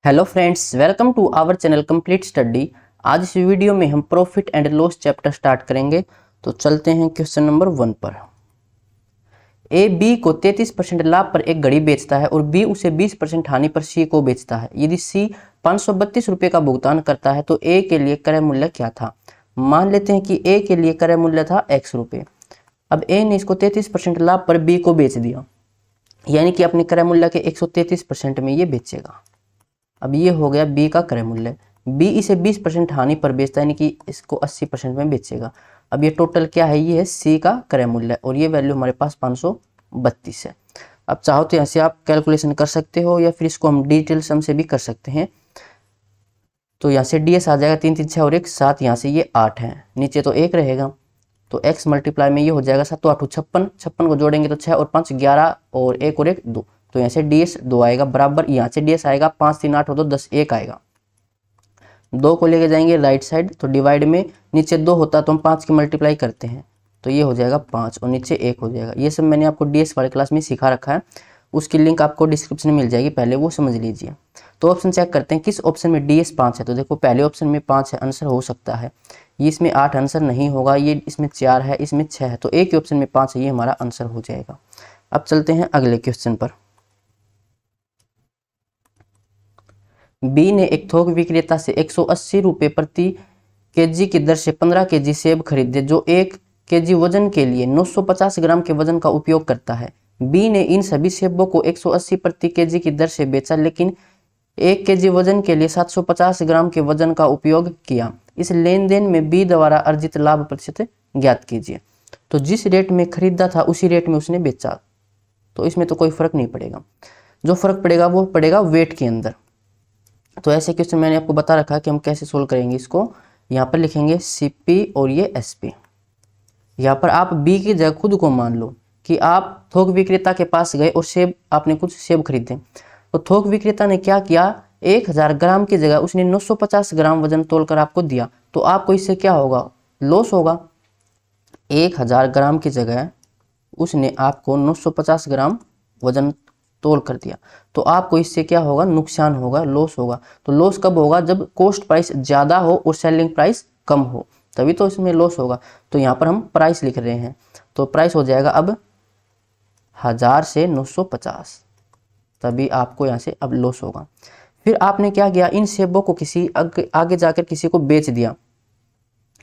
Hello friends, welcome to our channel complete study. आज इस video में हम profit and loss chapter start करेंगे। तो चलते हैं क्वेश्चन नंबर 1 पर। ए बी को 33% लाभ पर एक घड़ी बेचता है और बी उसे 20% हानि पर सी को बेचता है। यदि सी 532 रुपये का भुगतान करता है तो ए के लिए क्रय मूल्य क्या था। मान लेते हैं कि ए के लिए क्रय मूल्य था x रुपये। अब ए ने इसको 33% लाभ पर बी को बेच दिया, यानी कि अपने क्रय मूल्य के 133% में ये बेचेगा। अब ये हो गया बी का क्रय मूल्य। बी इसे 20% हानि पर बेचता है, यानी कि इसको 80% में बेचेगा। अब ये टोटल क्या है, ये है सी का क्रय मूल्य और ये वैल्यू हमारे पास 532 है। अब चाहो तो यहाँ से आप कैलकुलेशन कर सकते हो या फिर इसको हम डिटेल सम से भी कर सकते हैं। तो यहाँ से ds आ जाएगा 3 3 6 और 1 7, यहाँ से ये 8 है, नीचे तो 1 रहेगा तो x मल्टीप्लाई में ये हो जाएगा 7 तो 8 56, 56 को जोड़ेंगे तो 6 और 5 11 और 1 और 1 2, तो यहाँ से ds 2 आएगा बराबर, यहाँ से ds आएगा 5 3 8 हो तो 10 1 आएगा। 2 को लेके जाएंगे राइट साइड तो डिवाइड में नीचे 2 होता तो हम 5 की मल्टीप्लाई करते हैं तो ये हो जाएगा 5 और नीचे 1 हो जाएगा। ये सब मैंने आपको ds वाले क्लास में सिखा रखा है, उसकी लिंक आपको डिस्क्रिप्शन में मिल जाएगी, पहले वो समझ लीजिए। तो ऑप्शन चेक करते हैं किस ऑप्शन में ds 5 है। तो देखो पहले ऑप्शन में 5 है, आंसर हो सकता है। ये इसमें 8 आंसर नहीं होगा, ये इसमें 4 है, इसमें 6 है, तो एक ही ऑप्शन में 5 है, ये हमारा आंसर हो जाएगा। अब चलते हैं अगले क्वेश्चन पर। बी ने एक थोक विक्रेता से 180 रुपये प्रति केजी की दर से 15 केजी सेब खरीदे जो 1 केजी वजन के लिए 950 ग्राम के वजन का उपयोग करता है। बी ने इन सभी सेबों को 180 प्रति केजी की दर से बेचा, लेकिन 1 केजी वजन के लिए 750 ग्राम के वजन का उपयोग किया। इस लेन देन में बी द्वारा अर्जित लाभ प्रतिशत ज्ञात कीजिए। तो जिस रेट में खरीदा था उसी रेट में उसने बेचा, तो इसमें तो कोई फर्क नहीं पड़ेगा। जो फर्क पड़ेगा वो पड़ेगा वेट के अंदर। तो ऐसे क्वेश्चन मैंने आपको बता रखा है कि हम कैसे सोल्व करेंगे इसको। यहाँ पर लिखेंगे सीपी और ये एसपी। यहाँ पर आप बी की जगह खुद को मान लो कि आप थोक विक्रेता के पास गए और सेब, आपने कुछ सेब खरीदे। तो थोक विक्रेता ने क्या किया, 1000 ग्राम की जगह उसने 950 ग्राम वजन तोलकर आपको दिया, तो आपको इससे क्या होगा, लॉस होगा। 1000 ग्राम की जगह उसने आपको 950 ग्राम वजन तोल कर दिया, तो आपको इससे क्या होगा, नुकसान होगा, लॉस होगा। तो लॉस कब होगा, जब कॉस्ट प्राइस ज़्यादा हो और सेलिंग प्राइस कम हो, तभी तो इसमें लॉस होगा। तो यहाँ पर हम प्राइस लिख रहे हैं, तो प्राइस हो जाएगा अब 1000 से 950, तभी आपको यहाँ से अब लॉस होगा। फिर आपने क्या किया, इन सेबों को किसी आगे जाकर किसी को बेच दिया,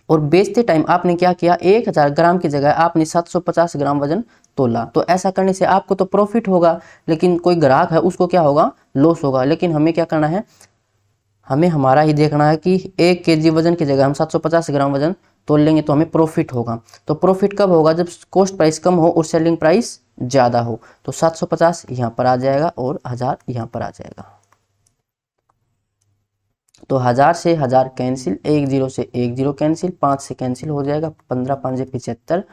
और बेचते टाइम आपने क्या किया, 1000 ग्राम की जगह आपने 750 ग्राम वजन तोला। तो ऐसा करने से आपको तो प्रॉफिट होगा, लेकिन कोई ग्राहक है उसको क्या होगा, लॉस होगा। लेकिन हमें क्या करना है, हमें हमारा ही देखना है कि 1 केजी वजन की जगह हम 750 ग्राम वजन तोल लेंगे तो हमें प्रॉफिट होगा। तो प्रॉफिट कब होगा, जब कॉस्ट प्राइस कम हो और सेलिंग प्राइस ज़्यादा हो। तो 750 यहाँ पर आ जाएगा और 1000 यहाँ पर आ जाएगा। तो 1000 से 1000 कैंसिल, 1 0 से 1 0 कैंसिल, 5 से कैंसिल हो जाएगा, 15 5 75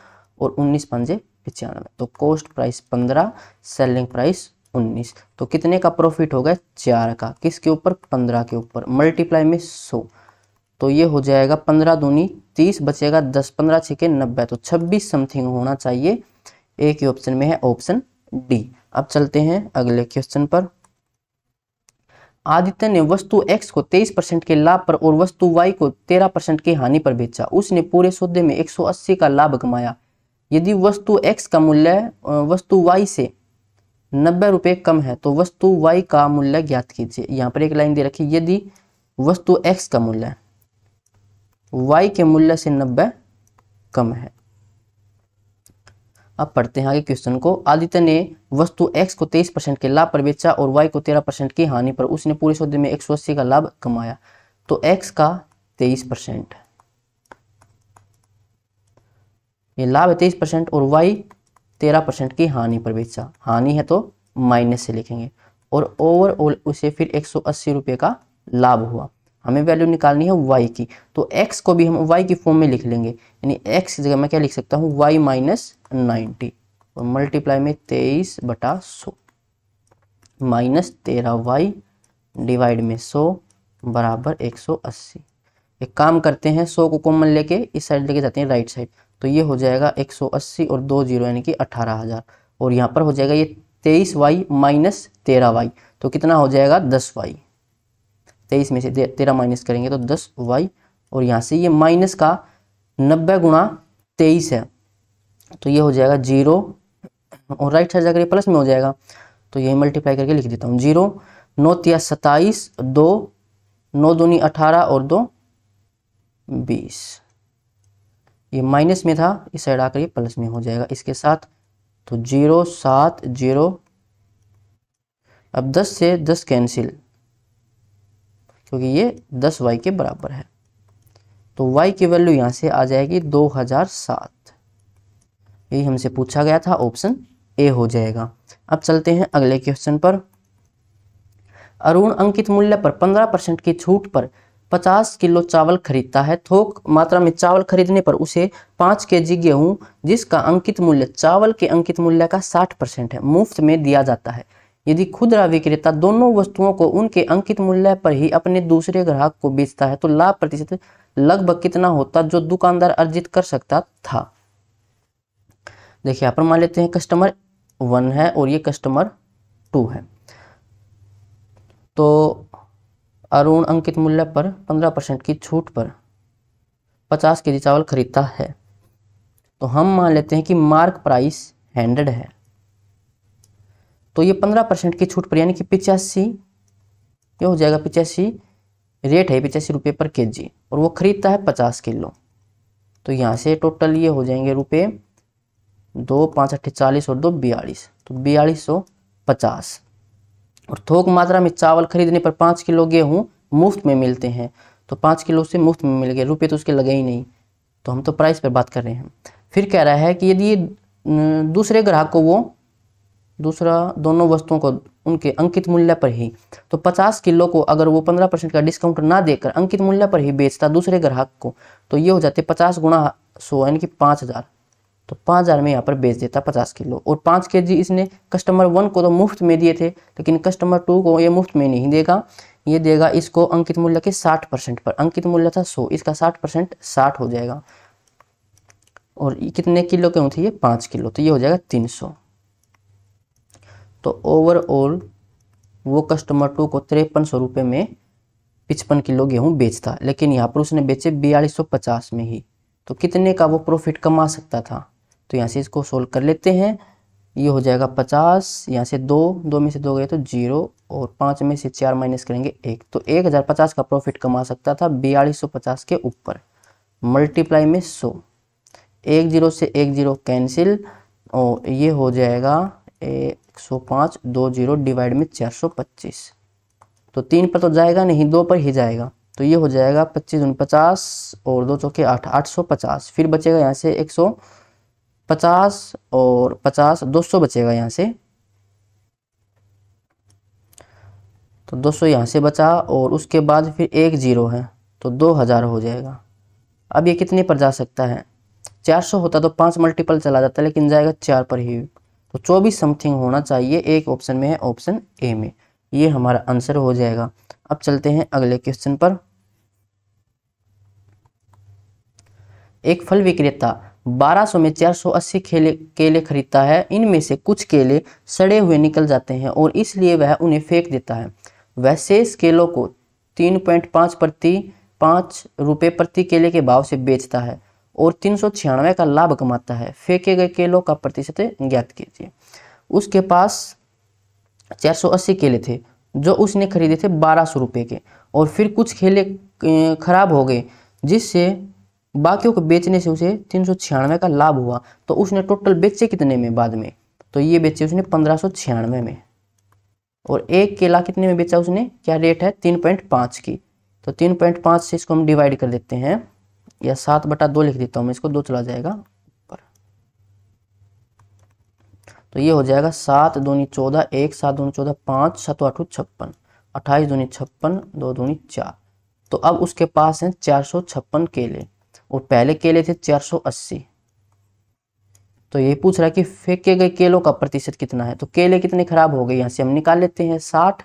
और 19 5 95। तो कॉस्ट प्राइस 15, सेलिंग प्राइस 19, तो कितने का प्रॉफिट होगा, 4 का। किसके ऊपर, 15 के ऊपर, मल्टीप्लाई में 100। तो ये हो जाएगा 15 दूनी 30, बचेगा 10, 15 6 90, तो 26 समथिंग होना चाहिए। एक ही ऑप्शन में है, ऑप्शन डी। अब चलते हैं अगले क्वेश्चन पर। आदित्य ने वस्तु x को 23% के लाभ पर और वस्तु y को 13% की हानि पर बेचा। उसने पूरे सौदे में 180 का लाभ कमाया। यदि वस्तु x का मूल्य वस्तु y से 90 रुपये कम है तो वस्तु y का मूल्य ज्ञात कीजिए। यहाँ पर एक लाइन दे रखी, यदि वस्तु x का मूल्य y के मूल्य से 90 कम है। अब पढ़ते हैं आगे क्वेश्चन को। आदित्य ने वस्तु x को 23% के लाभ पर बेचा और y को 13% की हानि पर। उसने पूरे सौदे में 180 का लाभ कमाया। तो x का 23%, ये लाभ है 23% और y 13% की हानि पर बेचा। हानि है तो माइनस से लिखेंगे, और ओवरऑल उसे फिर 180 रुपये का लाभ हुआ। हमें वैल्यू निकालनी है y की, तो x को भी हम y की फॉर्म में लिख लेंगे, यानी x की जगह मैं क्या लिख सकता हूँ, y माइनस 90 और मल्टीप्लाई में 23/100 माइनस 13y डिवाइड में 100 बराबर 180। एक काम करते हैं, 100 को कॉमन लेके इस साइड लेके जाते हैं राइट साइड, तो ये हो जाएगा 180 और 2 0 यानी कि 18,000, और यहाँ पर हो जाएगा ये 23y माइनस 13y, तो कितना हो जाएगा 10y। 23 में से 13 माइनस करेंगे तो 10y, और यहाँ से ये माइनस का 90 गुणा 23 है, तो ये हो जाएगा 0, और राइट साइड जाकर ये प्लस में हो जाएगा, तो यही मल्टीप्लाई करके लिख देता हूँ। 0 9 तिया 27, 2 9 दूनी 18 और 2 20, ये माइनस में था, इस साइड आकर ये प्लस में हो जाएगा इसके साथ, तो 0 7 0। अब 10 से 10 कैंसिल, क्योंकि ये 10y के बराबर है, तो y की वैल्यू यहाँ से आ जाएगी 2007। यही हमसे पूछा गया था, ऑप्शन ए हो जाएगा। अब चलते हैं अगले क्वेश्चन पर। अरुण अंकित मूल्य पर 15% की छूट पर 50 किलो चावल खरीदता है। थोक मात्रा में चावल खरीदने पर उसे 5 केजी गेहूं, जिसका अंकित मूल्य चावल के अंकित मूल्य का 60% है, मुफ्त में दिया जाता है। यदि खुदरा विक्रेता दोनों वस्तुओं को उनके अंकित मूल्य पर ही अपने दूसरे ग्राहक को बेचता है तो लाभ प्रतिशत लगभग कितना होता जो दुकानदार अर्जित कर सकता था। देखिए यहाँ पर मान लेते हैं कस्टमर 1 है और ये कस्टमर 2 है। तो अरुण अंकित मूल्य पर 15% की छूट पर 50 केजी चावल खरीदता है, तो हम मान लेते हैं कि मार्क प्राइस 100 है, तो ये 15% की छूट पर यानी कि 85, ये हो जाएगा 85, रेट है 85 रुपये पर केजी, और वो खरीदता है 50 किलो, तो यहाँ से टोटल ये हो जाएंगे रुपये 2 5 8 40 और 2 42, तो 4250। और थोक मात्रा में चावल खरीदने पर 5 किलो गेहूं मुफ्त में मिलते हैं, तो 5 किलो से मुफ्त में मिल गए, रुपये तो उसके लगे ही नहीं, तो हम तो प्राइस पर बात कर रहे हैं। फिर कह रहा है कि यदि दूसरे ग्राहक को वो दोनों वस्तुओं को उनके अंकित मूल्य पर ही, तो 50 किलो को अगर वो 15% का डिस्काउंट ना देकर अंकित मूल्य पर ही बेचता दूसरे ग्राहक को, तो ये हो जाते 50 गुणा 100 यानी कि 5000, तो 5000 में यहाँ पर बेच देता 50 किलो। और 5 केजी इसने कस्टमर 1 को तो मुफ्त में दिए थे, लेकिन कस्टमर 2 को ये मुफ्त में नहीं देगा, ये देगा इसको अंकित मूल्य के 60% पर। अंकित मूल्य था 100, इसका 60% 60 हो जाएगा, और कितने किलो के थे ये 5 किलो, तो ये हो जाएगा 300। तो ओवरऑल वो कस्टमर 2 को 5300 रुपये में 55 किलो गेहूँ बेचता, लेकिन यहाँ पर उसने बेचे 4250 में ही, तो कितने का वो प्रॉफिट कमा सकता था। तो यहाँ से इसको सोल्व कर लेते हैं। ये हो जाएगा 50, यहाँ से 2 में से 2 गए तो 0, और 5 में से 4 माइनस करेंगे 1, तो 1050 का प्रॉफिट कमा सकता था 4250 के ऊपर, मल्टीप्लाई में 100, 1 0 से 1 0 कैंसिल, और ये हो जाएगा 105, 2 0 डिवाइड में 425, तो 3 पर तो जाएगा नहीं, 2 पर ही जाएगा, तो ये हो जाएगा 25 दूनी 50 और 2 चौके 8, 850। फिर बचेगा यहाँ से 150 और 50, 200 बचेगा यहाँ से, तो 200 यहाँ से बचा, और उसके बाद फिर 1 0 है, तो 2000 हो जाएगा। अब ये कितने पर जा सकता है, 400 होता तो 5 मल्टीपल चला जाता, लेकिन जाएगा 4 पर ही, तो 24 समथिंग होना चाहिए, एक ऑप्शन में है, ऑप्शन ए में, ये हमारा आंसर हो जाएगा। अब चलते हैं अगले क्वेश्चन पर। एक फल विक्रेता 1200 में 480 केले खरीदता है। इनमें से कुछ केले सड़े हुए निकल जाते हैं और इसलिए वह उन्हें फेंक देता है। वह शेष केलों को 3.5 रुपये प्रति केले के भाव से बेचता है और 396 का लाभ कमाता है। फेंके गए केलों का प्रतिशत ज्ञात कीजिए। उसके पास 480 केले थे जो उसने खरीदे थे 1200 रुपये के, और फिर कुछ केले खराब हो गए जिससे बाकियों को बेचने से उसे 396 का लाभ हुआ। तो उसने टोटल बेचे कितने में बाद में, तो ये बेचे उसने 1596 में, और एक केला कितने में बेचा उसने, क्या रेट है 3.5 की, तो 3.5 से इसको हम डिवाइड कर देते हैं, या 7/2 लिख देता हूँ मैं इसको, 2 चला जाएगा ऊपर, तो ये हो जाएगा 7 दूनी 14, 1 7 दूनी 14, 5 7 8 56, 28 दूनी 56, 2 दूनी 4। तो अब उसके पास हैं 456 केले और पहले केले थे 480। तो ये पूछ रहा है कि फेंके गए केलों का प्रतिशत कितना है, तो केले कितने खराब हो गए यहाँ से हम निकाल लेते हैं, 60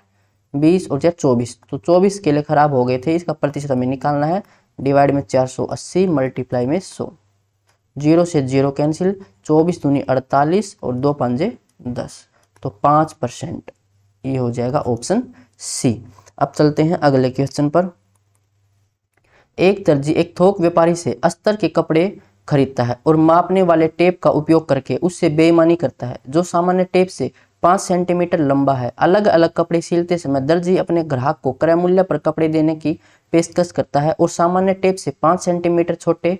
20 और 24, तो 24 केले खराब हो गए थे, इसका प्रतिशत हमें निकालना है, डिवाइड में 480 मल्टीप्लाई में 100, 0 से 0 कैंसिल, 24 दूनी 48 और 2 पंजे 10, तो 5%, ये हो जाएगा ऑप्शन सी। अब चलते हैं अगले क्वेश्चन पर। एक दर्जी एक थोक व्यापारी से अस्तर के कपड़े खरीदता है और मापने वाले टेप का उपयोग करके उससे बेईमानी करता है जो सामान्य टेप से 5 सेंटीमीटर लंबा है। अलग अलग कपड़े सिलते समय दर्जी अपने ग्राहक को क्रय मूल्य पर कपड़े देने की पेशकश करता है और सामान्य टेप से 5 सेंटीमीटर छोटे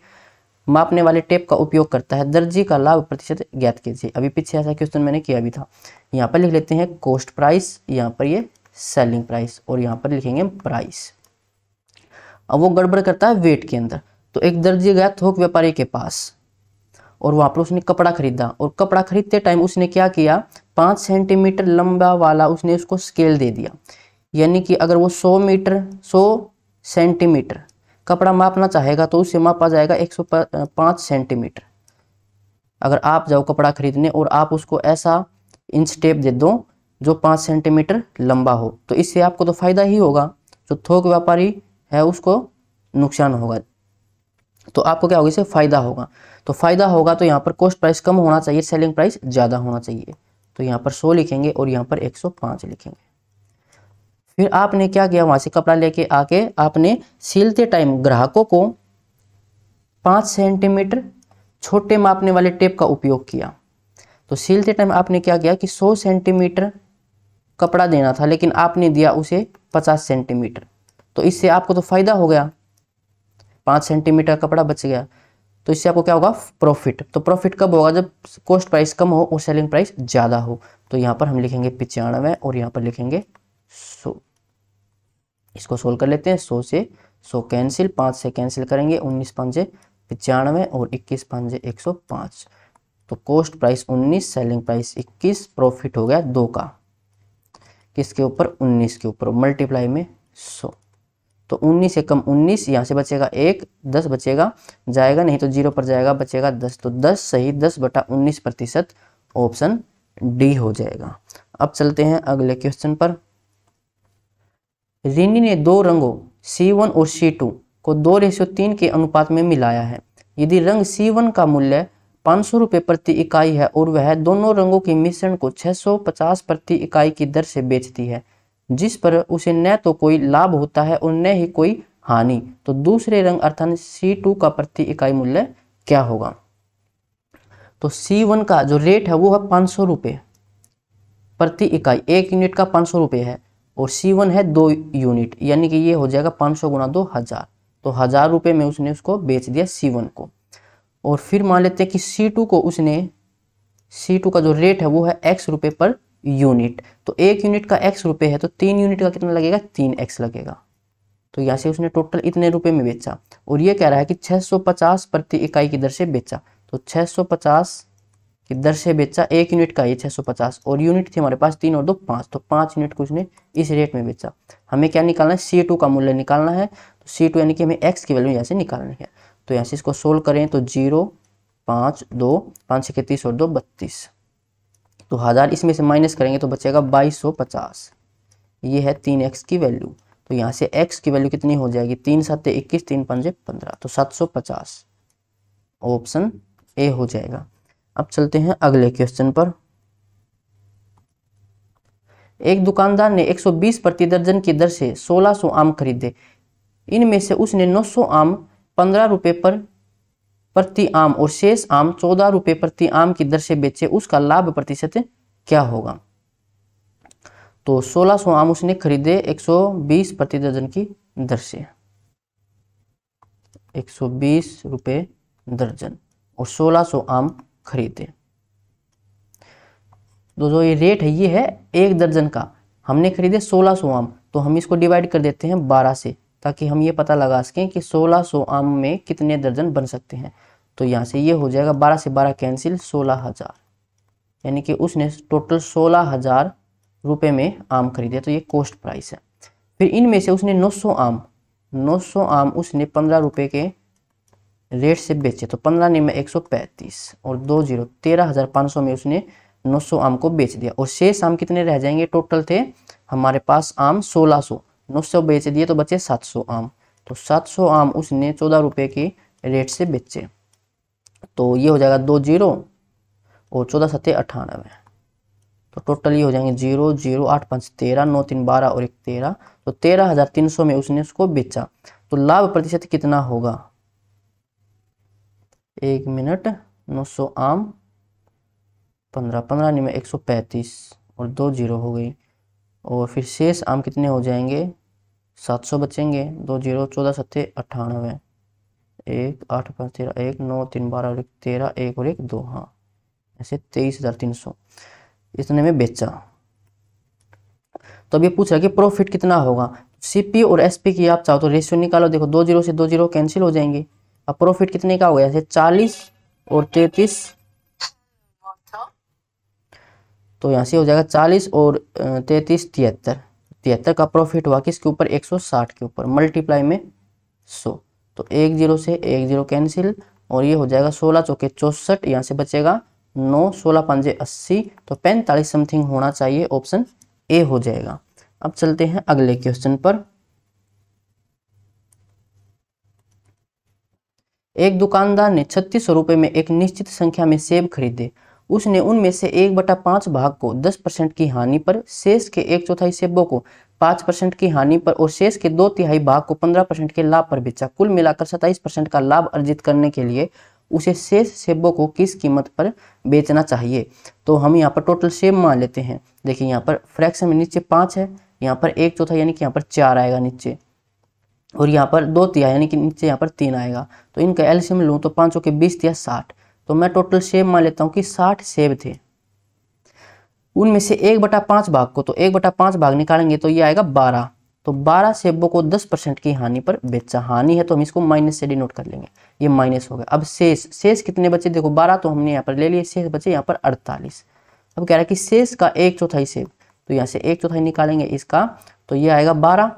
मापने वाले टेप का उपयोग करता है। दर्जी का लाभ प्रतिशत ज्ञात कीजिए। अभी पीछे ऐसा क्वेश्चन मैंने किया भी था। यहाँ पर लिख लेते हैं कॉस्ट प्राइस, यहाँ पर ये सेलिंग प्राइस और यहाँ पर लिखेंगे प्राइस। अब वो गड़बड़ करता है वेट के अंदर। तो एक दर्जी गया थोक व्यापारी के पास और वहां पर उसने कपड़ा खरीदा और कपड़ा खरीदते टाइम उसने क्या किया, 5 सेंटीमीटर लंबा वाला उसने उसको स्केल दे दिया। यानी कि अगर वो 100 सेंटीमीटर कपड़ा मापना चाहेगा तो उससे मापा जाएगा 105 सेंटीमीटर। अगर आप जाओ कपड़ा खरीदने और आप उसको ऐसा इंच टेप दे दो जो 5 सेंटीमीटर लंबा हो, तो इससे आपको तो फायदा ही होगा, जो थोक व्यापारी है उसको नुकसान होगा। तो आपको क्या होगा, इससे फायदा होगा। तो फायदा होगा तो यहाँ पर कॉस्ट प्राइस कम होना चाहिए, सेलिंग प्राइस ज्यादा होना चाहिए। तो यहाँ पर 100 लिखेंगे और यहाँ पर 105 लिखेंगे। फिर आपने क्या किया, वहां से कपड़ा लेके आके आपने सिलते टाइम ग्राहकों को 5 सेंटीमीटर छोटे मापने वाले टेप का उपयोग किया। तो सिलते टाइम आपने क्या किया कि 100 सेंटीमीटर कपड़ा देना था लेकिन आपने दिया उसे 50 सेंटीमीटर। तो इससे आपको तो फायदा हो गया, 5 सेंटीमीटर कपड़ा बच गया। तो इससे आपको क्या होगा, प्रॉफिट। तो प्रॉफिट कब होगा, जब कॉस्ट प्राइस कम हो और सेलिंग प्राइस ज्यादा हो। तो यहाँ पर हम लिखेंगे 95 और यहाँ पर लिखेंगे 100। इसको सोल्व कर लेते हैं। 100 से 100 कैंसिल, 5 से कैंसिल करेंगे, 19 पंजे 95 और 21 पंजे 105। तो cost price 19, selling price 21, profit हो गया 2 का। किसके ऊपर, 19 के ऊपर, मल्टीप्लाई में 100। तो 19 से कम 19, यहाँ से बचेगा 1, 10 बचेगा, जाएगा नहीं तो 0 पर जाएगा, बचेगा 10। तो 10 सही 10/19%, ऑप्शन डी हो जाएगा। अब चलते हैं अगले क्वेश्चन पर। रिनी ने 2 रंगों C1 और C2 को 2:3 के अनुपात में मिलाया है। यदि रंग C1 का मूल्य 500 रुपये प्रति इकाई है और वह दोनों रंगों के मिश्रण को 650 प्रति इकाई की दर से बेचती है, जिस पर उसे न तो कोई लाभ होता है और न ही कोई हानि, तो दूसरे रंग अर्थात C2 का प्रति इकाई मूल्य क्या होगा। तो C1 का जो रेट है वो है 500 रुपये प्रति इकाई, 1 यूनिट का 500 रुपये है, और C1 है 2 यूनिट, यानी कि ये हो जाएगा 500 गुना 2 1000। तो 1000 रुपये में उसने उसको बेच दिया C1 को। और फिर मान लेते हैं कि C2 को उसने, C2 का जो रेट है वो है X रुपये पर यूनिट। तो 1 यूनिट का X रुपये है तो 3 यूनिट का कितना लगेगा, 3X लगेगा। तो यहाँ से उसने टोटल इतने रुपए में बेचा। और ये कह रहा है कि 650 प्रति इकाई की दर से बेचा। तो 650 की दर से बेचा, 1 यूनिट का ये 650, और यूनिट थे हमारे पास 3 और 2 5, तो 5 यूनिट को उसने इस रेट में बेचा। हमें क्या निकालना है, C2 का मूल्य निकालना है। तो C2 यानी कि हमें X की वैल्यू यहाँ से निकालनी है। तो यहाँ से इसको सोल्व करें तो 0 5 2 5 से 30 और 2 32। तो 1000 इसमें से माइनस करेंगे तो बचेगा 2250। ये है 3X की वैल्यू। तो यहाँ से X की वैल्यू कितनी हो जाएगी, 3 7 21, 3 5 15, तो 750, ऑप्शन ए हो जाएगा। अब चलते हैं अगले क्वेश्चन पर। एक दुकानदार ने 120 प्रति दर्जन की दर से 1600 आम खरीदे। इनमें से उसने 900 आम 15 रुपये पर प्रति आम और शेष आम 14 रुपये प्रति आम की दर से बेचे। उसका लाभ प्रतिशत क्या होगा। तो 1600 आम उसने खरीदे 120 प्रति दर्जन की दर से, 120 रुपये दर्जन, और 1600 आम खरीदे। तो जो ये रेट है ये है 1 दर्जन का। हमने खरीदे 1600 आम, तो हम इसको डिवाइड कर देते हैं 12 से, ताकि हम ये पता लगा सकें कि 1600 आम में कितने दर्जन बन सकते हैं। तो यहाँ से ये हो जाएगा 12 से 12 कैंसिल, 16000, यानी कि उसने टोटल 16000 रुपये में आम खरीदे। तो ये कॉस्ट प्राइस है। फिर इनमें से उसने 900 आम उसने 15 रुपये के रेट से बेचे। तो 15 ने में 135 और 2 0, 13,500 में उसने 900 आम को बेच दिया। और शेष आम कितने रह जाएंगे, टोटल थे हमारे पास आम 1600, 900 बेच दिए तो बचे 700 आम। तो 700 आम उसने 14 रुपये के रेट से बेचे। तो ये हो जाएगा 2 0 और 14 7 98। तो टोटल ये हो जाएंगे 0 0 8 5 13, 9 3 12 और 1 13, तो 13,300 में उसने उसको बेचा। तो लाभ प्रतिशत कितना होगा? 1 मिनट, 900 आम 15, 15 नहीं में 135 और 2 0 हो गई। और फिर शेष आम कितने हो जाएंगे? 700 बचेंगे। 2 0 14 7 98, 1 8 5 13, 1 9 3 12 और 1 13, 1 और 1 2, हाँ ऐसे 23,300 इतने में बेचा। तो अब ये पूछ रहा है कि प्रॉफिट कितना होगा। सीपी और एसपी की आप चाहो तो रेशियो निकालो। देखो 2 0 से 2 0 कैंसिल हो जाएंगे। अब प्रॉफिट कितने का हो गया? जैसे 40 और 33, तो यहाँ से हो जाएगा 40 और 33 73, 73 का प्रॉफिट हुआ किसके ऊपर? 160 के ऊपर, मल्टीप्लाई में 100। तो 1 0 से 1 0 कैंसिल और ये हो जाएगा 16 चौके 64, यहाँ से बचेगा 9, 16 पंजे 80, तो 45 समथिंग होना चाहिए, ऑप्शन ए हो जाएगा। अब चलते हैं अगले क्वेश्चन पर। एक दुकानदार ने 3600 रुपये में एक निश्चित संख्या में सेब खरीदे। उसने उनमें से 1/5 भाग को 10% की हानि पर, शेष के 1/4 सेबों को 5% की हानि पर और शेष के 2/3 भाग को 15% के लाभ पर बेचा। कुल मिलाकर 27% का लाभ अर्जित करने के लिए उसे शेष सेबों को किस कीमत पर बेचना चाहिए? तो हम यहाँ पर टोटल सेब मान लेते हैं। देखिए यहाँ पर फ्रैक्शन में नीचे 5 है, यहाँ पर 1/4 यानी कि यहाँ पर 4 आएगा नीचे, और यहाँ पर 2/3 यानी कि नीचे यहाँ पर 3 आएगा। तो इनका एलसीएम लूँ तो 5 के 20 या 60, तो मैं टोटल सेब मान लेता हूँ कि 60 सेब थे। उनमें से 1/5 भाग को, तो 1/5 भाग निकालेंगे तो ये आएगा 12, तो 12 सेबों को 10% की हानि पर बेचा। हानि है तो हम इसको माइनस से डिनोट कर लेंगे, ये माइनस हो गया। अब शेष कितने बचे? देखो 12 तो हमने यहाँ पर ले लिए, शेष बचे यहाँ पर 48। अब कह रहा है कि शेष का 1/4 सेब, तो यहाँ से 1/4 निकालेंगे इसका, तो ये आएगा 12,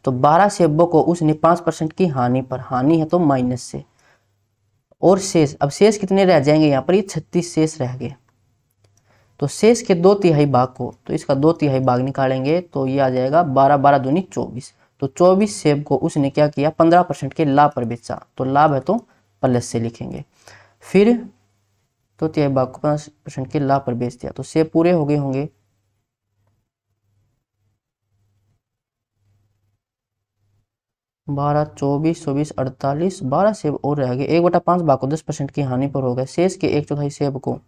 तो 12 सेबों को उसने 5% की हानि पर, हानि है तो माइनस से, और शेष, अब शेष कितने रह जाएंगे यहाँ पर? ये 36 शेष रह गए। तो शेष के 2/3 भाग को, तो इसका 2/3 भाग निकालेंगे तो ये आ जाएगा 12 12 दूनी 24, तो 24 सेब को उसने क्या किया? 15% के लाभ पर बेचा। तो लाभ है तो प्लस से लिखेंगे। फिर 2/3 भाग को 15% के लाभ पर बेच दिया, तो सेब पूरे हो गए होंगे। 12 24 24 48, 12 सेब और रह गए। 1/5 भाग को 10% की हानि पर हो गए, शेष के 1/4 सेब को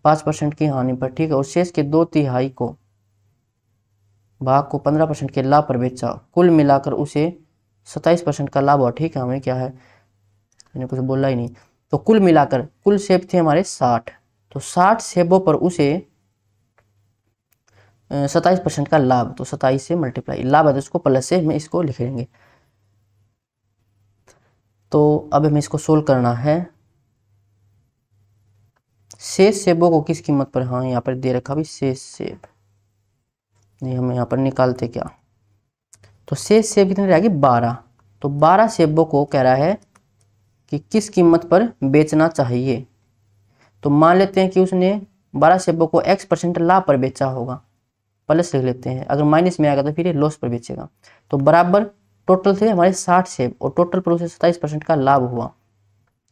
5% की हानि पर, ठीक है, और शेष के 2/3 को भाग को 15% के लाभ पर बेचा। कुल मिलाकर उसे 27% का लाभ हुआ, ठीक है। हमें क्या है, मैंने कुछ बोला ही नहीं। तो कुल मिलाकर कुल सेब थे हमारे 60, तो 60 सेबों पर उसे 27% का लाभ, तो 27 से मल्टीप्लाई, लाभ है तो इसको प्लस से हमें इसको लिख लेंगे। तो अब हमें इसको सोल्व करना है। शेष सेबों को किस कीमत पर, हाँ यहाँ पर दे रखा भी शेष सेब, नहीं हम यहाँ पर निकालते क्या, तो शेष सेब कितने रहेगी? 12, तो 12 सेबों को कह रहा है कि किस कीमत पर बेचना चाहिए। तो मान लेते हैं कि उसने 12 सेबों को x% लाभ पर बेचा होगा, प्लस लिख लेते हैं, अगर माइनस में आएगा तो फिर ये लॉस पर बेचेगा। तो बराबर टोटल थे हमारे 60 सेब और टोटल पर उसे 27% का लाभ हुआ,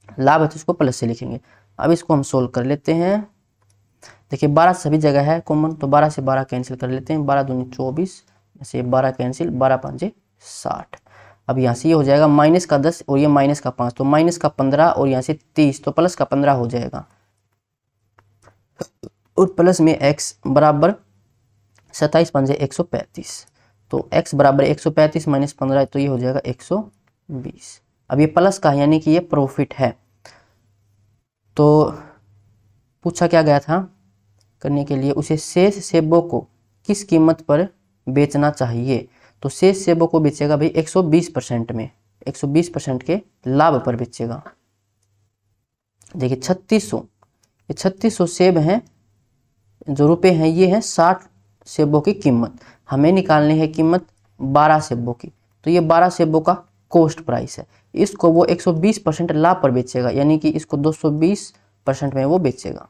लाभ है तो इसको प्लस से लिखेंगे। अब इसको हम सोल्व कर लेते हैं। देखिए 12 सभी जगह है कॉमन, तो 12 से 12 कैंसिल कर लेते हैं, 12 दूनी 24, ऐसे 12 कैंसिल, 12 5 60। अब यहाँ से ये हो जाएगा माइनस का 10 और ये माइनस का 5, तो माइनस का 15 और यहाँ से 30, तो प्लस का 15 हो जाएगा, और प्लस में x बराबर 27 5 135, तो x बराबर 135 माइनस 15, तो ये हो जाएगा 120। अब ये प्लस का यानी कि ये प्रॉफिट है। तो पूछा क्या गया था करने के लिए, उसे शेष सेबों को किस कीमत पर बेचना चाहिए। तो शेष सेबों को बेचेगा भाई 120% में, 120% के लाभ पर बेचेगा। देखिए 3600, ये 3600 सेब हैं जो रुपए हैं, ये है 60 सेबों की कीमत। हमें निकालनी है कीमत 12 सेबों की, तो ये 12 सेबों का कॉस्ट प्राइस है, इसको वो 120% लाभ पर बेचेगा, यानी कि इसको 220% में वो बेचेगा।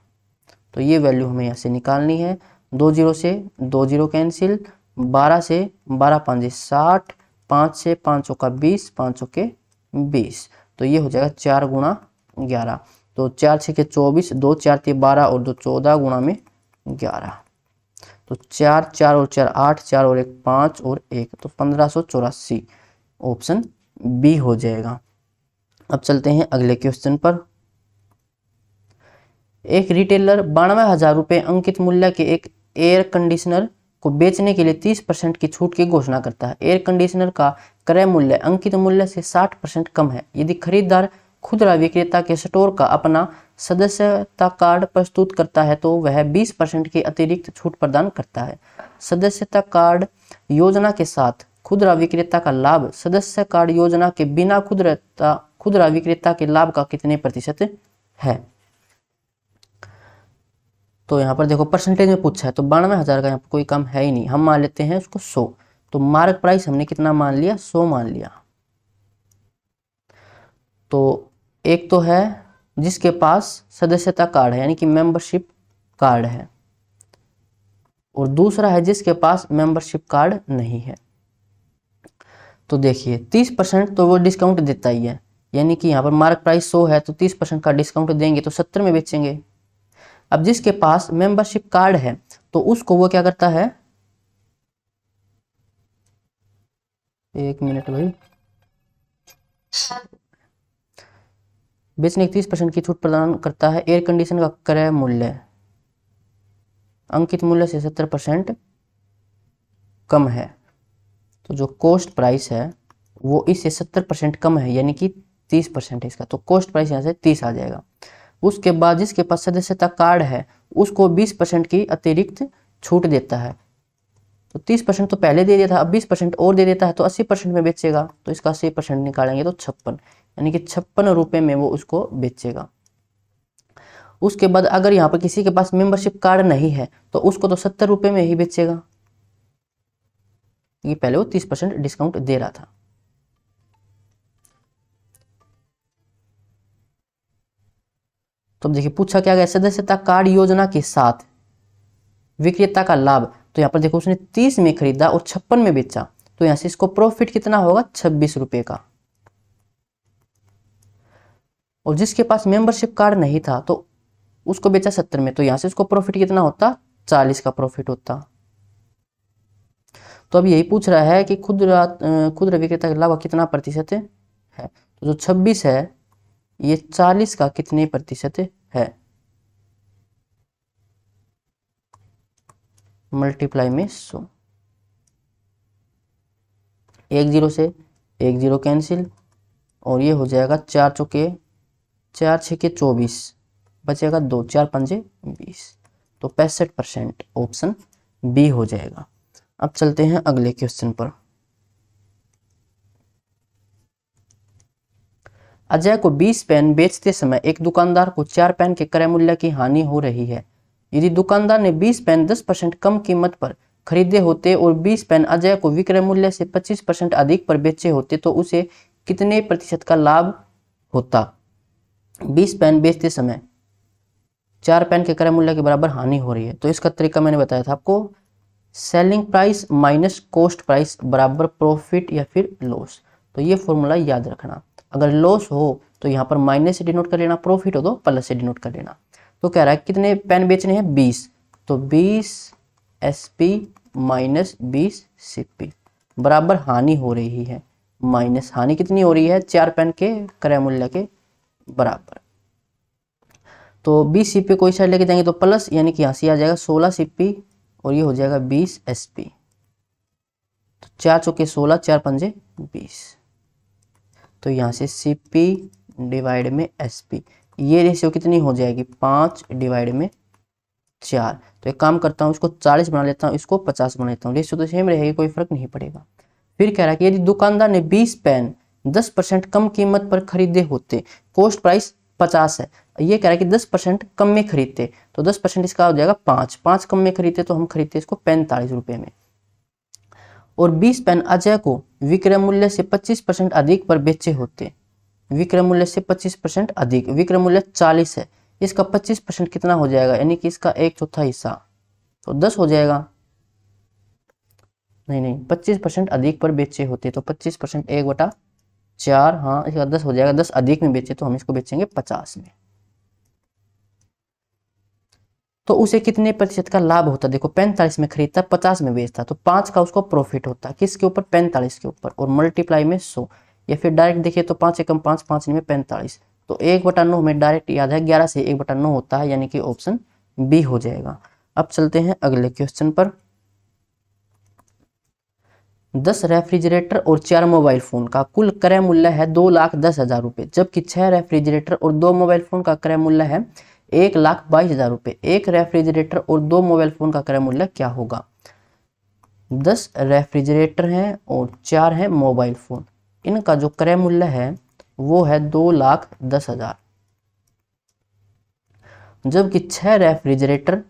तो ये वैल्यू हमें यहाँ से निकालनी है। 2 0 से 2 0 कैंसिल, 12 से 12 5 60, 5 से 5 का 20, 5 के 20, तो ये हो जाएगा 4 गुणा 11, तो 4 6 के 24, 2 4 3 12 और 2 14 गुणा में 11। तो 4, 4 और 4 8, 4 और 1 5 और 1 तो 1584, ऑप्शन बी हो जाएगा। अब चलते हैं अगले क्वेश्चन पर। एक रिटेलर 92,000 रुपये अंकित मूल्य के एक एयर कंडीशनर को बेचने के लिए 30% की छूट की घोषणा करता है। एयर कंडीशनर का क्रय मूल्य अंकित मूल्य से 60% कम है। यदि खरीदार खुदरा विक्रेता के स्टोर का अपना सदस्यता कार्ड प्रस्तुत करता है तो वह 20% की अतिरिक्त छूट प्रदान करता है। सदस्यता कार्ड योजना के साथ खुदरा विक्रेता का लाभ सदस्य कार्ड योजना के बिना खुदरा विक्रेता के लाभ का कितने प्रतिशत है। तो यहाँ पर देखो परसेंटेज में पूछा है, तो 92,000 का यहाँ पर कोई कम है ही नहीं, हम मान लेते हैं उसको 100। तो मार्क प्राइस हमने कितना मान लिया, 100 मान लिया। तो एक तो है जिसके पास सदस्यता कार्ड है यानी कि मेंबरशिप कार्ड है, और दूसरा है जिसके पास मेंबरशिप कार्ड नहीं है। तो देखिए 30% तो वो डिस्काउंट देता ही है, यानी कि यहाँ पर मार्क प्राइस 100 है तो 30% का डिस्काउंट देंगे तो 70 में बेचेंगे। अब जिसके पास मेंबरशिप कार्ड है तो उसको वो क्या करता है, एक मिनट भाई, बेचने की 30% की छूट प्रदान करता है। एयर कंडीशन का क्रय मूल्य अंकित मूल्य से 70% कम है, तो जो कॉस्ट प्राइस है वो इससे 70% कम है, यानी कि 30% है इसका, तो कॉस्ट प्राइस यहाँ से 30 आ जाएगा। उसके बाद जिसके पास सदस्यता कार्ड है उसको 20% की अतिरिक्त छूट देता है। तो 30% तो पहले दे दिया था, अब 20% और दे देता है तो 80% में बेचेगा। तो इसका 80% निकालेंगे तो 56, यानी कि 56 रुपये में वो उसको बेचेगा। उसके बाद अगर यहाँ पर किसी के पास मेंबरशिप कार्ड नहीं है तो उसको तो 70 रुपये में ही बेचेगा, ये पहले वो 30% डिस्काउंट दे रहा था। तो देखिए पूछा क्या गया, सदस्यता कार्ड योजना के साथ विक्रेता का लाभ, तो यहाँ पर देखो उसने 30 में खरीदा और 56 में बेचा, तो यहाँ से इसको प्रॉफिट कितना होगा, 26 रुपये का। और जिसके पास मेंबरशिप कार्ड नहीं था तो उसको बेचा 70 में, तो यहाँ से उसको प्रॉफिट कितना होता, 40 का प्रॉफिट होता। तो अब यही पूछ रहा है कि खुदरा विक्रेता का लाभ कितना प्रतिशत है, तो जो 26 है ये 40 का कितने प्रतिशत है, मल्टीप्लाई में 100, 1 0 से 1 0 कैंसिल, और ये हो जाएगा 4 चौके 4 6 24, बचेगा 2 4 5 20, तो 65%, ऑप्शन बी हो जाएगा। अब चलते हैं अगले क्वेश्चन पर। अजय को 20 पेन बेचते समय एक दुकानदार को 4 पेन के क्रय मूल्य की हानि हो रही है। यदि दुकानदार ने 20 पेन 10% कम कीमत पर खरीदे होते और 20 पेन अजय को विक्रय मूल्य से 25% अधिक पर बेचे होते तो उसे कितने प्रतिशत का लाभ होता। 20 पेन बेचते समय 4 पेन के क्रय मूल्य के बराबर हानि हो रही है, तो इसका तरीका मैंने बताया था आपको, selling price minus cost price बराबर प्रॉफिट या फिर लॉस। तो ये फॉर्मूला याद रखना, अगर लॉस हो तो यहाँ पर माइनस से डिनोट कर लेना, प्रॉफिट हो तो प्लस से डिनोट कर लेना। तो कह रहा है कितने पेन बेचने हैं, 20, तो 20 SP माइनस 20 CP बराबर हानि हो रही है, माइनस हानि कितनी हो रही है, 4 पेन के क्रय मूल्य के बराबर। तो 20 CP को इस साइड लेके जाएंगे तो प्लस, यानी कि यहाँ से आ जाएगा 16 CP और ये हो जाएगा 20 SP। तो 4 चौके 16 4 पंजे 20, तो यहाँ से CP डिवाइड में SP, ये रेशियो कितनी हो जाएगी, 5 डिवाइड में 4। तो एक काम करता हूँ, इसको 40 बना लेता हूँ, इसको 50 बना लेता हूँ, रेशियो तो सेम रहेगी, कोई फर्क नहीं पड़ेगा। फिर कह रहा है कि यदि दुकानदार ने 20 पेन 10% कम कीमत पर खरीदे होते, कॉस्ट प्राइस 50 है, ये कह रहा है कि 10% कम में खरीदते, तो 10% इसका हो जाएगा 5 कम में खरीदते, तो हम खरीदते इसको 45 रुपये में। और 20 पेन अजय को विक्रय मूल्य से 25% अधिक पर बेचे होते, विक्रय मूल्य से 25% अधिक, विक्रय मूल्य 40 है, इसका 25% कितना हो जाएगा, यानी कि इसका 1/4 हिस्सा, तो 10 हो जाएगा। नहीं 25% अधिक पर बेचे होते, तो 25% 1/4, हाँ इसका 10 हो जाएगा। 10 अधिक में बेचे तो हम इसको बेचेंगे 50 में। तो उसे कितने प्रतिशत का लाभ होता? देखो 45 में खरीदता, 50 में बेचता, तो 5 का उसको प्रॉफिट होता। किसके ऊपर? 45 के ऊपर, और मल्टीप्लाई में 100। या फिर डायरेक्ट देखिए तो 5 एकम 5, 5 में 45, तो 1/9 में डायरेक्ट याद है 11 से 1/9 होता है, यानी कि ऑप्शन बी हो जाएगा। अब चलते हैं अगले क्वेश्चन पर। 10 रेफ्रिजरेटर और 4 मोबाइल फोन का कुल क्रय मूल्य है 2,10,000 रुपये, जबकि 6 रेफ्रिजरेटर और 2 मोबाइल फोन का क्रय मूल्य है 1,22,000 रुपये। एक रेफ्रिजरेटर और 2 मोबाइल फोन का क्रय मूल्य क्या होगा? 10 रेफ्रिजरेटर हैं और 4 हैं मोबाइल फोन, इनका जो क्रय मूल्य है वो है 2,10,000, जबकि 6 रेफ्रिजरेटर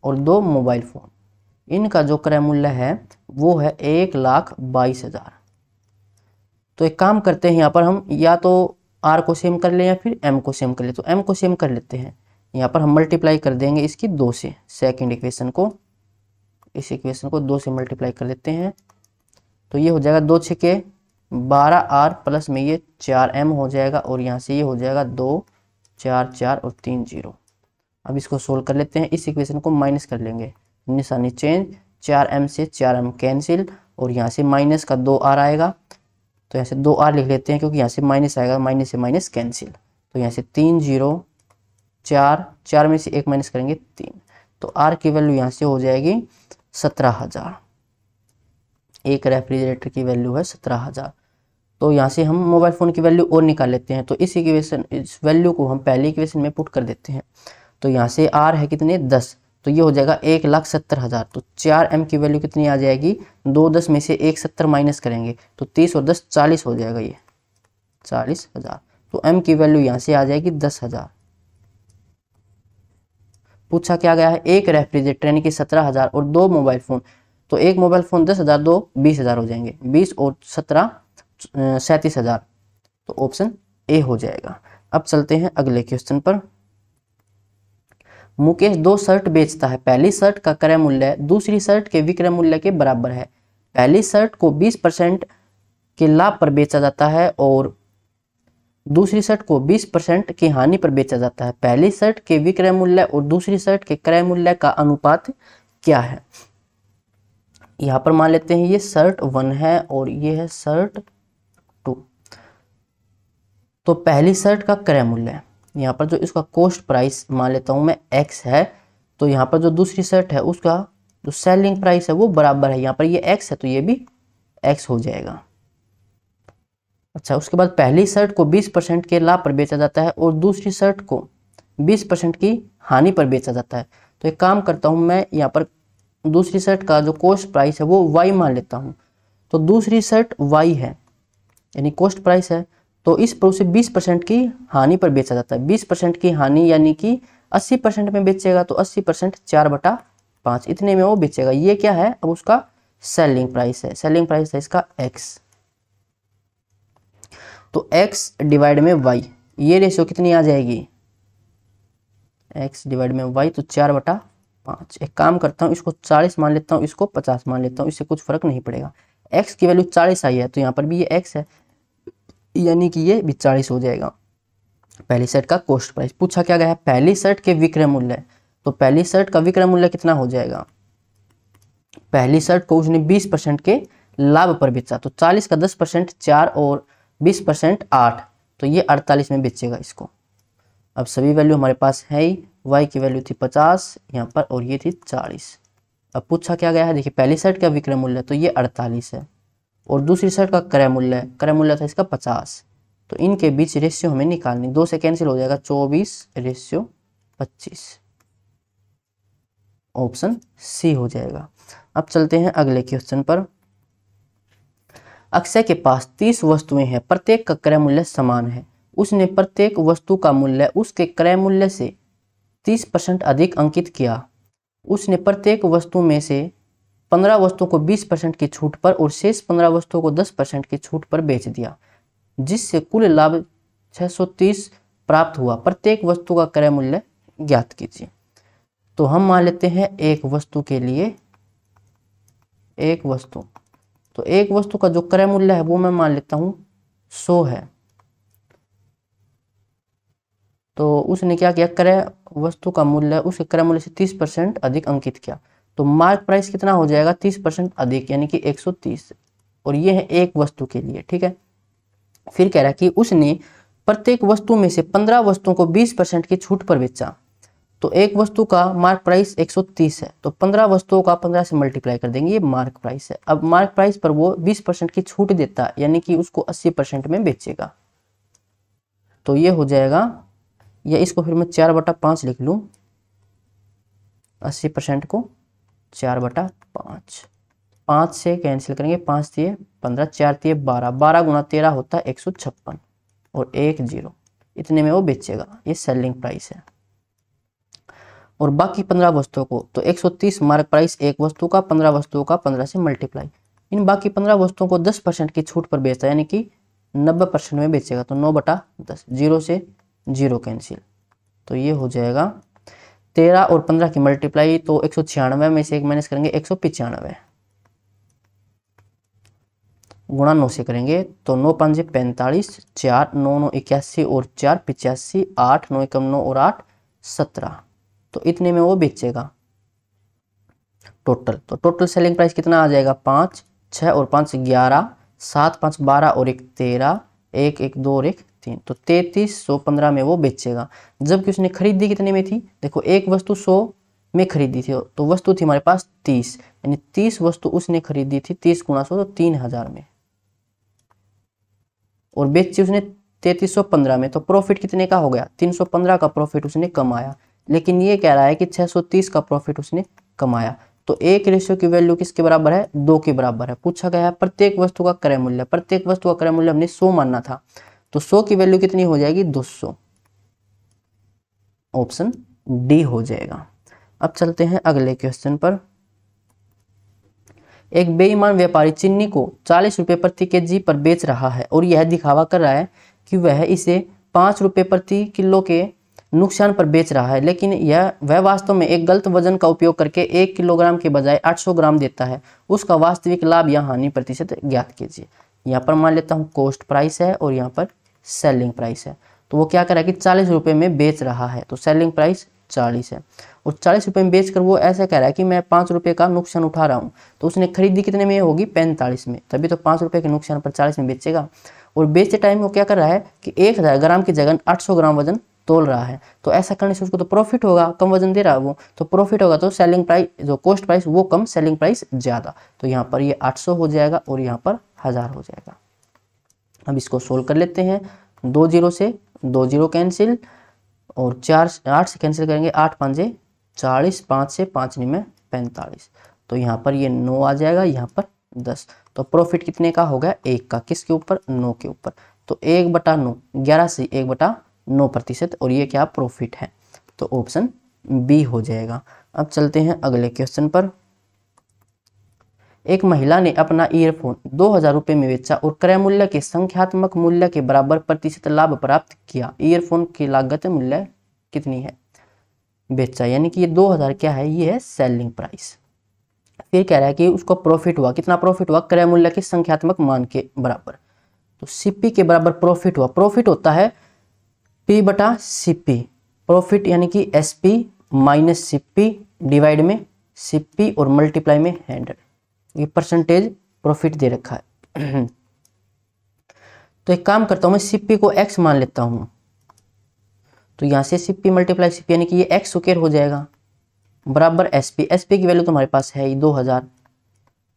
और 2 मोबाइल फोन, इनका जो क्रय मूल्य है वो है 1,22,000। तो एक काम करते हैं, यहाँ पर हम या तो आर को सेम कर लें या फिर एम को सेम कर लें। तो एम को सेम कर लेते हैं, यहाँ पर हम मल्टीप्लाई कर देंगे इसकी 2 से, सेकंड इक्वेशन को, इस इक्वेशन को 2 से मल्टीप्लाई कर देते हैं। तो ये हो जाएगा 2 छके 12R प्लस में ये 4M हो जाएगा, और यहाँ से ये हो जाएगा 2 4 4 और 3 0। अब इसको सोल्व कर लेते हैं, इस इक्वेशन को माइनस कर लेंगे, निशानी चेंज, 4M से 4M कैंसिल, और यहाँ से माइनस का 2R आएगा, तो यहाँ से 2R लिख लेते हैं क्योंकि यहाँ से माइनस आएगा, माइनस से माइनस कैंसिल। तो यहाँ से 3 0 4, 4 में से 1 माइनस करेंगे 3, तो R की वैल्यू यहाँ से हो जाएगी 17,000। एक रेफ्रिजरेटर की वैल्यू है 17,000। तो यहाँ से हम मोबाइल फ़ोन की वैल्यू और निकाल लेते हैं, तो इस इक्वेशन, इस वैल्यू को हम पहले इक्वेशन में पुट कर देते हैं। तो यहाँ से R है कितने? 10, तो ये हो जाएगा 1,70,000। तो 4M की वैल्यू कितनी आ जाएगी? 2 10 में से 1 70 माइनस करेंगे तो 30 और 10 40 हो जाएगा, ये 40,000। तो M की वैल्यू यहाँ से आ जाएगी 10,000। पूछा क्या गया है? एक रेफ्रिजरेटर यानी कि 17,000 और 2 मोबाइल फ़ोन, तो एक मोबाइल फ़ोन 10,000, 2 20,000 हो जाएंगे, 20 और 17 37,000। तो ऑप्शन ए हो जाएगा। अब चलते हैं अगले क्वेश्चन पर। मुकेश 2 शर्ट बेचता है, पहली शर्ट का क्रय मूल्य दूसरी शर्ट के विक्रय मूल्य के बराबर है। पहली शर्ट को 20% के लाभ पर बेचा जाता है और दूसरी शर्ट को 20% की हानि पर बेचा जाता है। पहली शर्ट के विक्रय मूल्य और दूसरी शर्ट के क्रय मूल्य का अनुपात क्या है? यहाँ पर मान लेते हैं ये शर्ट 1 है और ये है शर्ट 2। तो पहली शर्ट का क्रय मूल्य, यहाँ पर जो इसका कॉस्ट प्राइस मान लेता हूँ मैं x है, तो यहाँ पर जो दूसरी शर्ट है उसका जो सेलिंग प्राइस है वो बराबर है, यहाँ पर ये x है तो ये भी x हो जाएगा। अच्छा, उसके बाद पहली शर्ट को 20% के लाभ पर बेचा जाता है और दूसरी शर्ट को 20% की हानि पर बेचा जाता है। तो एक काम करता हूँ मैं, यहाँ पर दूसरी शर्ट का जो कॉस्ट प्राइस है वो y मान लेता हूँ। तो दूसरी शर्ट y है यानी कॉस्ट प्राइस है, तो इस पर उसे 20% की हानि पर बेचा जाता है। 20% की हानि यानी कि 80% में बेचेगा, तो 80% 4/5 इतने में वो बेचेगा। ये क्या है? अब उसका सेलिंग प्राइस है, सेलिंग प्राइस है इसका x। तो x डिवाइड में y, ये रेशियो कितनी आ जाएगी? x डिवाइड में y, तो 4/5। एक काम करता हूँ, इसको 40 मान लेता हूँ, इसको 50 मान लेता हूँ, इससे कुछ फर्क नहीं पड़ेगा। x की वैल्यू 40 आई है, तो यहाँ पर भी ये x है, यानी कि ये भी 40 हो जाएगा। पहली शर्ट का कॉस्ट प्राइस पूछा क्या गया है? पहली शर्ट के विक्रय मूल्य, तो पहली शर्ट का विक्रय मूल्य कितना हो जाएगा? पहली शर्ट को उसने 20% के लाभ पर बेचा, तो 40 का 10% 4 और 20% 8, तो ये 48 में बेचेगा इसको। अब सभी वैल्यू हमारे पास है ही, y की वैल्यू थी 50 यहाँ पर और ये थी 40। अब पूछा क्या गया है? देखिए पहली शर्ट का विक्रय मूल्य तो ये 48 है और दूसरी शर्ट का क्रय मूल्य था इसका 50। तो इनके बीच रेशियो हमें निकालनी, 2 से कैंसिल हो जाएगा, 24/25। ऑप्शन सी हो जाएगा। अब चलते हैं अगले क्वेश्चन पर। अक्षय के पास 30 वस्तुएं हैं, प्रत्येक का क्रय मूल्य समान है। उसने प्रत्येक वस्तु का मूल्य उसके क्रय मूल्य से 30% अधिक अंकित किया। उसने प्रत्येक वस्तु में से 15 वस्तुओं को 20% की छूट पर और शेष 15 वस्तुओं को 10% की छूट पर बेच दिया, जिससे कुल लाभ 630 प्राप्त हुआ। प्रत्येक वस्तु का क्रय मूल्य ज्ञात कीजिए। तो हम मान लेते हैं एक वस्तु के लिए एक वस्तु, तो एक वस्तु का जो क्रय मूल्य है वो मैं मान लेता हूं 100 है। तो उसने क्या किया, क्रय वस्तु का मूल्य उसके क्रय मूल्य से 30% अधिक अंकित किया। तो मार्क प्राइस कितना हो जाएगा, 30% अधिक, यानी कि 130। और ये है एक वस्तु के लिए, ठीक है। फिर कह रहा है कि उसने प्रत्येक वस्तु में से 15 वस्तुओं को 20% की छूट पर बेचा। तो एक वस्तु का मार्क प्राइस 130 है, तो 15 वस्तुओं का 15 से मल्टीप्लाई कर देंगे, ये मार्क प्राइस है। अब मार्क प्राइस पर वो 20% की छूट देता है, यानी कि उसको 80% में बेचेगा। तो ये हो जाएगा, या इसको फिर मैं 4/5 लिख लूँ, 80% को 4/5, 5 से कैंसिल करेंगे, 5 दिए 15, 4 दिए 12, 12 गुणा 13 होता है 156 और 1 0, इतने में वो बेचेगा। ये सेलिंग प्राइस है। और बाकी 15 वस्तुओं को, तो 130 मार्क प्राइस एक वस्तु का, 15 वस्तुओं का 15 से मल्टीप्लाई। इन बाकी 15 वस्तुओं को 10% की छूट पर बेचता है, यानी कि 90% में बेचेगा। तो 9/10, 0 से 0 कैंसिल, तो ये हो जाएगा 13 और 15 की मल्टीप्लाई, तो 196 में से 1 माइनस करेंगे 195 गुणा 9 से करेंगे, तो 9 5 45, 4 9 9 81 और 4 85, 8 9 1 9 और 8 17, तो इतने में वो बेचेगा टोटल। तो टोटल सेलिंग प्राइस कितना आ जाएगा, 5 6 और 5 11, 7 5 12 और 1 13, 1 1 2 और 1 3, तो 3315 में वो बेचेगा। जबकि उसने खरीदी कितने में थी, देखो एक वस्तु 100 में खरीदी थी, तो वस्तु थी हमारे पास 30, यानी 30 वस्तु उसने खरीदी थी, 30 गुणा 100 तो 3000 में, और बेची उसने 3315 में। तो प्रॉफिट कितने का हो गया, 315 का प्रॉफिट उसने कमाया। लेकिन ये कह रहा है कि 630 का प्रॉफिट उसने कमाया। तो एक रेशियो की वैल्यू किसके बराबर है, 2 के बराबर है। पूछा गया है प्रत्येक वस्तु का क्रय मूल्य, प्रत्येक वस्तु का क्रय मूल्य हमने 100 मानना था, तो 100 की वैल्यू कितनी हो जाएगी, 200, ऑप्शन डी हो जाएगा। अब चलते हैं अगले क्वेश्चन पर। एक बेईमान व्यापारी चीनी को 40 रुपए प्रति केजी पर बेच रहा है और यह दिखावा कर रहा है कि वह इसे 5 रुपए प्रति किलो के नुकसान पर बेच रहा है, लेकिन वह वास्तव में एक गलत वजन का उपयोग करके 1 किलोग्राम के बजाय 800 ग्राम देता है। उसका वास्तविक लाभ या हानि प्रतिशत ज्ञात कीजिए। यहाँ पर मान लेता हूँ कॉस्ट प्राइस है और यहाँ पर सेलिंग प्राइस है। तो वो क्या कर रहा है कि 40 रुपए में बेच रहा है, तो सेलिंग प्राइस 40 है, और 40 रुपए में बेचकर वो ऐसा कह रहा है कि मैं 5 रुपए का नुकसान उठा रहा हूँ। तो उसने खरीदी कितने में होगी, 45 में, तभी तो 5 रुपए के नुकसान पर 40 में बेचेगा। और बेचते टाइम वो क्या कर रहा है कि 1000 ग्राम की जगह 800 ग्राम वजन तोल रहा है। तो ऐसा करने से उसको तो प्रॉफिट होगा, कम वजन दे रहा है वो, तो प्रॉफिट होगा, तो सेलिंग प्राइस जो कॉस्ट प्राइस वो कम, सेलिंग प्राइस ज्यादा। तो यहाँ पर ये 800 हो जाएगा और यहाँ पर 1000 हो जाएगा। अब इसको सोल्व कर लेते हैं। 2 0 से 2 0 कैंसिल, और 8 से कैंसिल करेंगे, 8 5 40, 5 से 5 में 45, तो यहाँ पर ये 9 आ जाएगा, यहाँ पर 10। तो प्रॉफिट कितने का हो गया, 1 का, किसके ऊपर, 9 के ऊपर। तो 1/9, 11 से 1/9%, और ये क्या प्रॉफिट है, तो ऑप्शन बी हो जाएगा। अब चलते हैं अगले क्वेश्चन पर। एक महिला ने अपना ईयरफोन 2000 रुपये में बेचा और क्रय मूल्य के संख्यात्मक मूल्य के बराबर प्रतिशत लाभ प्राप्त किया। ईयरफोन की लागत मूल्य कितनी है, बेचा, यानी कि ये 2000 क्या है, ये है सेलिंग प्राइस। फिर कह रहा है कि उसको प्रॉफिट हुआ, कितना प्रॉफिट हुआ, क्रय मूल्य के संख्यात्मक मान के बराबर। तो सीपी के बराबर प्रॉफिट हुआ, प्रॉफिट होता है P/CP, प्रॉफिट यानी कि SP माइनस CP डिवाइड में CP और मल्टीप्लाई में 100, ये परसेंटेज प्रॉफिट दे रखा है। तो एक काम करता हूं, मैं CP को x मान लेता हूं, तो यहां से CP मल्टीप्लाई CP यानी कि ये x स्क्वायर हो जाएगा बराबर SP। SP की वैल्यू तो हमारे पास है ही 2000,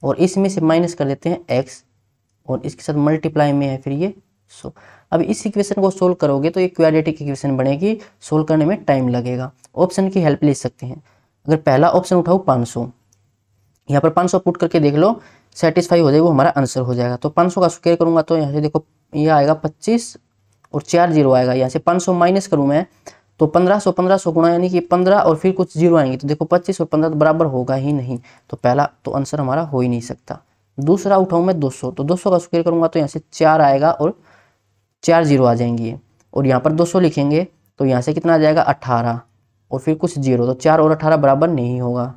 और इसमें से माइनस कर देते हैं x, और इसके साथ मल्टीप्लाई में है फिर ये 100। अब इस इक्वेशन को सोल्व करोगे तो ये क्वाड्रेटिक इक्वेशन बनेगी, सोल्व करने में टाइम लगेगा। ऑप्शन की हेल्प ले सकते हैं। अगर पहला ऑप्शन उठाओ 500, यहाँ पर 500 पुट करके देख लो, सेटिस्फाई हो जाए, वो हमारा आंसर हो जाएगा। तो 500 का स्क्वायर करूंगा तो यहाँ से देखो ये आएगा 25 और 4 0 आएगा। यहाँ से 500 माइनस करूँ मैं तो 1500 गुणा, यानी कि 15 और फिर कुछ जीरो आएंगे, तो देखो 25 और 15 बराबर होगा ही नहीं, तो पहला तो आंसर हमारा हो ही नहीं सकता। दूसरा उठाऊँ मैं 200, तो 200 का स्क्वायर करूंगा तो यहाँ से 4 आएगा और 4 0 आ जाएंगी, और यहाँ पर 200 लिखेंगे तो यहाँ से कितना आ जाएगा 18 और फिर कुछ जीरो, तो 4 और 18 बराबर नहीं होगा,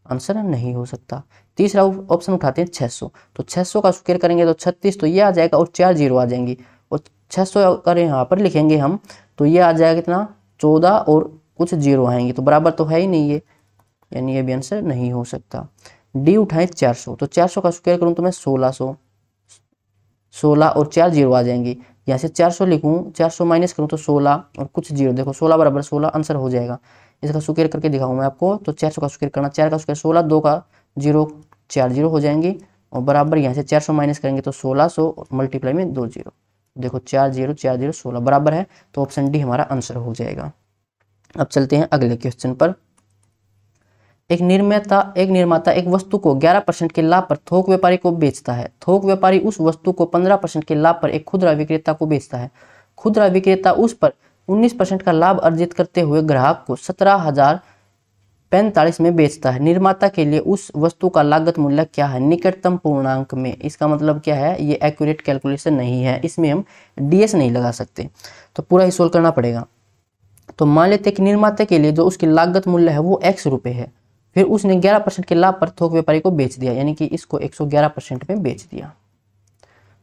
आंसर नहीं हो सकता। तीसरा ऑप्शन उठाते हैं 600, तो 600 का स्क्वायर करेंगे तो 36, तो ये आ जाएगा और 4 0 आ जाएंगी, और 600 अगर यहाँ पर लिखेंगे हम तो ये आ जाएगा कितना 14 और कुछ जीरो आएंगे, तो बराबर तो है ही नहीं ये, यानी ये भी आंसर नहीं हो सकता। डी उठाएं 400, तो 400 का स्क्वायर करूँ तो मैं 1600, 16 और 4 जीरो आ जाएंगे। यहाँ से 400 लिखूँ, 400 माइनस करूँ तो 16 और कुछ जीरो, देखो 16 बराबर 16 आंसर हो जाएगा। इसका स्क्वायर करके दिखाऊँ मैं आपको, तो 400 का स्क्वायर करना, 4 का स्क्वायर 16, 2 का जीरो 4 जीरो हो जाएंगे और बराबर यहाँ से 400 माइनस करेंगे तो 1600 और मल्टीप्लाई में 2 जीरो, देखो 4 जीरो 4 जीरो 16 बराबर है, तो ऑप्शन डी हमारा आंसर हो जाएगा। अब चलते हैं अगले क्वेश्चन पर। एक निर्माता एक वस्तु को 11% के लाभ पर थोक व्यापारी को बेचता है। थोक व्यापारी उस वस्तु को 15% के लाभ पर एक खुदरा विक्रेता को बेचता है। खुदरा विक्रेता उस पर 19% का लाभ अर्जित करते हुए ग्राहक को 17,045 में बेचता है। निर्माता के लिए उस वस्तु का लागत मूल्य क्या है निकटतम पूर्णांक में। इसका मतलब क्या है, ये एक्यूरेट कैलकुलेशन नहीं है, इसमें हम डीएस नहीं लगा सकते, तो पूरा ही सोल्व करना पड़ेगा। तो मान लेते हैं कि निर्माता के लिए जो उसकी लागत मूल्य है वो x रुपये है, फिर उसने 11% के लाभ पर थोक व्यापारी को बेच दिया, यानी कि इसको 111% में बेच दिया।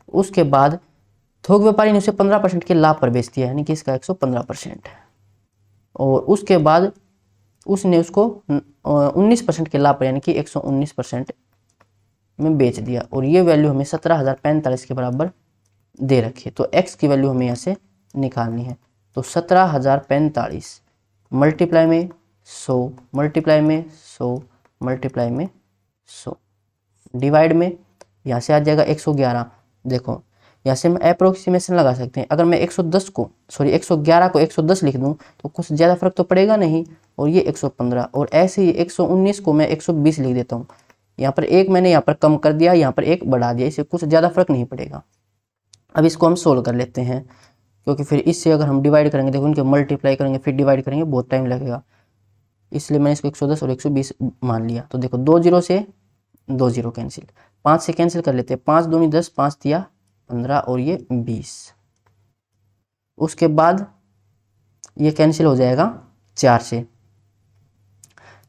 उसके बाद थोक व्यापारी ने उसे 15% के लाभ पर बेच दिया, यानी कि इसका 115%, और उसके बाद उसने उसको 19% के लाभ पर यानी कि 119% में बेच दिया, और ये वैल्यू हमें 17,045 के बराबर दे रखी है। तो x की वैल्यू हमें यहाँ से निकालनी है, तो 17,045 मल्टीप्लाई में 100 मल्टीप्लाई में 100 मल्टीप्लाई में 100 डिवाइड में यहाँ से आ जाएगा 111। देखो यहाँ से हम अप्रोक्सीमेशन लगा सकते हैं, अगर मैं 111 को 110 लिख दूँ तो कुछ ज़्यादा फर्क तो पड़ेगा नहीं, और ये 115, और ऐसे ही 119 को मैं 120 लिख देता हूँ। यहाँ पर एक मैंने यहाँ पर कम कर दिया, यहाँ पर एक बढ़ा दिया, इससे कुछ ज़्यादा फर्क नहीं पड़ेगा। अब इसको हम सोल्व कर लेते हैं, क्योंकि फिर इससे अगर हम डिवाइड करेंगे, देखो इनके मल्टीप्लाई करेंगे फिर डिवाइड करेंगे बहुत टाइम लगेगा, इसलिए मैंने इसको 110 और 120 मान लिया। तो देखो 2 जीरो से 2 जीरो कैंसिल, 5 से कैंसिल कर लेते हैं, 5 दूनी 10, 5 दिया 15 और ये 20। उसके बाद ये कैंसिल हो जाएगा 4 से,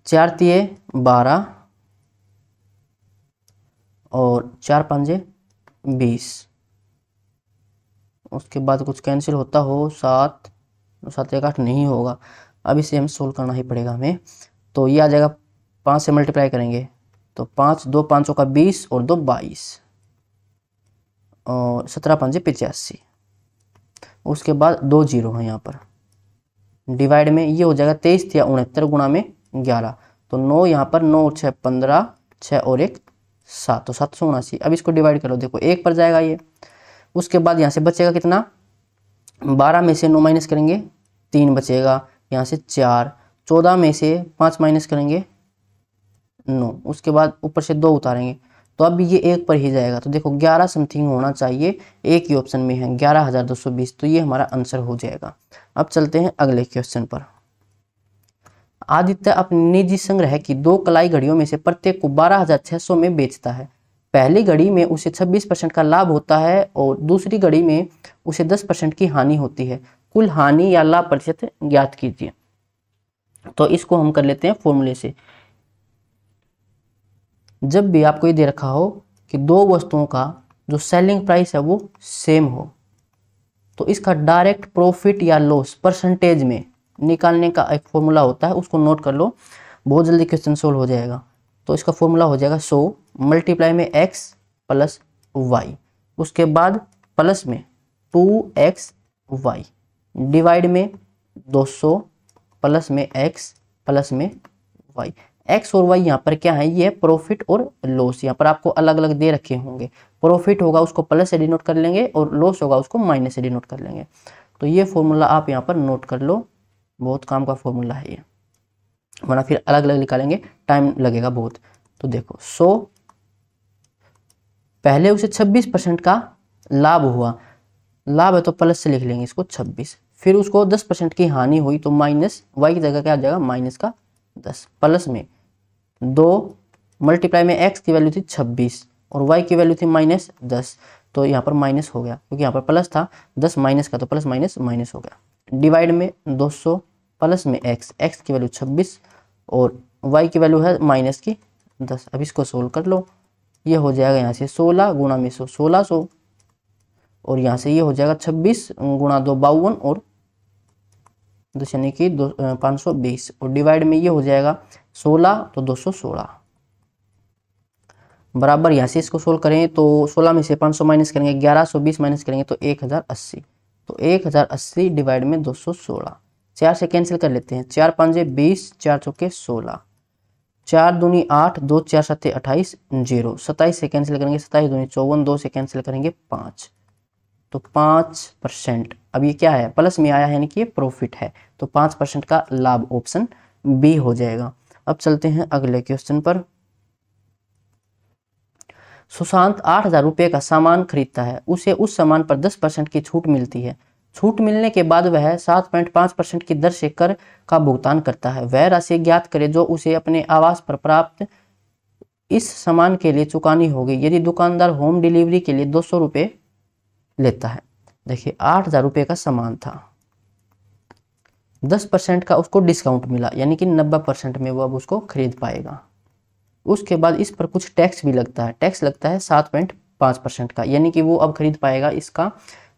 4 तिये 12 और 4 पंजे 20। उसके बाद कुछ कैंसिल होता हो 7 7 1 8 नहीं होगा, अब इसे हम सोल्व करना ही पड़ेगा हमें। तो ये आ जाएगा 5 से मल्टीप्लाई करेंगे तो 5 2 5 का 20 और 2 22 और 17 5 85। उसके बाद 2 जीरो है यहाँ पर, डिवाइड में ये हो जाएगा 23 या 69 गुणा में 11, तो 9 यहाँ पर 9 और 6 15, 6 और 1 7, तो 779। अब इसको डिवाइड करो, देखो 1 पर जाएगा ये। उसके बाद यहाँ से बचेगा कितना, 12 में से 9 माइनस करेंगे 3 बचेगा, यहाँ से 4, 14 में से 5 माइनस करेंगे 9, उसके बाद ऊपर से 2 उतारेंगे, तो अब ये 1 पर ही जाएगा। तो देखो 11 समथिंग होना चाहिए, एक ही ऑप्शन में है 11,220, तो ये हमारा आंसर हो जाएगा। अब चलते हैं अगले क्वेश्चन पर। आदित्य अपने निजी संग्रह की 2 कलाई घड़ियों में से प्रत्येक को 12,600 में बेचता है। पहली घड़ी में उसे 26% का लाभ होता है और दूसरी घड़ी में उसे 10% की हानि होती है। कुल हानि या लाभ प्रतिशत ज्ञात कीजिए। तो इसको हम कर लेते हैं फॉर्मूले से। जब भी आपको ये दे रखा हो कि 2 वस्तुओं का जो सेलिंग प्राइस है वो सेम हो, तो इसका डायरेक्ट प्रॉफिट या लॉस परसेंटेज में निकालने का एक फॉर्मूला होता है, उसको नोट कर लो, बहुत जल्दी क्वेश्चन सोल्व हो जाएगा। तो इसका फॉर्मूला हो जाएगा 100 मल्टीप्लाई में x प्लस वाई, उसके बाद प्लस में 2xy डिवाइड में 200 प्लस में x प्लस में y। x और y यहाँ पर क्या है, ये प्रॉफिट और लॉस, यहाँ पर आपको अलग अलग दे रखे होंगे। प्रॉफिट होगा उसको प्लस से डिनोट कर लेंगे और लॉस होगा उसको माइनस से डिनोट कर लेंगे। तो ये फॉर्मूला आप यहाँ पर नोट कर लो, बहुत काम का फॉर्मूला है ये, वरना फिर अलग अलग निकालेंगे टाइम लगेगा बहुत। तो देखो 100, पहले उसे 26% का लाभ हुआ, लाभ है तो प्लस से लिख लेंगे इसको 26, फिर उसको 10% की हानि हुई तो माइनस वाई की जगह क्या आ जाएगा माइनस का 10, प्लस में 2 मल्टीप्लाई में x की वैल्यू थी 26 और y की वैल्यू थी माइनस 10, तो यहाँ पर माइनस हो गया क्योंकि यहाँ पर प्लस था, 10 माइनस का तो प्लस माइनस माइनस हो गया। डिवाइड में 200 प्लस में x की वैल्यू 26 और y की वैल्यू है माइनस की 10। अब इसको सोल्व कर लो, ये हो जाएगा यहाँ से 16 गुणा में 100 1600 और यहाँ से ये हो जाएगा 26 गुणा 2 52 और 10 यानी कि 520 और डिवाइड में ये हो जाएगा 16 तो 216 बराबर। यहाँ से इसको सोल्व करें तो 16 में से 500 माइनस करेंगे 1120 माइनस करेंगे तो 1080 तो 1080 डिवाइड में 216। 4 से कैंसिल कर लेते हैं 4 5 20 4 चौके 16 4 दूनी 8 2 4 7 28 0 27 से कैंसिल करेंगे 27 दूनी 54 2 से कैंसिल करेंगे 5 तो 5%। अब ये क्या है प्लस में आया है यानी कि ये प्रॉफिट है तो 5% का लाभ ऑप्शन बी हो जाएगा। अब चलते हैं अगले क्वेश्चन पर। सुशांत 8,000 रुपये का सामान खरीदता है, उसे उस सामान पर 10% की छूट मिलती है। छूट मिलने के बाद वह 7.5% की दर से कर का भुगतान करता है। वह राशि ज्ञात करे जो उसे अपने आवास पर प्राप्त इस सामान के लिए चुकानी होगी यदि दुकानदार होम डिलीवरी के लिए 200 रुपये लेता है। देखिए 8,000 रुपये का सामान था, 10% का उसको डिस्काउंट मिला यानी कि 90% में वो अब उसको खरीद पाएगा। उसके बाद इस पर कुछ टैक्स भी लगता है, टैक्स लगता है 7.5% का यानी कि वो अब खरीद पाएगा इसका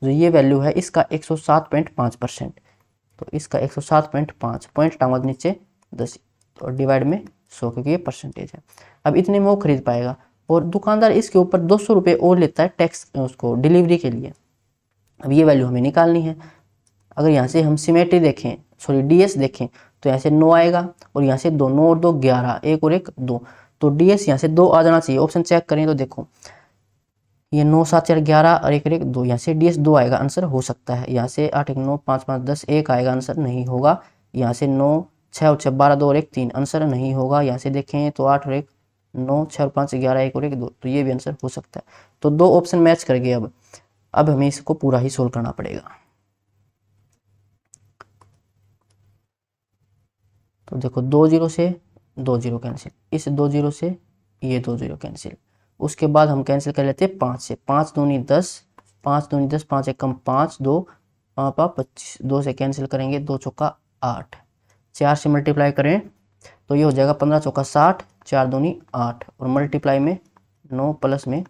जो ये वैल्यू है इसका 107.5%। तो इसका 107.5 पॉइंट टांगा नीचे 10 तो डिवाइड में 100 क्योंकि ये परसेंटेज है। अब इतने में वो खरीद पाएगा और दुकानदार इसके ऊपर 200 रुपये और लेता है टैक्स उसको डिलीवरी के लिए। अब ये वैल्यू हमें निकालनी है। अगर यहाँ से हम सिमेट्री देखें सॉरी डीएस देखें तो यहाँ से 9 आएगा और यहाँ से 2 9 और 2 11 1 और 1 2 तो डीएस यहाँ से 2 आ जाना चाहिए। ऑप्शन चेक करें तो देखो ये 9 7 4 11 और 1 1 2 यहाँ से डीएस 2 आएगा आंसर हो सकता है। यहाँ से 8 1 9 5 5 10 1 आएगा आंसर नहीं होगा। यहाँ से 9 6 और 6 12 2 और 1 3 आंसर नहीं होगा। यहाँ से देखें तो 8 और 1 9 6 और 5 11 1 और 1 2 तो ये भी आंसर हो सकता है। तो 2 ऑप्शन मैच कर गए। अब हमें इसको पूरा ही सोल्व करना पड़ेगा। तो देखो 2 0 से 2 0 कैंसिल, इस 2 0 से ये 2 0 कैंसिल। उसके बाद हम कैंसिल कर लेते हैं 5 से 5 दूनी 10 5 दूनी 10 5 1 कम 5 2 5 25 2 से कैंसिल करेंगे 2 चौका 8 4 से मल्टीप्लाई करें तो ये हो जाएगा 15 चौका 60 4 दूनी 8 और मल्टीप्लाई में 9 प्लस में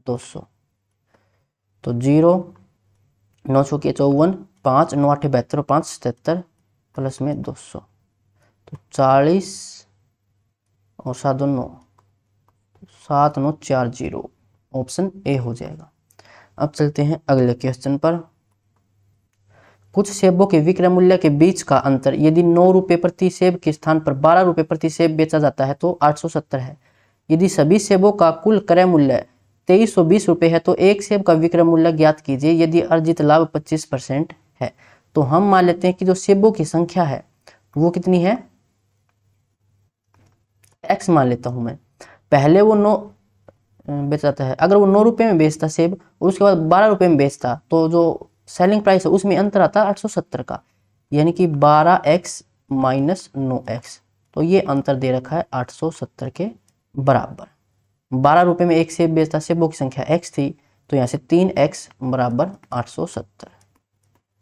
200 तो 0 9 चौके 54 5 9 8 72 5 77 प्लस में 200 तो 40 और 7 2 9 7 9 4 0 ऑप्शन ए हो जाएगा। अब चलते हैं अगले क्वेश्चन पर। कुछ सेबों के विक्रय मूल्य के बीच का अंतर यदि 9 रुपये प्रति सेब के स्थान पर 12 रुपये प्रति सेब बेचा जाता है तो 870 है। यदि सभी सेबों का कुल क्रय मूल्य 2320 रुपये है तो एक सेब का विक्रय मूल्य ज्ञात कीजिए यदि अर्जित लाभ 25% है। तो हम मान लेते हैं कि जो सेबों की संख्या है वो कितनी है x मान लेता हूं मैं। पहले वो 9 बेचता है, अगर वो 9 रुपये में बेचता सेब और उसके बाद 12 रुपये में बेचता तो जो सेलिंग प्राइस है उसमें अंतर आता 870 का यानी कि 12x माइनस 9x तो ये अंतर दे रखा है 870 के बराबर। 12 रुपये में एक सेब बेचता, सेबों की संख्या x थी तो यहाँ से 3x बराबर 870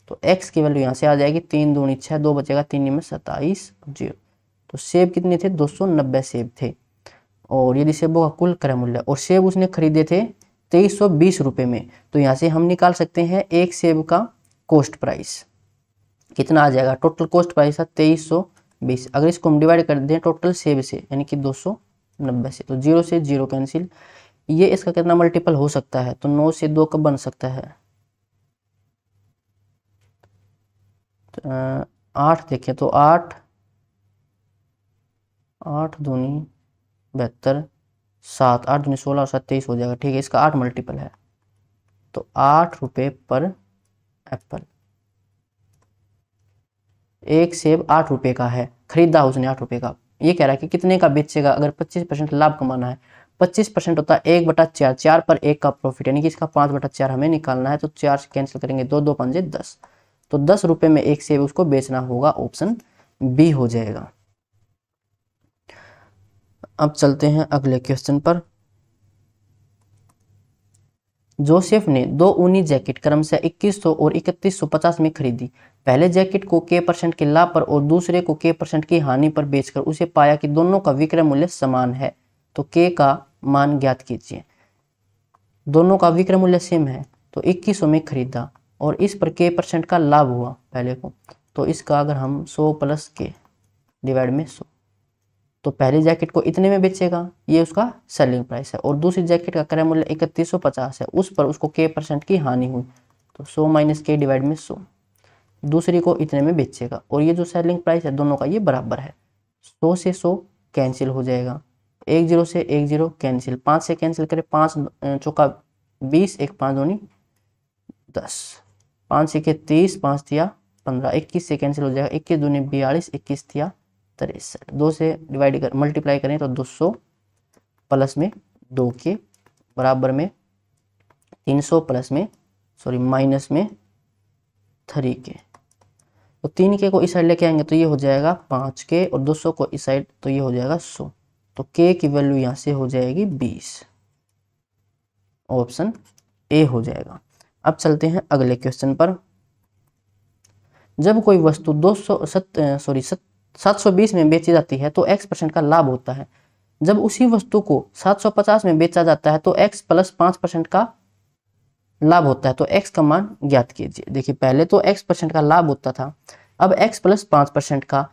तो x की वैल्यू यहाँ से आ जाएगी 3 दूनी 6 2 बचेगा 3 में 27 0 तो सेब कितने थे 290 सेब थे। और यदि सेबों का कुल क्रय मूल्य और सेब उसने खरीदे थे 2320 रुपये में तो यहाँ से हम निकाल सकते हैं एक सेब का कॉस्ट प्राइस कितना आ जाएगा। टोटल कॉस्ट प्राइस है 2320। अगर इसको हम डिवाइड कर दें टोटल सेब से यानी कि 290 से तो 0 से 0 कैंसिल। ये इसका कितना मल्टीपल हो सकता है तो 9 से 2 कब बन सकता है 8 देखें तो 8 दूनी 72 7 8 दूनी 16 और 7 23 हो जाएगा। ठीक है इसका 8 मल्टीपल है तो 8 रुपये पर एप्पल। एक सेब 8 रुपये का है, खरीदा उसने 8 रुपये का। ये कह रहा है कि कितने का बेचेगा अगर 25% लाभ कमाना है। 25% होता है 1/4 4 पर 1 का प्रॉफिट यानी कि इसका 5/4 हमें निकालना है तो 4 से कैंसिल करेंगे 2 2 5 10 तो 10 रुपये में एक सेब उसको बेचना होगा। ऑप्शन बी हो जाएगा। अब चलते हैं अगले क्वेश्चन पर। जोसेफ ने 2 ऊनी जैकेट क्रमशः 2100 और 3150 में खरीदी। पहले जैकेट को k% के लाभ पर और दूसरे को k% की हानि पर बेचकर उसे पाया कि दोनों का विक्रय मूल्य समान है तो k का मान ज्ञात कीजिए। दोनों का विक्रय मूल्य सेम है तो 2100 में खरीदा और इस पर k% का लाभ हुआ पहले को, तो इसका अगर हम 100 प्लस k डिवाइड में 100, तो पहली जैकेट को इतने में बेचेगा, ये उसका सेलिंग प्राइस है, और दूसरी जैकेट का क्रय मूल्य 3150 है, उस पर उसको k% की हानि हुई, तो 100 माइनस k डिवाइड में 100, दूसरी को इतने में बेचेगा, और ये जो सेलिंग प्राइस है दोनों का ये बराबर है। 100 से 100 कैंसिल हो जाएगा, 10 से 10 कैंसिल, 5 से कैंसिल करें, 5 चौका 20, 1 5 दूनी 10, 5 से 30, 5 दिया 15, 21 से कैंसिल हो जाएगा, 21 दूनी 42, 21 दिया 63, 2 से डिवाइड कर मल्टीप्लाई करें तो 200 प्लस में 2 के बराबर में 300 प्लस में माइनस में 3 के, तो 3 के को इस साइड लेके आएंगे तो ये हो जाएगा 5 के, और 200 को इस साइड तो ये हो जाएगा 100, तो के की वैल्यू यहाँ से हो जाएगी 20, ऑप्शन ए हो जाएगा। अब चलते हैं अगले क्वेश्चन पर। जब कोई वस्तु 720 में बेची जाती है तो x% का लाभ होता है। जब उसी वस्तु को 750 में बेचा जाता है तो x प्लस 5% का लाभ होता है, तो x का मान ज्ञात कीजिए। देखिए पहले तो x% का लाभ होता था, अब x प्लस 5% का,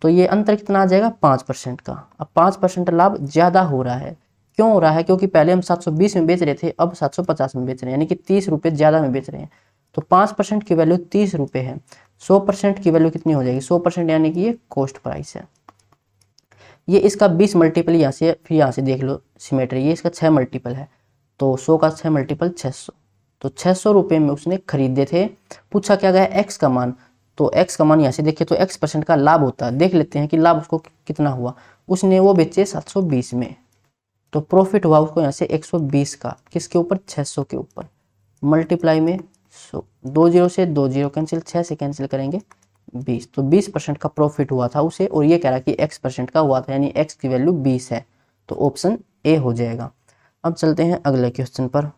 तो ये अंतर कितना आ जाएगा 5% का। अब 5% लाभ ज्यादा हो रहा है, क्यों हो रहा है? क्योंकि पहले हम 720 में बेच रहे थे, अब 750 में बेच रहे हैं, यानी कि 30 रुपये ज्यादा में बेच रहे हैं, तो 5% की वैल्यू 30 रुपये है। 100% की वैल्यू कितनी हो जाएगी? 100% यानी कि ये कॉस्ट प्राइस है। ये इसका 20 मल्टीपल यहाँ से, फिर यहाँ से देख लो सिमेट्री, ये इसका 6 मल्टीपल है, तो 100 का 6 मल्टीपल 600, तो 600 रुपये में उसने खरीदे थे। पूछा क्या गया? x का मान, तो x का मान यहाँ से देखिए तो x% का लाभ होता है। देख लेते हैं कि लाभ उसको कितना हुआ। उसने वो बेचे 720 में, तो प्रॉफिट हुआ उसको यहाँ से 120 का, किसके ऊपर? 600 के ऊपर, मल्टीप्लाई में 100, 2 0 से 2 0 कैंसिल, 6 से कैंसिल करेंगे 20, तो 20% का प्रॉफिट हुआ था उसे, और ये कह रहा कि x% का हुआ था, यानी x की वैल्यू 20 है, तो ऑप्शन ए हो जाएगा। अब चलते हैं अगले क्वेश्चन पर।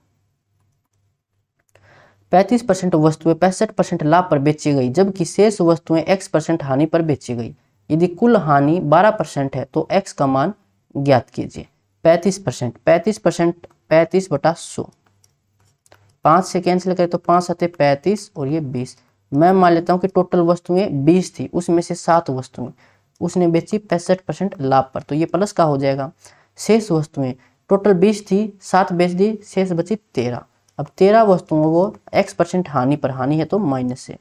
35% वस्तुएं 65% लाभ पर बेची गई, जबकि शेष वस्तुएं x% हानि पर बेची गई। यदि कुल हानि 12% है तो x का मान ज्ञात कीजिए। 35%, 35/100, 5 से कैंसिल करें तो 5 आते 35 और ये 20। मैं मान लेता हूं कि टोटल वस्तुएं 20 थी, उसमें से 7 वस्तुएं उसने बेची 65% लाभ पर, तो ये प्लस का हो जाएगा। शेष वस्तुएं टोटल 20 थी, 7 बेच दी, शेष बची 13। अब 13 वस्तुओं वो x% हानि पर, हानि है तो माइनस से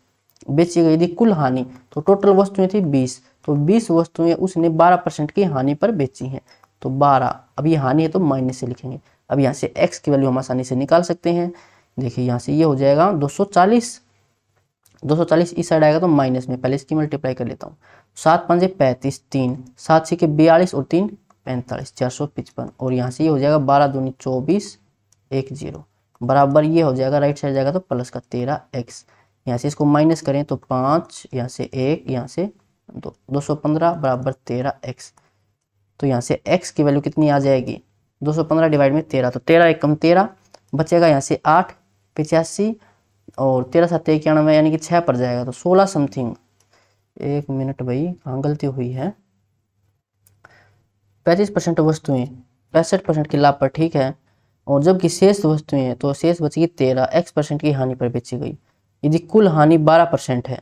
बेची गई। यदि कुल हानि, तो टोटल वस्तुएं थी 20, तो 20 वस्तुएं उसने 12% की हानि पर बेची हैं, तो 12। अब ये हानि है तो माइनस से लिखेंगे। अब यहाँ से x की वैल्यू हम आसानी से निकाल सकते हैं। देखिए यहाँ से ये हो जाएगा 240, 240 इस साइड आएगा तो माइनस में, पहले इसकी मल्टीप्लाई कर लेता हूँ। 7 5 35, 3 7 6 42 और 3 45, 455, और यहाँ से ये हो जाएगा 12 दूनी 24, 1 0 बराबर, ये हो जाएगा राइट साइड जाएगा तो प्लस का 13x। यहाँ से इसको माइनस करें तो 5, यहाँ से 1, यहाँ से 2, 215 बराबर 13x। तो यहाँ से x की वैल्यू कितनी आ जाएगी? 215 डिवाइड में 13, तो 13 1 कम 13 बचेगा, यहाँ से 8 85 और 13 7 91, यानी कि 6 पर जाएगा, तो 16 समथिंग। 1 मिनट भाई, कहाँ गलती हुई है? 35% वस्तुएं 65% के लाभ पर, ठीक है, और जबकि शेष वस्तुएं, तो शेष बचेगी 13, x% की हानि पर बेची गई। यदि कुल हानि 12% है,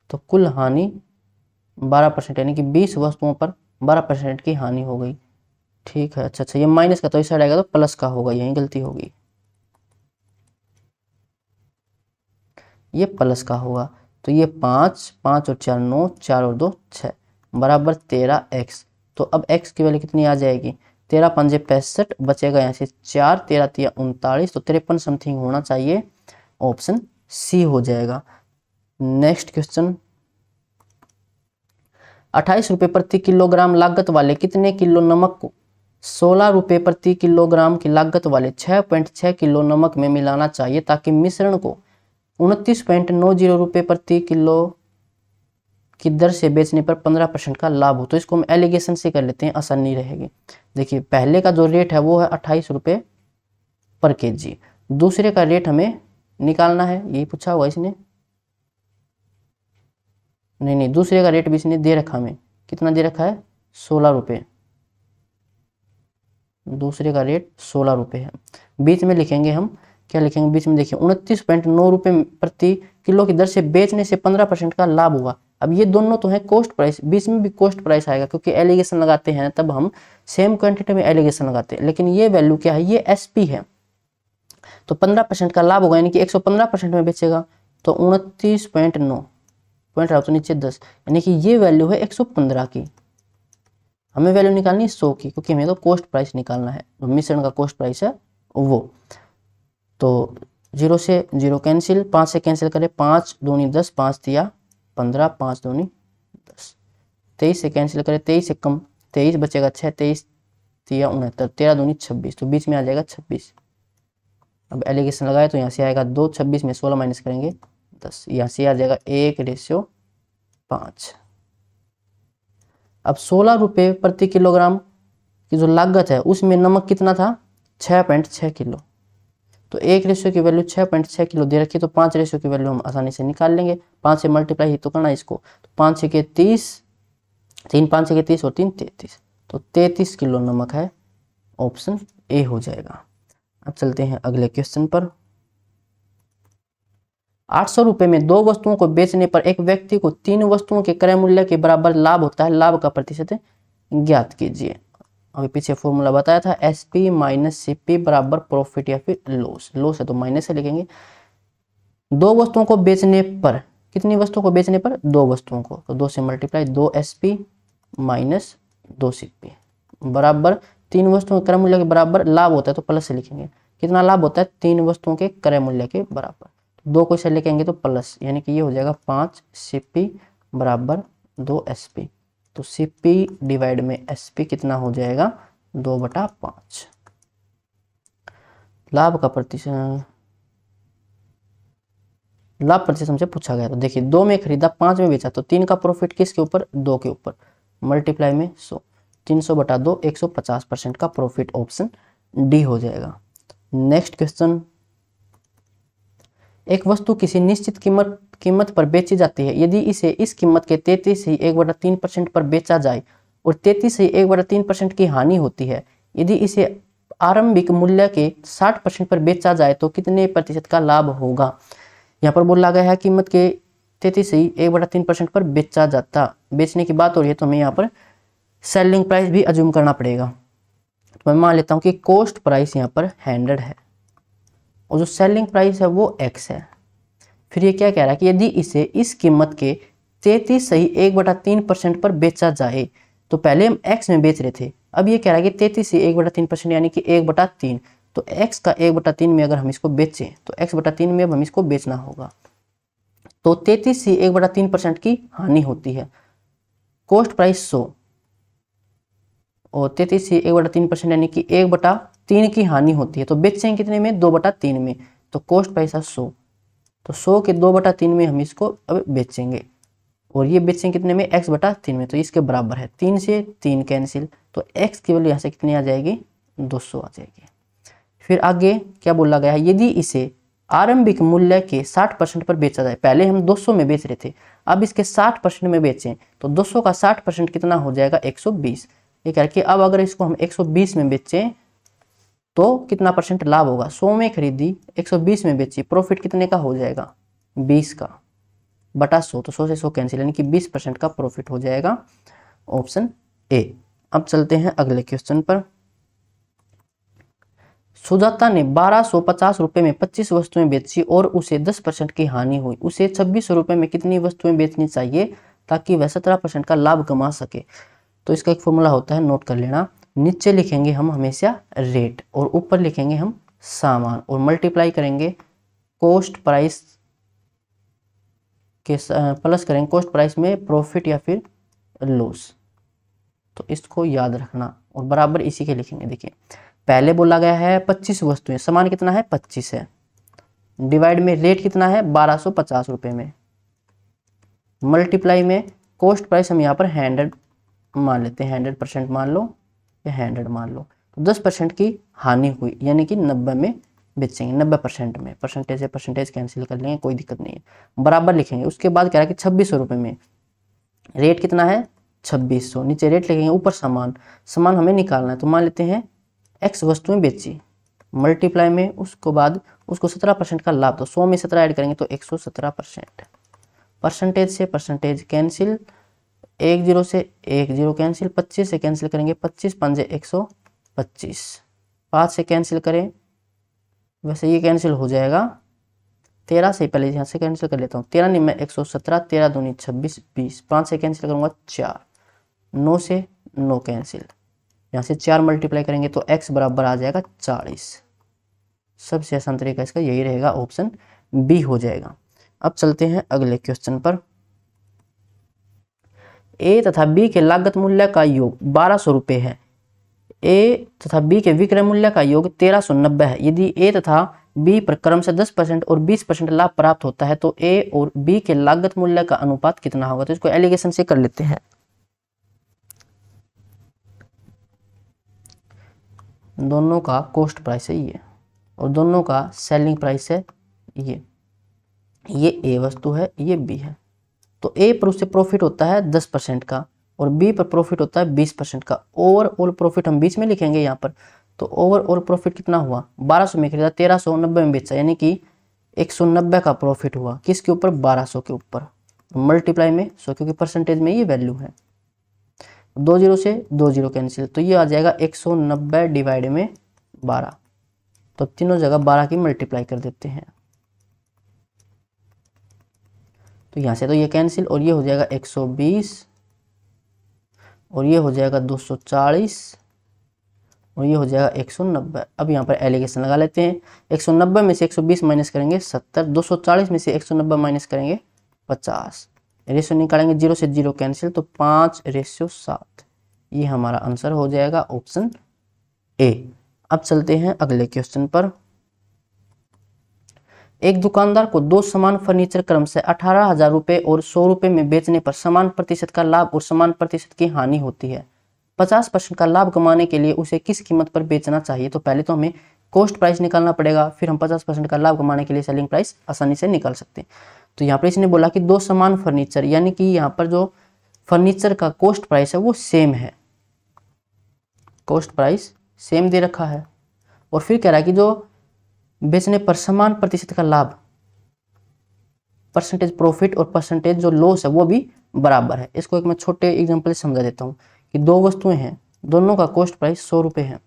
तो कुल हानि 12%, यानी कि 20 वस्तुओं पर 12% की हानि हो गई। ठीक है, अच्छा, ये माइनस का, तो इस साइड आएगा तो प्लस का होगा, यही गलती होगी, ये प्लस का होगा। तो ये 5 5 और 4 9, 4 और 2 6 बराबर 13x। तो अब x की वैल्यू कितनी आ जाएगी? 13 5 65 बचेगा, यहाँ से 4, 13 3 39, तो 53 समथिंग होना चाहिए, ऑप्शन सी हो जाएगा। Next question. 28 रुपये प्रति किलोग्राम लागत वाले कितने किलो नमक को 16 रुपये प्रति किलोग्राम की लागत वाले 6.6 किलो नमक में मिलाना चाहिए, ताकि मिश्रण को 29.90 रुपये प्रति किलो की दर से बेचने पर 15% का लाभ हो। तो इसको हम एलिगेशन से कर लेते हैं, आसानी रहेगी। देखिए पहले का जो रेट है वो है 28 रुपये पर केजी, दूसरे का रेट हमें निकालना है, यही पूछा हुआ इसने, नहीं दूसरे का रेट भी इसने दे रखा हमें, कितना दे रखा है? 16 रुपये। दूसरे का रेट 16 रुपये है। बीच में लिखेंगे हम, क्या लिखेंगे बीच में, देखिए 29.9 रुपये प्रति किलो की दर से बेचने से 15% का लाभ हुआ। अब ये दोनों तो है कॉस्ट प्राइस, बीच में भी कॉस्ट प्राइस आएगा क्योंकि एलिगेशन लगाते हैं तब हम सेम क्वांटिटी में एलिगेशन लगाते हैं। लेकिन ये वैल्यू क्या है, ये एसपी है, तो 15% का लाभ होगा, यानी कि 115% में बेचेगा, तो 29.9 पॉइंट रहा तो नीचे 10, यानी कि ये वैल्यू है 115 की। हमें वैल्यू निकालनी है 100 की, क्योंकि हमें तो कॉस्ट प्राइस निकालना है, मिश्रण का कॉस्ट प्राइस है वो। तो 0 से 0 कैंसिल, 5 से कैंसिल करें, 5 दूनी 10, 5 दिया 15, 5 दूनी 10, 23 से कैंसिल करें, 23 से कम 23 बचेगा 6, 23 दिया 69, 13 दूनी 26, तो बीच में आ जाएगा 26। अब एलिगेशन लगाए तो यहाँ से आएगा 2, 26 में 16 माइनस करेंगे 10, यहाँ से आ जाएगा 1:5। अब 16 रुपये प्रति किलोग्राम की जो लागत है उसमें नमक कितना था, 6.6 किलो, तो 1 की वैल्यू 6.6 किलो दे रखी, तो 5 की वैल्यू हम आसानी से निकाल लेंगे। 5 से मल्टीप्लाई ही तो करना इसको, तो 5 6 के 30, 3 5 6 के 30 और 3 33, तो 33 किलो नमक है, ऑप्शन ए हो जाएगा। अब चलते हैं अगले क्वेश्चन पर। 800 रुपये में 2 वस्तुओं को बेचने पर एक व्यक्ति को 3 वस्तुओं के क्रय मूल्य के बराबर लाभ होता है, लाभ का प्रतिशत ज्ञात कीजिए। अभी पीछे फॉर्मूला बताया था, एसपी माइनस सीपी बराबर प्रॉफिट या फिर लॉस, लॉस है तो माइनस से लिखेंगे। 2 वस्तुओं को बेचने पर, कितनी वस्तुओं को बेचने पर, 2 वस्तुओं को, तो 2 से मल्टीप्लाई, 2 एसपी माइनस 2 सीपी बराबर 3 वस्तुओं के क्रय मूल्य के बराबर लाभ होता है, तो प्लस से लिखेंगे। कितना लाभ होता है, 3 वस्तुओं के क्रय मूल्य के बराबर, 2 को इसे लिखेंगे तो प्लस, यानी कि ये हो जाएगा 5 सीपी बराबर 2 एसपी, तो सीपी डिवाइड में एसपी कितना हो जाएगा, 2/5। लाभ का प्रतिशत, लाभ प्रतिशत हमसे पूछा गया, तो देखिए 2 में खरीदा 5 में बेचा, तो 3 का प्रॉफिट किसके ऊपर, 2 के ऊपर, मल्टीप्लाई में 100, 300/2 150% का प्रॉफिट, ऑप्शन डी हो जाएगा। नेक्स्ट क्वेश्चन, एक वस्तु किसी निश्चित कीमत पर बेची जाती है, यदि इसे इस कीमत के 33 से 1/3% पर बेचा जाए और 33 से 1/3% की हानि होती है, यदि इसे आरंभिक मूल्य के 60% पर बेचा जाए तो कितने प्रतिशत का लाभ होगा। यहाँ पर बोला गया है कीमत के 33 से 1/3% पर बेचा जाता, बेचने की बात हो रही है, तो हमें यहाँ पर सेलिंग प्राइस भी अज्यूम करना पड़ेगा। तो मैं मान लेता हूँ कि कॉस्ट प्राइस यहाँ पर 100 है और जो सेलिंग प्राइस है वो x है। फिर ये क्या कह रहा है कि यदि इसे इस कीमत के 33 सही 1/3% पर बेचा जाए, तो पहले हम x में बेच रहे थे, अब ये कह रहा है कि 33 से 1/3% यानी कि 1/3, तो x का 1/3 में अगर हम इसको बेचें तो x/3 में अब हम इसको बेचना होगा, तो 33 से 1/3% की हानि होती है, कॉस्ट प्राइस 100 और 33 से 1/3% यानी कि 1/3 की हानि होती है, तो बेचेंगे कितने में, 2/3 में, तो कॉस्ट प्राइस है 100, तो 100 के 2/3 में हम इसको अब बेचेंगे और ये बेचेंगे कितने में, x/3 में, तो इसके बराबर है, 3 से 3 कैंसिल, तो x की वैल्यू यहाँ से कितनी आ जाएगी, 200 आ जाएगी। फिर आगे क्या बोला गया है, यदि इसे आरंभिक मूल्य के 60% पर बेचा जाए, पहले हम 200 में बेच रहे थे, अब इसके 60% में बेचें, तो 200 का 60% कितना हो जाएगा, 120। ये करके अब अगर इसको हम 120 में बेचें तो कितना परसेंट लाभ होगा, 100 में खरीदी 120 में बेची, प्रॉफिट कितने का हो जाएगा, 20 का बटा 100, तो 100 से 100 कैंसिल, यानी कि 20% का प्रॉफिट हो जाएगा, ऑप्शन ए। अब चलते हैं अगले क्वेश्चन पर। सुजाता ने 1250 रुपये में 25 वस्तुएं बेची और उसे 10% की हानि हुई, उसे 2600 रुपये में कितनी वस्तुएं बेचनी चाहिए ताकि वह 17% का लाभ कमा सके। तो इसका एक फॉर्मूला होता है, नोट कर लेना, नीचे लिखेंगे हम हमेशा रेट और ऊपर लिखेंगे हम सामान और मल्टीप्लाई करेंगे कॉस्ट प्राइस के प्लस करेंगे कॉस्ट प्राइस में प्रॉफिट या फिर लॉस, तो इसको याद रखना और बराबर इसी के लिखेंगे। देखिए पहले बोला गया है 25 वस्तुएं, सामान कितना है 25 है, डिवाइड में रेट कितना है 1250 रुपये में, मल्टीप्लाई में कॉस्ट प्राइस हम यहाँ पर 100 मान लेते हैं, 100% मान लो या 100 मान लो, तो 10% की हानि हुई, यानी कि 90 में बेचेंगे, 90% में, परसेंटेज से परसेंटेज कैंसिल कर लेंगे, कोई दिक्कत नहीं है, बराबर लिखेंगे। उसके बाद क्या है कि 2600 रुपये में, रेट कितना है 2600, नीचे रेट लिखेंगे, ऊपर सामान, सामान हमें निकालना है, तो मान लेते हैं x वस्तुएं बेची, मल्टीप्लाई में उसको बाद उसको 17% का लाभ, तो 100 में 17 ऐड करेंगे तो 117%। परसेंटेज से परसेंटेज कैंसिल, 1 0 से 1 0 कैंसिल, 25 से कैंसिल करेंगे 25 पंजे 125, 5 से कैंसिल करें, वैसे ये कैंसिल हो जाएगा, 13 से पहले यहाँ से कैंसिल कर लेता हूँ, 13 नहीं मैं 117, 13 दूनी 26 20, 5 से कैंसिल करूँगा 4, 9 से 9 कैंसिल, यहाँ से 4 मल्टीप्लाई करेंगे तो x बराबर आ जाएगा 40। सबसे आसान तरीका इसका यही रहेगा, ऑप्शन बी हो जाएगा। अब चलते हैं अगले क्वेश्चन पर। ए तथा बी के लागत मूल्य का योग 1200 रुपये है, ए तथा बी के विक्रय मूल्य का योग 1390 है। यदि ए तथा बी पर क्रम से 10% और 20% लाभ प्राप्त होता है तो ए और बी के लागत मूल्य का अनुपात कितना होगा। तो इसको एलिगेशन से कर लेते हैं। दोनों का कॉस्ट प्राइस है ये और दोनों का सेलिंग प्राइस है ये ए वस्तु है, ये बी है। तो ए पर उससे प्रॉफिट होता है 10% का और बी पर प्रॉफिट होता है 20% का। ओवरऑल प्रॉफिट हम बीच में लिखेंगे यहाँ पर, तो ओवरऑल प्रॉफिट कितना हुआ, 1200 में खरीदा, 1390 में बेचा, यानी कि 190 का प्रॉफिट हुआ। किसके ऊपर, 1200 के ऊपर, मल्टीप्लाई में 100, क्योंकि परसेंटेज में ये वैल्यू है। 2 0 से 2 0 कैंसिल, तो ये आ जाएगा 190 डिवाइड में 12, तो तीनों जगह 12 की मल्टीप्लाई कर देते हैं, तो यहाँ से तो ये कैंसिल और ये हो जाएगा 120 और ये हो जाएगा 240 और ये हो जाएगा 190। अब यहाँ पर एलिगेशन लगा लेते हैं। 190 में से 120 माइनस करेंगे 70, 240 में से 190 माइनस करेंगे 50, रेशियो निकालेंगे 0 से 0 कैंसिल, तो 5:7। ये हमारा आंसर हो जाएगा ऑप्शन ए। अब चलते हैं अगले क्वेश्चन पर। एक दुकानदार को 2 समान फर्नीचर क्रम से 18,000 रुपये और 100 रुपये में बेचने पर समान प्रतिशत का लाभ और समान प्रतिशत की हानि होती है। 50% का लाभ कमाने के लिए उसे किस कीमत पर बेचना चाहिए। तो पहले तो हमें कॉस्ट प्राइस निकालना पड़ेगा, फिर हम 50% का लाभ कमाने के लिए सेलिंग प्राइस आसानी से निकाल सकते हैं। तो यहाँ पर इसने बोला कि 2 समान फर्नीचर, यानी कि यहाँ पर जो फर्नीचर का कॉस्ट प्राइस है वो सेम है, कॉस्ट प्राइस सेम दे रखा है, और फिर कह रहा है कि जो बेचने पर समान प्रतिशत का लाभ, परसेंटेज प्रॉफिट और परसेंटेज जो लॉस है वो भी बराबर है। इसको एक मैं छोटे एग्जांपल से समझा देता हूँ कि 2 वस्तुएं हैं, दोनों का कॉस्ट प्राइस 100 रुपये है।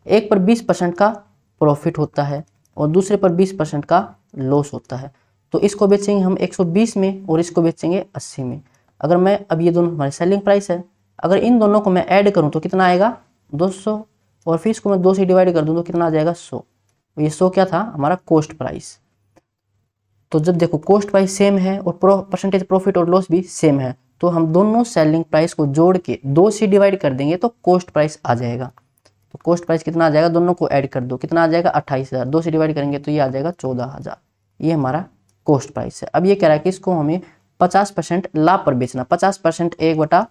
एक पर 20% का प्रॉफिट होता है और दूसरे पर 20% का लॉस होता है। तो इसको बेचेंगे हम 120 में और इसको बेचेंगे 80 में। अगर मैं, अब ये दोनों हमारी सेलिंग प्राइस है, अगर इन दोनों को मैं ऐड करूँ तो कितना आएगा, 200, और फिर इसको मैं 2 से डिवाइड कर दूँ तो कितना आ जाएगा, 100। ये 100 क्या था, हमारा कॉस्ट प्राइस। तो जब देखो कॉस्ट प्राइस सेम है और परसेंटेज प्रॉफिट और लॉस भी सेम है, तो हम दोनों सेलिंग प्राइस को जोड़ के 2 से डिवाइड कर देंगे तो कॉस्ट प्राइस आ जाएगा। तो कॉस्ट प्राइस कितना आ जाएगा, दोनों को ऐड कर दो, कितना आ जाएगा, 28,000। 2 से डिवाइड करेंगे तो ये आ जाएगा 14,000। ये हमारा कॉस्ट प्राइस है। अब ये कह रहा है कि इसको हमें 50% लाभ पर बेचना, 50% 1/2,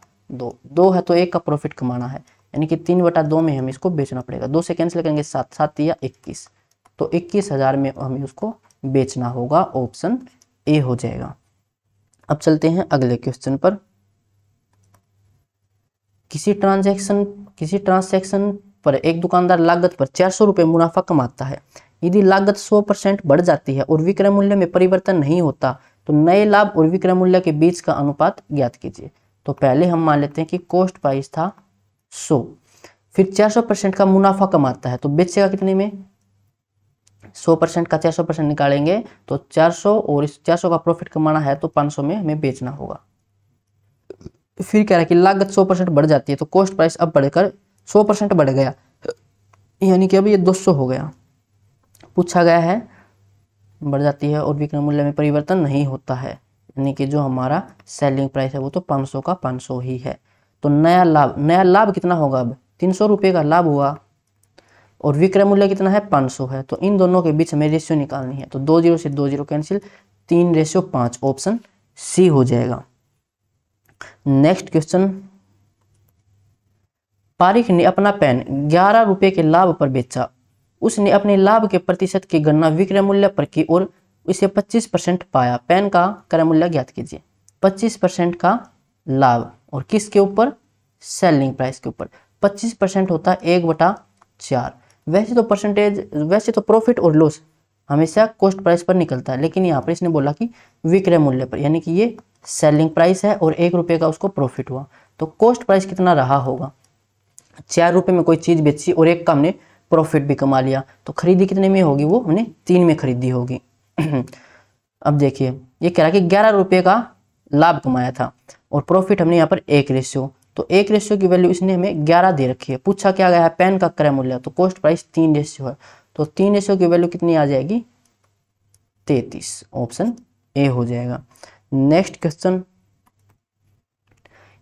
2 है तो 1 का प्रॉफिट कमाना है, यानी कि 3/2 में हमें इसको बेचना पड़ेगा। 2 से कैंसिल करेंगे 7, 7 या 21, तो 21,000 में हमें उसको बेचना होगा। ऑप्शन ए हो जाएगा। अब चलते हैं अगले क्वेश्चन पर। किसी ट्रांजैक्शन पर एक दुकानदार लागत पर 400 रुपये मुनाफा कमाता है। यदि लागत 100% बढ़ जाती है और विक्रय मूल्य में परिवर्तन नहीं होता तो नए लाभ और विक्रय मूल्य के बीच का अनुपात ज्ञात कीजिए। तो पहले हम मान लेते हैं कि कॉस्ट प्राइस था 100, फिर 400% का मुनाफा कमाता है, तो बेचेगा कितने में, 100% का 400% निकालेंगे तो 400, और इस 400 का प्रॉफिट कमाना है तो 500 में हमें बेचना होगा। फिर कह रहा है कि लागत 100% बढ़ जाती है, तो कॉस्ट प्राइस अब बढ़कर 100% बढ़ गया, यानी कि अब ये 200 हो गया। पूछा गया है बढ़ जाती है और विक्रय मूल्य में परिवर्तन नहीं होता है, यानी कि जो हमारा सेलिंग प्राइस है वो तो 500 का 500 ही है। तो नया लाभ कितना होगा, अब 300 रुपये का लाभ हुआ और विक्रय मूल्य कितना है, 500 है। तो इन दोनों के बीच हमें रेशियो निकालनी है, तो 2 0 से 2 0 कैंसिल, 3:5, ऑप्शन सी हो जाएगा। Next question. पारिक ने अपना पेन 11 रुपये के लाभ पर बेचा। उसने अपने लाभ के प्रतिशत की गणना विक्रय मूल्य पर की और इसे 25% पाया। पेन का क्रय मूल्य ज्ञात कीजिए। 25% का लाभ और किसके ऊपर, सेलिंग प्राइस के ऊपर। 25% होता है 1/10, 4। वैसे तो प्रॉफिट और लॉस हमेशा कॉस्ट प्राइस पर निकलता है, लेकिन यहाँ पर इसने बोला कि विक्रय मूल्य पर, यानी कि ये सेलिंग प्राइस है और 1 रुपये का उसको प्रॉफिट हुआ। तो कॉस्ट प्राइस कितना रहा होगा? 4 रुपये में कोई चीज़ बेची और 1 का हमने प्रॉफिट भी कमा लिया, तो खरीदी कितने में होगी? वो हमने 3 में खरीदी होगी। अब देखिए ये कह रहा है कि 11 रुपये का लाभ कमाया था और प्रॉफिट हमने यहाँ पर 1 रेशियो, तो 1 रेशियो की वैल्यू इसने हमें 11 दे रखी है। पूछा क्या गया है? पेन का क्रय मूल्य, तो कॉस्ट प्राइस 3 रेशियो है, तो 3 रेशियो की वैल्यू कितनी आ जाएगी? 33। ऑप्शन ए हो जाएगा। नेक्स्ट क्वेश्चन,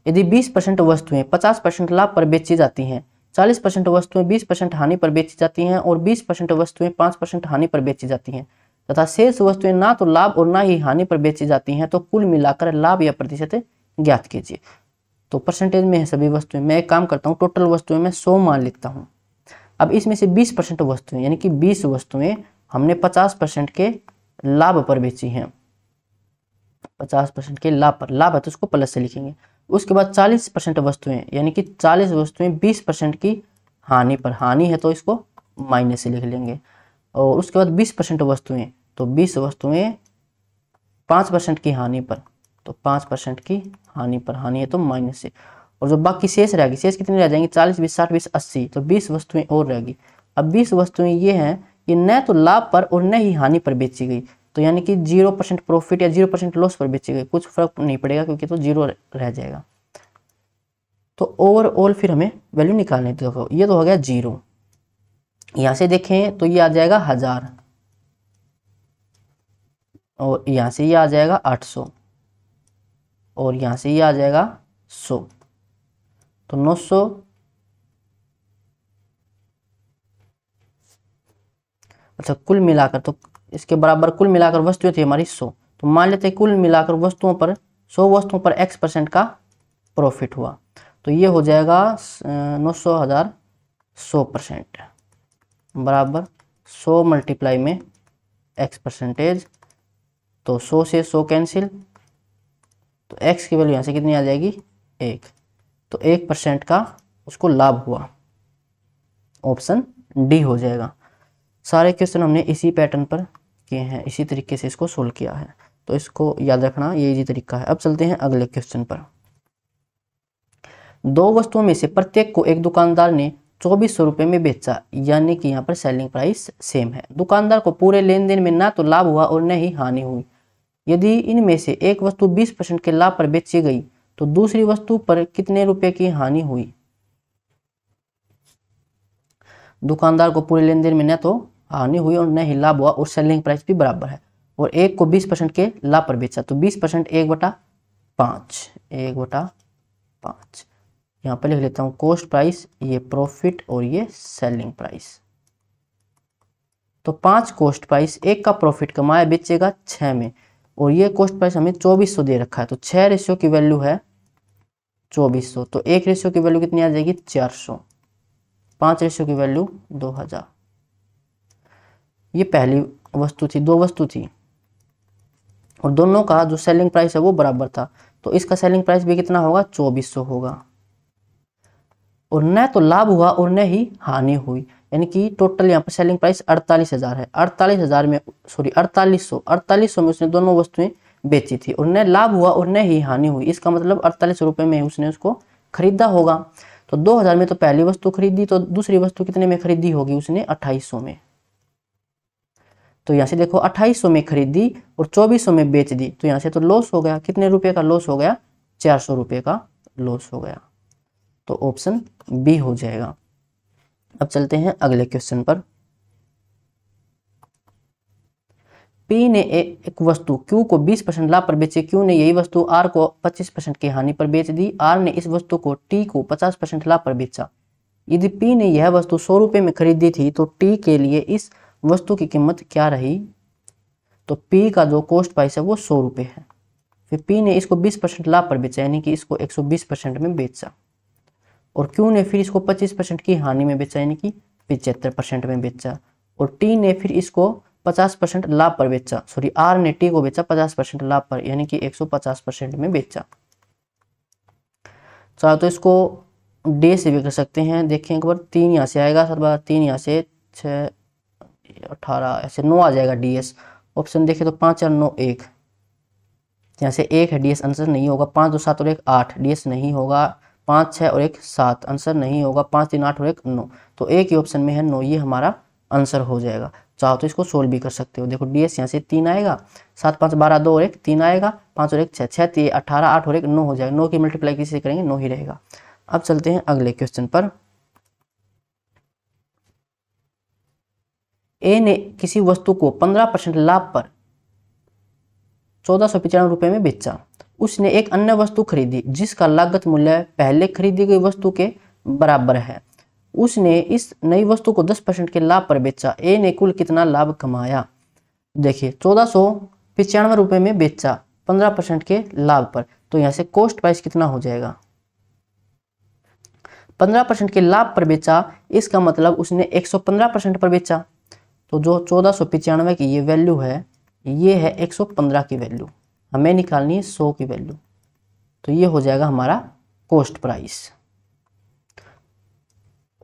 यदि 20% वस्तुएं 50% लाभ पर बेची जाती हैं, 40% वस्तुएं 20% हानि पर बेची जाती हैं और 20% वस्तुएं 5% हानि पर बेची जाती हैं तथा शेष वस्तुएं ना तो लाभ और ना ही हानि पर बेची जाती हैं, तो कुल मिलाकर लाभ या प्रतिशत ज्ञात कीजिए। तो परसेंटेज में है सभी वस्तुएं। मैं एक काम करता हूँ, टोटल वस्तुएं मैं 100 मान लिखता हूँ। अब इसमें से 20% वस्तुएं यानी कि 20 वस्तुएं हमने 50% के लाभ पर बेची हैं, 50% के लाभ पर, लाभ है तो उसको प्लस से लिखेंगे। उसके बाद 40% वस्तुएं यानी कि 40 वस्तुएं 20% की हानि पर, हानि है तो इसको माइनस से लिख लेंगे। और उसके बाद 20% वस्तुएं, तो 20 वस्तुएं 5% की हानि पर, तो 5% की हानि पर, हानि है तो माइनस से। और जो बाकी शेष रहेगी, शेष कितनी रह जाएंगी? 40 20 60 20 80, तो 20 वस्तुएं और रहेगी। अब 20 वस्तुएं ये हैं, ये न तो लाभ पर और न ही हानि पर बेची गई, तो यानी कि 0% प्रॉफिट या 0% लॉस पर बेची गई, कुछ फर्क नहीं पड़ेगा क्योंकि तो 0 रह जाएगा। तो ओवरऑल फिर हमें वैल्यू निकालनी, देखो ये तो हो गया 0, यहां से देखें तो ये आ जाएगा 1000 और यहां से ये आ जाएगा 800 और यहां से ये आ जाएगा 100, तो 900, अच्छा कुल मिलाकर, तो इसके बराबर कुल मिलाकर वस्तुएं थी हमारी 100, तो मान लेते हैं कुल मिलाकर वस्तुओं पर 100 वस्तुओं पर X% का प्रॉफिट हुआ, तो ये हो जाएगा 900 1000 100% बराबर 100 मल्टीप्लाई में X%, तो 100 से 100 कैंसिल, तो X की वैल्यू यहाँ से कितनी आ जाएगी? 1, तो 1% का उसको लाभ हुआ। ऑप्शन डी हो जाएगा। सारे क्वेश्चन हमने इसी पैटर्न पर किए हैं, इसी तरीके से इसको सोल्व किया है, तो इसको याद रखना, ये इजी तरीका है। अब चलते हैं अगले क्वेश्चन पर। 2 वस्तुओं में से प्रत्येक को एक दुकानदार ने 2400 रुपये में बेचा, यानी कि यहाँ पर सेलिंग प्राइस सेम है। दुकानदार को पूरे लेन देन में ना तो लाभ हुआ और न ही हानि हुई। यदि इनमें से एक वस्तु 20% के लाभ पर बेची गई तो दूसरी वस्तु पर कितने रुपए की हानि हुई? दुकानदार को पूरे लेन देन में न तो हानि हुई और न ही लाभ हुआ और सेलिंग प्राइस भी बराबर है, और एक को 20% के लाभ पर बेचा, तो 20% 1/5, 1/5। यहाँ पर लिख लेता हूँ कॉस्ट प्राइस, ये प्रॉफिट और ये सेलिंग प्राइस। तो 5 कॉस्ट प्राइस, 1 का प्रॉफिट कमाया, बेचेगा 6 में, और ये कॉस्ट प्राइस हमें 2400 दे रखा है, तो 6 रेशियो की वैल्यू है 2400, तो 1 रेशियो की वैल्यू कितनी आ जाएगी? 400, 5 रेशियो की वैल्यू 2000। ये पहली वस्तु थी, 2 वस्तु थी और दोनों का जो सेलिंग प्राइस है वो बराबर था, तो इसका सेलिंग प्राइस भी कितना होगा? 2400 होगा, और न तो लाभ हुआ और न ही हानि हुई, यानी कि टोटल यहाँ पर सेलिंग प्राइस 48000 है। 48000 में, सॉरी 4800 में उसने दोनों वस्तुएं बेची थी और न लाभ हुआ और न ही हानि हुई, इसका मतलब 48 रुपये में उसने उसको खरीदा होगा। तो 2000 में तो पहली वस्तु खरीदी, तो दूसरी वस्तु कितने में खरीदी होगी उसने? 2800 में। तो यहाँ से देखो 2800 में खरीदी और 2400 में बेच दी, तो यहाँ से तो लॉस हो गया। कितने रुपए का लॉस हो गया? 400 रुपये का लॉस हो गया, तो ऑप्शन बी हो जाएगा। अब चलते हैं अगले क्वेश्चन पर। P ने एक वस्तु Q को 20% लाभ पर बेचे, Q ने यही वस्तु R को 25% की हानि पर बेच दी। R ने इस वस्तु को T को 50% लाभ पर बेचा। यदि P ने यह वस्तु 100 रुपये में खरीदी थी तो T के लिए इस वस्तु की कीमत क्या रही? तो P का जो कॉस्ट प्राइस है वो 100 रुपये है। फिर P ने इसको 20% लाभ पर बेचा, यानी कि इसको 120% में बेचा, और Q ने फिर इसको 25% की हानि में बेचा, यानी कि 75% में बेचा, और T ने फिर इसको 50% लाभ पर बेचा, सॉरी R ने T को बेचा 50% लाभ पर, यानी कि 150% में बेचा। चलो तो इसको डे से भी कर सकते हैं। देखें एक बार, 3 यहाँ से आएगा, 3 यहाँ से 6 18 ऐसे 9 आ जाएगा डीएस। ऑप्शन देखें तो 5 4 9 1, यहाँ से 1 है डीएस, आंसर नहीं होगा। 5 2 7 और 1 8, डीएस नहीं होगा। 5 6 और 1 7, आंसर नहीं होगा। 5 3 8 और 1 9, तो एक ही ऑप्शन में है 9, ये हमारा आंसर हो जाएगा। चाहो तो इसको सोल्व भी कर सकते हो। देखो डीएस यहाँ से 3 आएगा, 7 5 12 2 और 1 3 आएगा, 5 और 1 6 6 3 18 8 और 1 9 हो जाएगा। 9 की मल्टीप्लाई किसी से करेंगे 9 ही रहेगा। अब चलते हैं अगले क्वेश्चन पर। ए ने किसी वस्तु को 15% लाभ पर 1495 रुपए में बेचा। उसने एक अन्य वस्तु खरीदी जिसका लागत मूल्य पहले खरीदी गई वस्तु के बराबर है। उसने इस नई वस्तु को 10% के लाभ पर बेचा। ए ने कुल कितना लाभ कमाया? देखिए 1495 रुपए में बेचा 15% के लाभ पर, तो यहाँ से कॉस्ट प्राइस कितना हो जाएगा? 15% के लाभ पर बेचा, इसका मतलब उसने 115% पर बेचा। तो जो 1495 की ये वैल्यू है, ये है 115 की वैल्यू, हमें निकालनी है 100 की वैल्यू। तो ये हो जाएगा हमारा कॉस्ट प्राइस।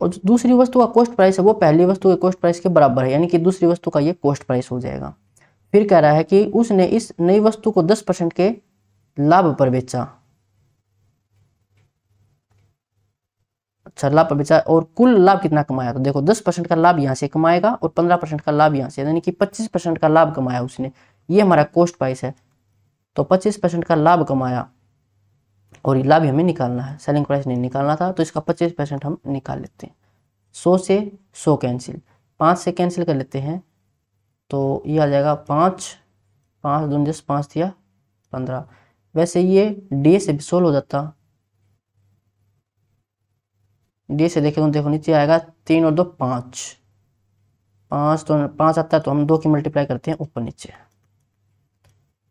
और जो दूसरी वस्तु का कॉस्ट प्राइस है वो पहली वस्तु के कॉस्ट प्राइस के बराबर है, यानी कि दूसरी वस्तु का ये कॉस्ट प्राइस हो जाएगा। फिर कह रहा है कि उसने इस नई वस्तु को 10% के लाभ पर बेचा। अच्छा, लाभ पर बेचा और कुल लाभ कितना कमाया? तो देखो 10% का लाभ यहाँ से कमाएगा और 15% का लाभ यहाँ से, यानी कि 25% का लाभ कमाया उसने। ये हमारा कॉस्ट प्राइस है। तो 25% का लाभ कमाया और ये लाभ हमें निकालना है, सेलिंग प्राइस नहीं निकालना था, तो इसका 25% हम निकाल लेते हैं। 100 से 100 कैंसिल, 5 से कैंसिल कर लेते हैं, तो ये आ जाएगा 5 5 दूनी 10, 5 दिया 15। वैसे ये डी से भी सोल्व हो जाता। डी से देखें तो देखो नीचे आएगा 3 और 2 5, 5 तो 5 आता है, तो हम 2 की मल्टीप्लाई करते हैं ऊपर नीचे।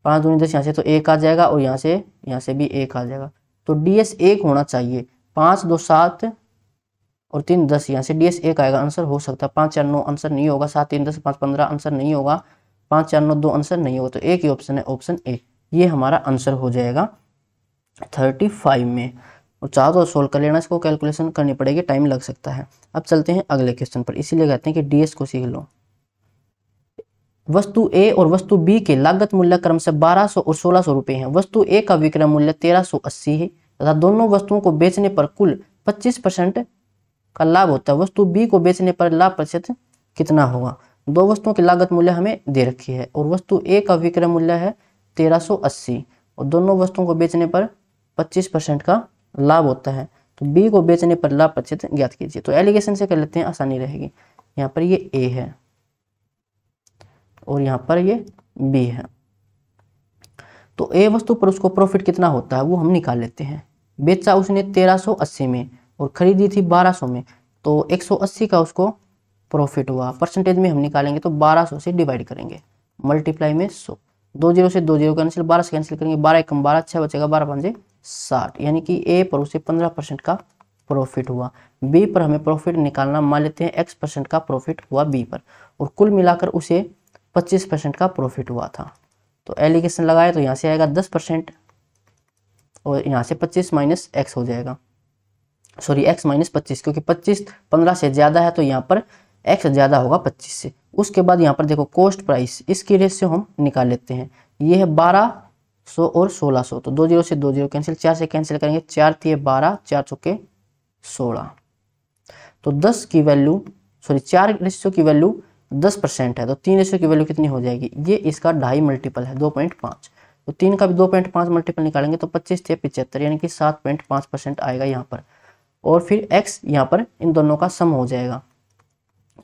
5 दूनी 10, यहाँ से तो 1 आ जाएगा और यहाँ से भी 1 आ जाएगा। तो डीएस 1 होना चाहिए। 5 2 7 और 3 10, यहाँ से डीएस 1 आएगा, आंसर हो सकता है। 5 4 9 आंसर नहीं होगा। 7 3 10 5 15 आंसर नहीं होगा। 5 4 9 2 आंसर नहीं होगा। तो एक ही ऑप्शन है, ऑप्शन ए, ये हमारा आंसर हो जाएगा 35 में। और चाहो तो सोल्व कर लेना, इसको कैलकुलेशन करनी पड़ेगी, टाइम लग सकता है। अब चलते हैं अगले क्वेश्चन पर, इसीलिए कहते हैं कि डीएस को सीख लो। वस्तु ए और वस्तु बी के लागत मूल्य क्रम से 1200 और 1600 रुपए हैं। वस्तु ए का विक्रय मूल्य 1380 है तथा दोनों वस्तुओं को बेचने पर कुल 25% का लाभ होता है। वस्तु बी को बेचने पर लाभ प्रतिशत कितना होगा? दो वस्तुओं की लागत मूल्य हमें दे रखी है और वस्तु ए का विक्रय मूल्य है 1380 और दोनों वस्तुओं को बेचने पर 25% का लाभ होता है। तो बी को बेचने पर लाभ प्रतिशत ज्ञात कीजिए। तो एलिगेशन से कर लेते हैं, आसानी रहेगी। यहाँ पर ये ए है और यहाँ पर ये बी है। तो ए वस्तु पर उसको प्रॉफिट कितना होता है वो हम निकाल लेते हैं। बेचा उसने 1380 में और खरीदी थी 1200 में, तो 180 का उसको प्रॉफिट हुआ। परसेंटेज में हम निकालेंगे तो 1200 से डिवाइड करेंगे, मल्टीप्लाई में 100। 2 0 से 2 0 कैंसिल, 12 से कैंसिल करेंगे, 12 1 12, 6 बचेगा, 12 5 60, यानी कि ए पर उसे 15% का प्रॉफिट हुआ। बी पर हमें प्रॉफिट निकालना, मान लेते हैं x% का प्रॉफिट हुआ बी पर, और कुल मिलाकर उसे 25% का प्रॉफिट हुआ था। तो एलिगेशन लगाए तो यहाँ से आएगा 10% और यहाँ से 25 माइनस एक्स हो जाएगा, सॉरी x माइनस 25, क्योंकि 25 15 से ज़्यादा है तो यहाँ पर x ज़्यादा होगा 25 से। उसके बाद यहाँ पर देखो कॉस्ट प्राइस, इसकी रेशियो हम निकाल लेते हैं। ये है 1200 और 1600, तो 2 0 से 2 0 कैंसिल, 4 से कैंसिल करेंगे, 4 3 12, 4 चौके 16। तो 10 की वैल्यू, सॉरी 4 रेशियो की वैल्यू 10% है, तो 3 रेशियो की वैल्यू कितनी हो जाएगी? ये इसका 2.5 मल्टीपल है, 2.5। तो 3 का भी 2.5 मल्टीपल निकालेंगे तो 25 से 75, यानी कि 7.5% आएगा यहाँ पर। और फिर x यहाँ पर इन दोनों का सम हो जाएगा,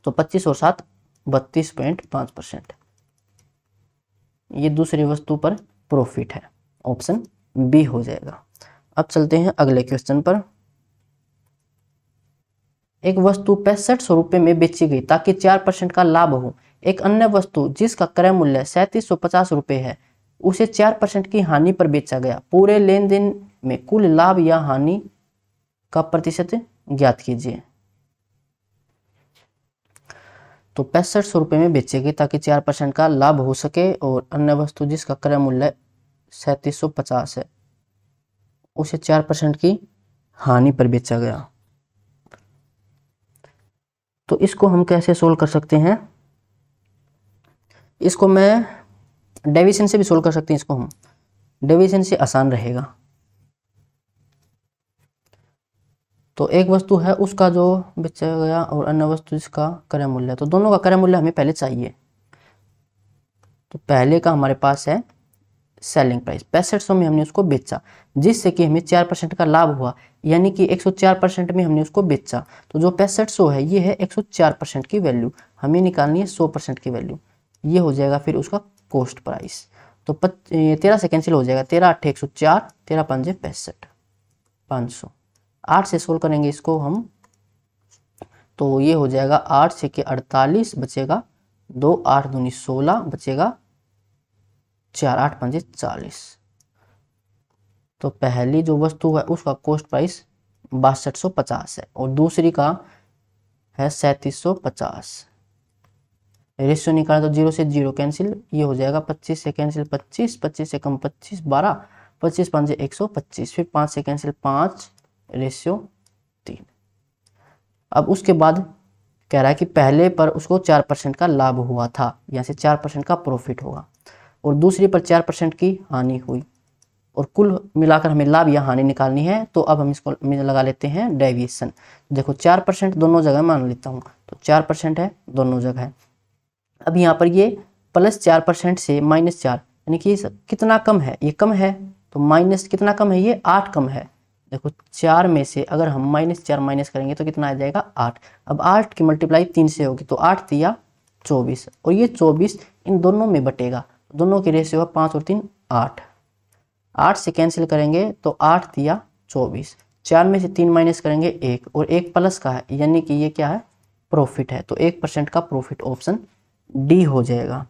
तो 25 और 7 32.5%। ये दूसरी वस्तु पर प्रॉफिट है, ऑप्शन बी हो जाएगा। अब चलते हैं अगले क्वेश्चन पर। एक वस्तु 6500 रुपये में बेची गई ताकि 4% का लाभ हो। एक अन्य वस्तु जिसका क्रय मूल्य 3750 रुपये है उसे 4% की हानि पर बेचा गया। पूरे लेन देन में कुल लाभ या हानि का प्रतिशत ज्ञात कीजिए। तो 6500 रुपये में बेचेगी ताकि 4% का लाभ हो सके, और अन्य वस्तु जिसका क्रय मूल्य 3750 है उसे 4% की हानि पर बेचा गया। तो इसको हम कैसे सोल्व कर सकते हैं, इसको मैं डेविएशन से भी सोल्व कर सकते हैं। इसको हम डेविएशन से आसान रहेगा। तो एक वस्तु है उसका जो बेचा गया और अन्य वस्तु जिसका क्रय मूल्य, तो दोनों का क्रय मूल्य हमें पहले चाहिए। तो पहले का हमारे पास है सेलिंग प्राइस, 6500 में हमने उसको बेचा, जिससे कि हमें 4% का लाभ हुआ, यानी कि 104% में हमने उसको बेचा। तो जो 6500 है ये है 104% की वैल्यू, हमें निकालनी है 100% की वैल्यू। ये हो जाएगा फिर उसका कॉस्ट प्राइस। तो 13 से कैंसिल हो जाएगा, 13 8 104, 13 5 65, 500। 8 से सोल्व करेंगे इसको हम, तो ये हो जाएगा 8 से के 48 बचेगा 2, 8 दूनी 16 बचेगा 4, 8 5 40। तो पहली जो वस्तु है उसका कॉस्ट प्राइस 6250 है और दूसरी का है 3750। रेशियो निकाला तो 0 से 0 कैंसिल, ये हो जाएगा 25 से कैंसिल 25, 25 से कम 25 12, 25 5 125, फिर 5 से कैंसिल 5, रेशियो 3। अब उसके बाद कह रहा है कि पहले पर उसको 4% का लाभ हुआ था, यहाँ से 4% का प्रॉफिट होगा, और दूसरी पर 4% की हानि हुई, और कुल मिलाकर हमें लाभ या हानि निकालनी है। तो अब हम इसको लगा लेते हैं डेविएशन। देखो 4% दोनों जगह मान लेता हूँ, तो 4% है दोनों जगह। अब यहाँ पर ये +4% से -4, यानी कि कितना कम है, ये कम है, तो माइनस कितना कम है, ये 8 कम है। देखो 4 में से अगर हम -4 माइनस करेंगे तो कितना आ जाएगा 8। अब 8 की मल्टीप्लाई 3 से होगी, तो 8 तिया 24, और ये 24 इन दोनों में बटेगा, दोनों की रेशियो है 5 और 3 8। 8 से कैंसिल करेंगे तो 8 तिया 24, 4 में से 3 माइनस करेंगे 1, और 1 प्लस का है, यानी कि ये क्या है, प्रॉफिट है। तो 1% का प्रॉफिट, ऑप्शन डी हो जाएगा।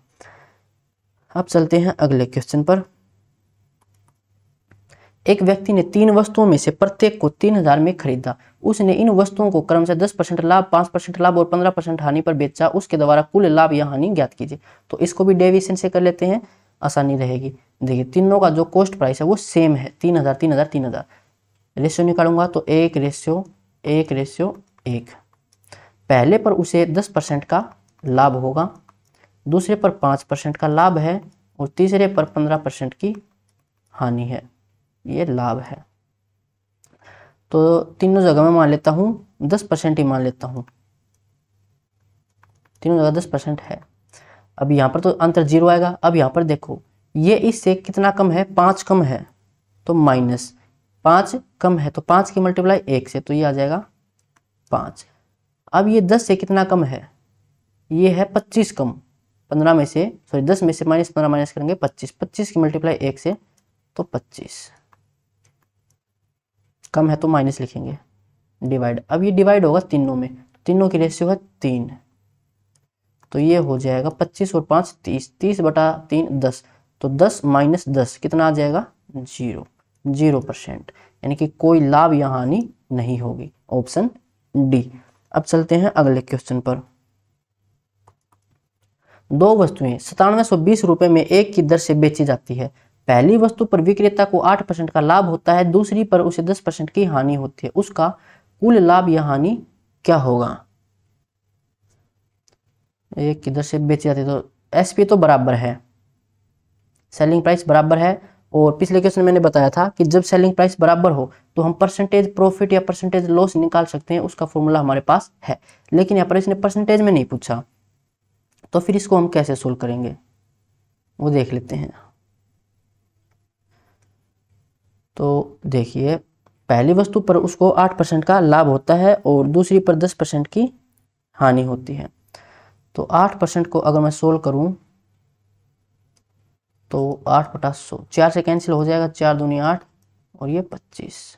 अब चलते हैं अगले क्वेश्चन पर। एक व्यक्ति ने 3 वस्तुओं में से प्रत्येक को 3000 में खरीदा। उसने इन वस्तुओं को क्रम से 10% लाभ, 5% लाभ और 15% हानि पर बेचा। उसके द्वारा कुल लाभ या हानि ज्ञात कीजिए। तो इसको भी डेविएशन से कर लेते हैं, आसानी रहेगी। देखिए तीनों का जो कॉस्ट प्राइस है वो सेम है, 3000 3000 3000। रेशियो निकालूंगा तो 1 रेशियो 1 रेशियो 1। पहले पर उसे 10% का लाभ होगा, दूसरे पर 5% का लाभ है, और तीसरे पर 15% की हानि है, ये लाभ है। तो तीनों जगह मैं मान लेता हूँ 10% ही मान लेता हूँ, तीनों जगह 10% है। अब यहाँ पर तो अंतर 0 आएगा। अब यहाँ पर देखो ये इससे कितना कम है, 5 कम है, तो -5 कम है, तो 5 की मल्टीप्लाई 1 से, तो ये आ जाएगा 5। अब ये 10 से कितना कम है, ये है 25 कम, 15 में से सॉरी 10 में से -15 माइनस करेंगे 25, 25 की मल्टीप्लाई 1 से, तो 25 कम है तो माइनस लिखेंगे, डिवाइड। अब ये डिवाइड होगा तीनों में, तीनों की रेशियो है 3, तो ये हो जाएगा 25 और 5 30, 30/3 10, तो 10 - 10 कितना आ जाएगा 0, 0%, यानी कि कोई लाभ या हानि नहीं होगी, ऑप्शन डी। अब चलते हैं अगले क्वेश्चन पर। 2 वस्तुएं 9720 रुपए में एक की दर से बेची जाती है। पहली वस्तु पर विक्रेता को 8% का लाभ होता है, दूसरी पर उसे 10% की हानि होती है। उसका कुल लाभ या हानि क्या होगा। एक की दर से बेची जाती है, तो एसपी तो बराबर है, सेलिंग प्राइस बराबर है, और पिछले क्वेश्चन में मैंने बताया था कि जब सेलिंग प्राइस बराबर हो तो हम परसेंटेज प्रॉफिट या परसेंटेज लॉस निकाल सकते हैं, उसका फॉर्मूला हमारे पास है। लेकिन यहाँ पर इसने परसेंटेज में नहीं पूछा, तो फिर इसको हम कैसे सोल्व करेंगे वो देख लेते हैं। तो देखिए पहली वस्तु पर उसको 8% का लाभ होता है और दूसरी पर 10% की हानि होती है। तो 8% को अगर मैं सोल्व करूं तो 8/100, 4 से कैंसिल हो जाएगा, 4 दूनी 8 और ये 25।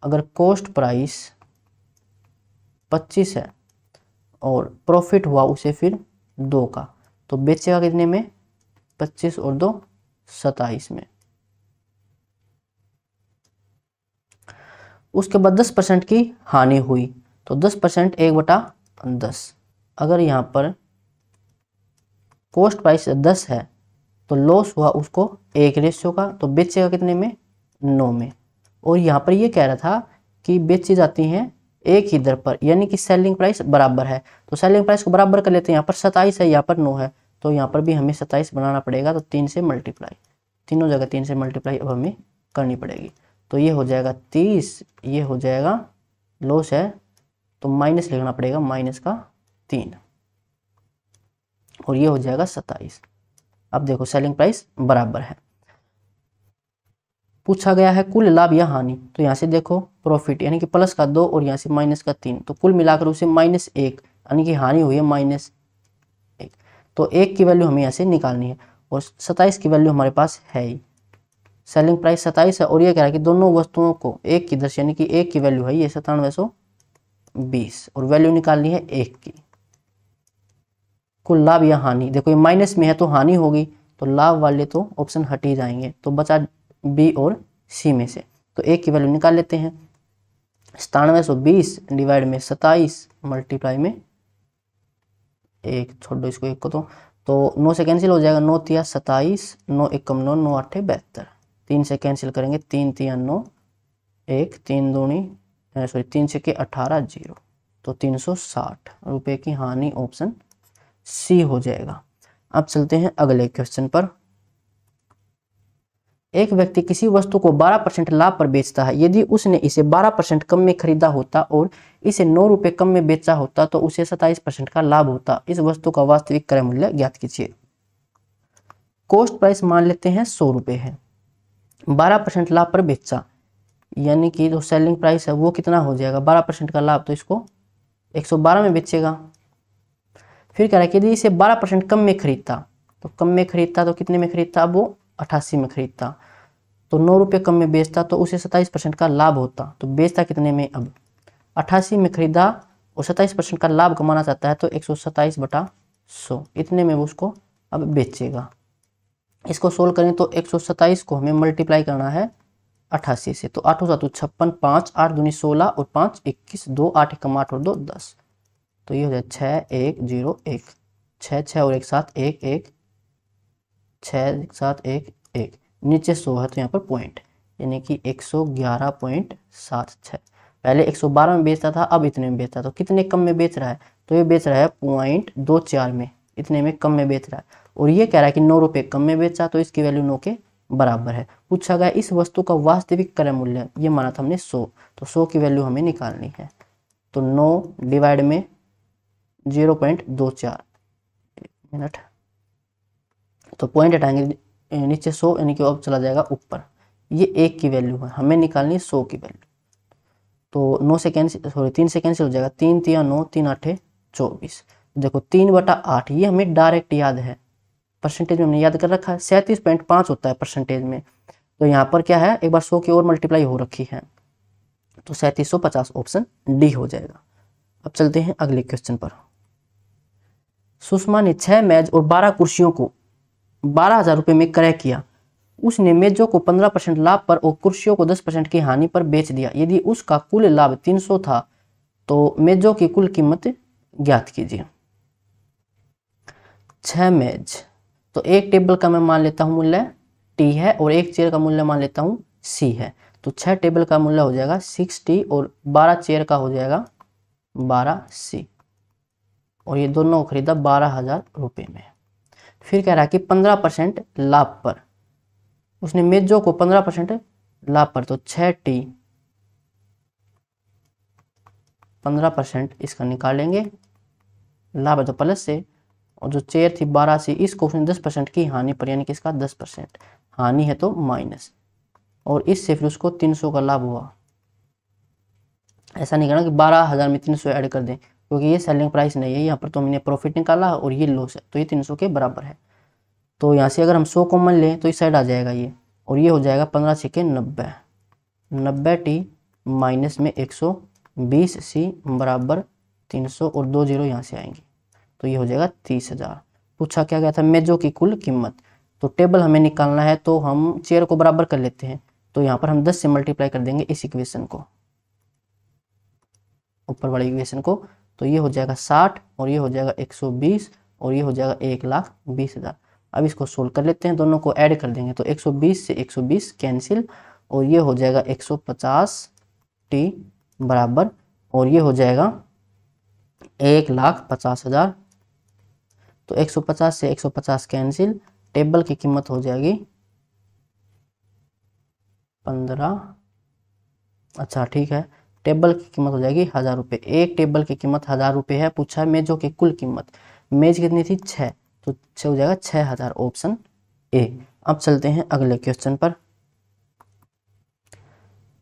अगर कॉस्ट प्राइस 25 है और प्रॉफिट हुआ उसे फिर 2 का, तो बेचेगा कितने में, 25 और 2 27 में। उसके बाद 10% की हानि हुई, तो 10% 1/10। अगर यहाँ पर कॉस्ट प्राइस 10 है तो लॉस हुआ उसको 1 रेशियो का, तो बेचेगा कितने में, 9 में। और यहाँ पर ये कह रहा था कि बेची जाती हैं एक ही दर पर, यानी कि सेलिंग प्राइस बराबर है। तो सेलिंग प्राइस को बराबर कर लेते हैं। यहाँ पर 27 है, यहाँ पर 9 है, तो यहाँ पर भी हमें 27 बनाना पड़ेगा। तो 3 से मल्टीप्लाई, तीनों जगह 3 से मल्टीप्लाई अब हमें करनी पड़ेगी। तो ये हो जाएगा 30, ये हो जाएगा लॉस है तो माइनस लिखना पड़ेगा, माइनस का 3, और ये हो जाएगा 27। अब देखो सेलिंग प्राइस बराबर है। पूछा गया है कुल लाभ या हानि, तो यहाँ से देखो प्रॉफिट यानी कि प्लस का 2 और यहाँ से माइनस का 3, तो कुल मिलाकर उसे -1 यानी कि हानि हुई है -1। तो 1 की वैल्यू हमें यहाँ से निकालनी है और 27 की वैल्यू हमारे पास है ही। सेलिंग प्राइस 27 है और ये कह रहा है कि दोनों वस्तुओं को एक की दर से, यानी कि 1 की वैल्यू है ये 9720 और वैल्यू निकालनी है 1 की। कुल लाभ या हानि, देखो ये माइनस में है तो हानि होगी, तो लाभ वाले तो ऑप्शन हट ही जाएंगे, तो बचा बी और सी में से। तो 1 की वैल्यू निकाल लेते हैं। 9720 डिवाइड में 27 मल्टीप्लाई में 1, छोड़ दो इसको 1 को, तो 9 से कैंसिल हो जाएगा, 9 तिया 27, 9 एकम 9, 9 आठे 72, 3 से कैंसिल करेंगे, 3 तिया 9, 1 3 दूनी 3 से के 18 0, तो 360 रुपए की हानि, ऑप्शन सी हो जाएगा। अब चलते हैं अगले क्वेश्चन पर। एक व्यक्ति किसी वस्तु को 12% लाभ पर बेचता है। यदि उसने इसे 12% कम में खरीदा होता और इसे 9 रुपए कम में बेचा होता तो उसे 27% का लाभ होता। इस वस्तु का वास्तविक क्रय मूल्य ज्ञात कीजिए। कॉस्ट प्राइस मान लेते हैं 100 रुपए है, 12% लाभ पर बेचा, यानी कि जो सेलिंग प्राइस है वो कितना हो जाएगा, 12% का लाभ, तो इसको 112 में बेचेगा। फिर कह रहा है कि यदि इसे 12% कम में खरीदता, तो कम में खरीदता तो कितने में खरीदता, अब वो 88 में खरीदता, तो 9 रुपये कम में बेचता तो उसे 27% का लाभ होता। तो बेचता कितने में, अब 88 में खरीदा और 27% का लाभ कमाना चाहता है, तो 127/100 इतने में वो उसको अब बेचेगा। इसको सोल्व करें तो 127 को हमें मल्टीप्लाई करना है 88 से, तो 8 7 56, 5 8 दूनी 16 और 5 21, 2 8 एकम 8 और 2 10, तो ये हो जाए 6 1 0 1, 6 6 और 1 7 1 1, 6 7 1 1, नीचे 100 है तो यहाँ पर पॉइंट, यानी कि 111.76। पहले 112 में बेचता था, अब इतने में बेचता, तो कितने कम में बेच रहा है, तो ये बेच रहा है 0.24 में, इतने में कम में बेच रहा है। और ये कह रहा है कि 9 रुपये कम में बेचा, तो इसकी वैल्यू 9 के बराबर है। पूछा गया इस वस्तु का वास्तविक क्रय मूल्य, ये माना था हमने 100, तो 100 की वैल्यू हमें निकालनी है। तो 9 डिवाइड में 0.24 मिनट, तो पॉइंट हटाएंगे नीचे 100, यानी कि अब चला जाएगा ऊपर। ये 1 की वैल्यू है, हमें निकालनी है 100 की वैल्यू। तो 9 से कैंसिल, सॉरी 3 से कैंसिल हो जाएगा, 3 तिया 9, 3 8 24। देखो 3/8 ये हमें डायरेक्ट याद है, परसेंटेज में हमने याद कर रखा है, 37.5 होता है परसेंटेज में। तो यहाँ पर क्या है, एक बार 100 की और मल्टीप्लाई हो रखी है, तो 3750 ऑप्शन डी हो जाएगा। अब चलते हैं अगले क्वेश्चन पर। सुषमा ने 6 मेज और 12 कुर्सियों को 12,000 रुपये में क्रय किया। उसने मेजों को 15% लाभ पर और कुर्सियों को 10% की हानि पर बेच दिया। यदि उसका कुल लाभ 300 था तो मेजों की कुल कीमत ज्ञात कीजिए। 6 मेज, तो एक टेबल का मैं मान लेता हूं मूल्य टी है और एक चेयर का मूल्य मान लेता हूं सी है, तो 6 टेबल का मूल्य हो जाएगा 6T और 12 चेयर का हो जाएगा 12C, और ये दोनों को खरीदा 12,000 रुपये में। फिर कह रहा है कि 15% लाभ पर, उसने मेजों को 15% लाभ पर, तो 6T 15% इसका निकालेंगे, लाभ है तो प्लस से, और जो चेयर थी 12C इसको उसने 10% की हानि पर, यानी कि इसका 10% हानि है तो माइनस, और इससे फिर उसको 300 का लाभ हुआ। ऐसा नहीं करना कि 12,000 में 300 ऐड कर दें, क्योंकि ये सेलिंग प्राइस नहीं है, यहाँ पर तो हमने प्रॉफिट निकाला और ये लॉस है, तो ये 300 के बराबर है। तो यहाँ से अगर हम 100 कॉमन लें तो इस साइड आ जाएगा ये, और ये हो जाएगा 15 छक्के 90, 90T माइनस में 120C बराबर 300 और 2 जीरो यहाँ से आएंगे, तो ये हो जाएगा 30,000। पूछा क्या गया था, मेजों की कुल कीमत, तो टेबल हमें निकालना है, तो हम चेयर को बराबर कर लेते हैं, तो यहाँ पर हम 10 से मल्टीप्लाई कर देंगे इस इक्वेशन को, ऊपर वाले इक्वेशन को, तो ये हो जाएगा 60 और ये हो जाएगा 120 और ये हो जाएगा 1,20,000। अब इसको सोल्व कर लेते हैं, दोनों को ऐड कर देंगे, तो 120 से 120 कैंसिल, और ये हो जाएगा 150T बराबर और ये हो जाएगा 1,50,000। तो 150 से 150 कैंसिल, टेबल की कीमत हो जाएगी 15। अच्छा ठीक है, टेबल की कीमत हो जाएगी 1000 रुपये। एक टेबल की कीमत 1000 रुपये है। पूछा है मेजों की कुल कीमत, मेज कितनी थी 6, तो 6 हो जाएगा 6000, ऑप्शन ए। अब चलते हैं अगले क्वेश्चन पर।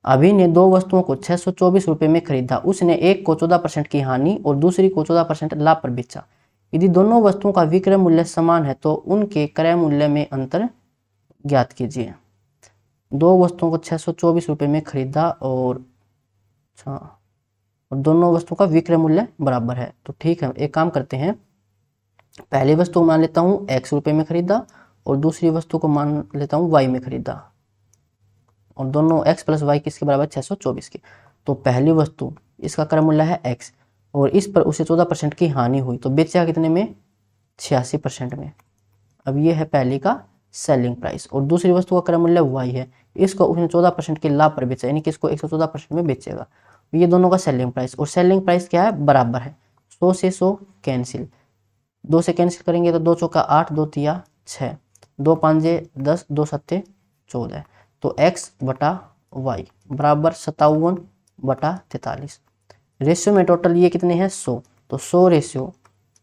अभी ने दो वस्तुओं को 624 रुपये में खरीदा। उसने एक को 14% की हानि और दूसरी को 14% लाभ पर बेचा। यदि दोनों वस्तुओं का विक्रय मूल्य समान है तो उनके क्रय मूल्य में अंतर ज्ञात कीजिए। दो वस्तुओं को 624 रुपये में खरीदा और दोनों वस्तुओं का विक्रय मूल्य बराबर है। तो ठीक है, एक काम करते हैं, पहली वस्तु को मान लेता हूँ x रुपये में खरीदा और दूसरी वस्तु को मान लेता हूँ y में खरीदा, और दोनों x प्लस वाई किसके बराबर 624 की। तो पहली वस्तु इसका क्रय मूल्य है x और इस पर उसे 14% की हानि हुई, तो बेचेगा कितने में 86% में। अब ये है पहली का सेलिंग प्राइस और दूसरी वस्तु का क्रय मूल्य y है, इसको उसने 14% के लाभ पर बेचा, यानी कि इसको 114% में बेचेगा। ये दोनों का सेलिंग प्राइस, और सेलिंग प्राइस क्या है बराबर है। 100 से 100 कैंसिल, 2 से कैंसिल करेंगे तो 2 चौका 8, 2 तिया 6, 2 पांजे 10, 2 सत्ते 14। तो x बटा y बराबर 57/43। रेशियो में टोटल ये कितने हैं 100, तो 100 रेशियो,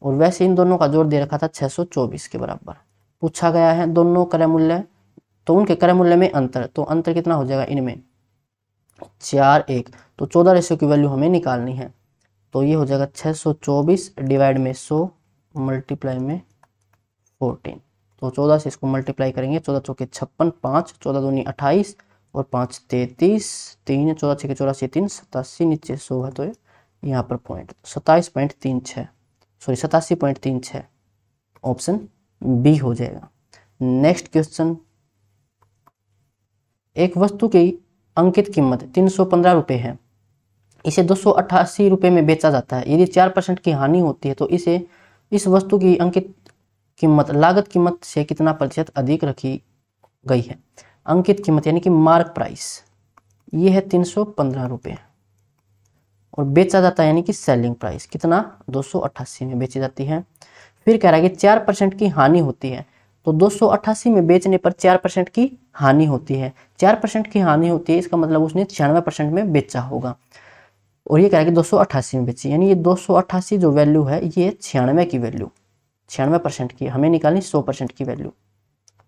और वैसे इन दोनों का जोड़ दे रखा था 624 के बराबर। पूछा गया है दोनों क्रय मूल्य, तो उनके क्रय मूल्य में अंतर, तो अंतर कितना हो जाएगा इनमें 4 1, तो 14 रेशियो की वैल्यू हमें निकालनी है। तो ये हो जाएगा 624 डिवाइड में 100 मल्टीप्लाई में 14। तो 14 से इसको मल्टीप्लाई करेंगे, 14 चौके 56, 5 14 दूनी 28 और 5 33, 3 14 6 84 3 87, नीचे 100 है तो यहाँ पर पॉइंट 27.36, सॉरी 87.36, ऑप्शन बी हो जाएगा। नेक्स्ट क्वेश्चन, एक वस्तु की अंकित कीमत 315 रुपये है, इसे 288 रुपये में बेचा जाता है। यदि 4% की हानि होती है तो इसे इस वस्तु की अंकित कीमत लागत कीमत से कितना प्रतिशत अधिक रखी गई है। अंकित कीमत यानी कि मार्क प्राइस, ये है 315 रुपये, और बेचा जाता है यानी कि सेलिंग प्राइस कितना 288 में बेची जाती है। फिर कह रहा है कि 4% की हानि होती है, तो 288 में बेचने पर 4% की हानि होती है। 4% की हानि होती है, इसका मतलब उसने 96% में बेचा होगा, और ये कह रहा है कि 288 में बेची, यानी ये 288 जो वैल्यू है ये 96 की वैल्यू, 96% की हमें निकालनी 100% की वैल्यू।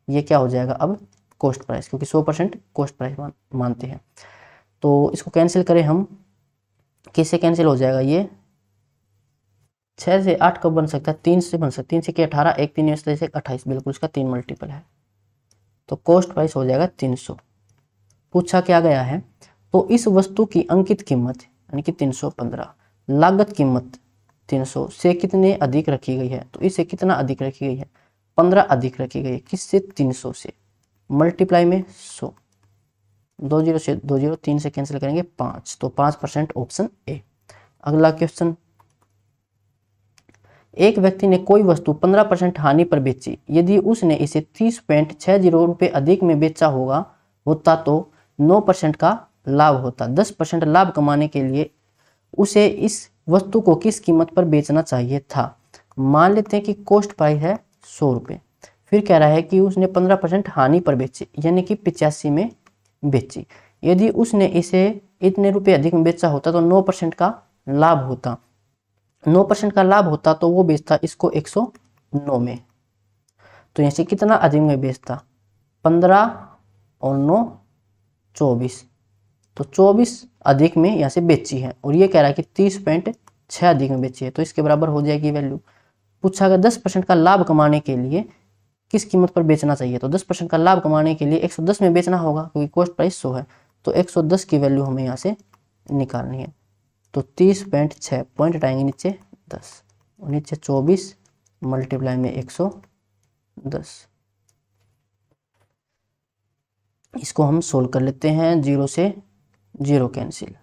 ये क्या हो जाएगा अब कॉस्ट प्राइस, क्योंकि 100% कॉस्ट प्राइस मानते हैं। तो इसको कैंसिल करें हम, किससे कैंसिल हो जाएगा, ये 6 से 8 कब बन सकता है, 3 से बन सकता है, 3 से 18, 1 3 से 28, बिल्कुल इसका 3 मल्टीपल है। तो कॉस्ट प्राइस हो जाएगा 300। पूछा क्या गया है, तो इस वस्तु की अंकित कीमत यानी कि 315, लागत कीमत 300 से कितने अधिक रखी गई है, तो इसे कितना अधिक रखी गई है 15 अधिक रखी गई है। किससे 300 से, मल्टीप्लाई में 100, 2 0 से 2 0, 3 से कैंसिल करेंगे 5, तो 5%, ऑप्शन ए। अगला क्वेश्चन, एक व्यक्ति ने कोई वस्तु 15% हानि पर बेची। यदि उसने इसे 30.60 रुपये अधिक में बेचा होता तो 9% का लाभ होता। 10% लाभ कमाने के लिए उसे इस वस्तु को किस कीमत पर बेचना चाहिए था। मान लेते हैं कि कॉस्ट प्राइस है 100 रुपये, फिर कह रहा है कि उसने 15% हानि पर बेची, यानी कि 85 में बेची। यदि उसने इसे इतने रुपए अधिक में बेचा होता तो 9% का लाभ होता। 9% का लाभ होता तो वो बेचता इसको 109 में, तो यहाँ से कितना अधिक में बेचता 15 और 9 24, तो 24 अधिक में यहाँ से बेची है, और ये कह रहा है कि 30.6 अधिक में बेची है, तो इसके बराबर हो जाएगी वैल्यू। पूछा गया 10% का लाभ कमाने के लिए किस कीमत पर बेचना चाहिए, तो 10% का लाभ कमाने के लिए 110 में बेचना होगा, क्योंकि कॉस्ट प्राइस 100 है, तो 110 की वैल्यू हमें यहाँ से निकालनी है। तो 30.6 पॉइंट हटाएंगे नीचे 10, और नीचे 24 मल्टीप्लाई में 110। इसको हम सोल्व कर लेते हैं, 0 से 0 कैंसिल,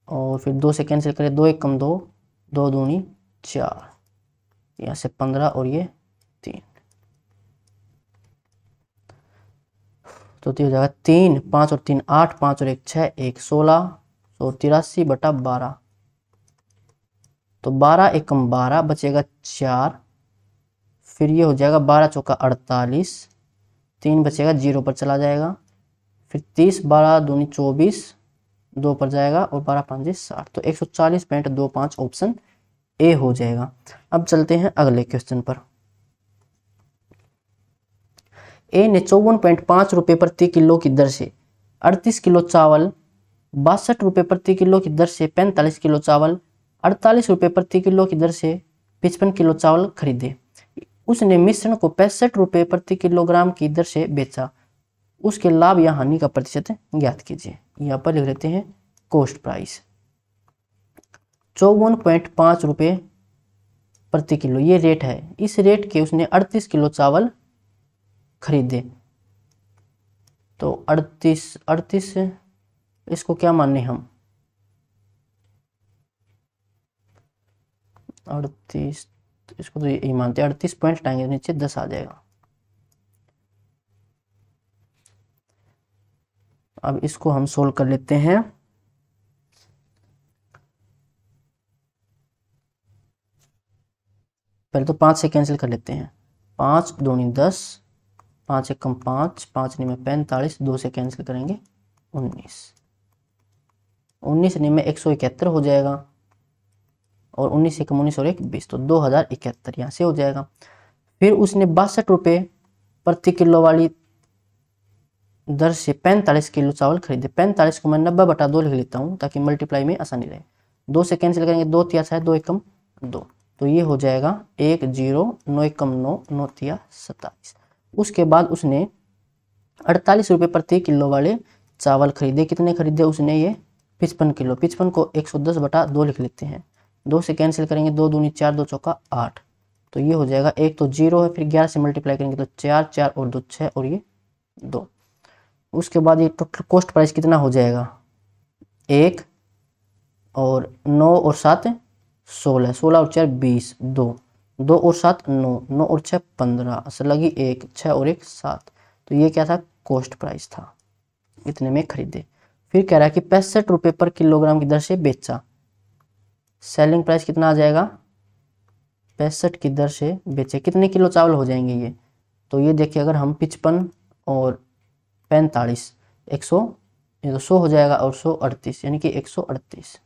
और फिर 2 से कैंसिल करें, 2 1 कम 2, 2 दूनी 4, यहाँ से 15 और ये 3, तो हो जाएगा 3 5 और 3 8, 5 और 1 6, 1 16, तो 83/12, तो 12 एकम 12 बचेगा 4, फिर ये हो जाएगा 12 चौका 48, 3 बचेगा 0 पर चला जाएगा, फिर 30, 12 दूनी 24, 2 पर जाएगा और 12 5 60, तो 140.25 ऑप्शन ए हो जाएगा। अब चलते हैं अगले क्वेश्चन पर। ए ने 54.5 रुपये प्रति किलो की दर से 38 किलो चावल, 62 रुपये प्रति किलो की दर से 45 किलो चावल, 48 रुपये प्रति किलो की दर से 55 किलो चावल खरीदे। उसने मिश्रण को 65 रुपये प्रति किलोग्राम की दर से बेचा। उसके लाभ या हानि का प्रतिशत ज्ञात कीजिए। यहाँ पर लिख लेते हैं कॉस्ट प्राइस। 54.5 रुपये प्रति किलो ये रेट है। इस रेट के उसने 38 किलो चावल खरीदे। तो 38 इसको क्या माने हम, 38 इसको तो यही मानते हैं, 38 पॉइंट हटाएंगे नीचे 10 आ जाएगा। अब इसको हम सोल्व कर लेते हैं। पहले तो 5 से कैंसिल कर लेते हैं। 5 दूनी 10, 5 एकम 5, 5 में 45, 2 से कैंसिल करेंगे 19, 19 में 171 हो जाएगा और 19 एकम 19 और 1 20, तो 2071 यहाँ से हो जाएगा। फिर उसने 62 रुपये प्रति किलो वाली दर से 45 किलो चावल खरीदे। 45 को मैं 90/2 लिख लेता हूँ ताकि मल्टीप्लाई में आसानी रहे। 2 से कैंसिल करेंगे, 2 तिया 6, 2 एकम 2, तो ये हो जाएगा 1 0, 9 एकम 9, 9 तिया 27। उसके बाद उसने 48 रुपये प्रति किलो वाले चावल खरीदे। कितने खरीदे उसने, ये 55 किलो। 55 को 110/2 लिख लेते हैं। 2 से कैंसिल करेंगे, 2 दूनी 4, 2 चौका 8, तो ये हो जाएगा। एक तो 0 है, फिर 11 से मल्टीप्लाई करेंगे तो 4, 4 और 2 6 और ये 2। उसके बाद ये टोटल कॉस्ट प्राइस कितना हो जाएगा, 1 और 9 और 7 16, 16 और 4 20, 2, 2 और 7 9, 9 और 6 15, असल लगी 1, 6 और 1 7, तो ये क्या था, कॉस्ट प्राइस था। इतने में खरीदे। फिर कह रहा है कि 65 रुपये पर किलोग्राम की दर से बेचा। सेलिंग प्राइस कितना आ जाएगा, 65 की दर से बेचे। कितने किलो चावल हो जाएंगे ये, तो ये देखिए अगर हम 55 और 45 100, ये तो 100 हो जाएगा और 100 38, यानी कि 138।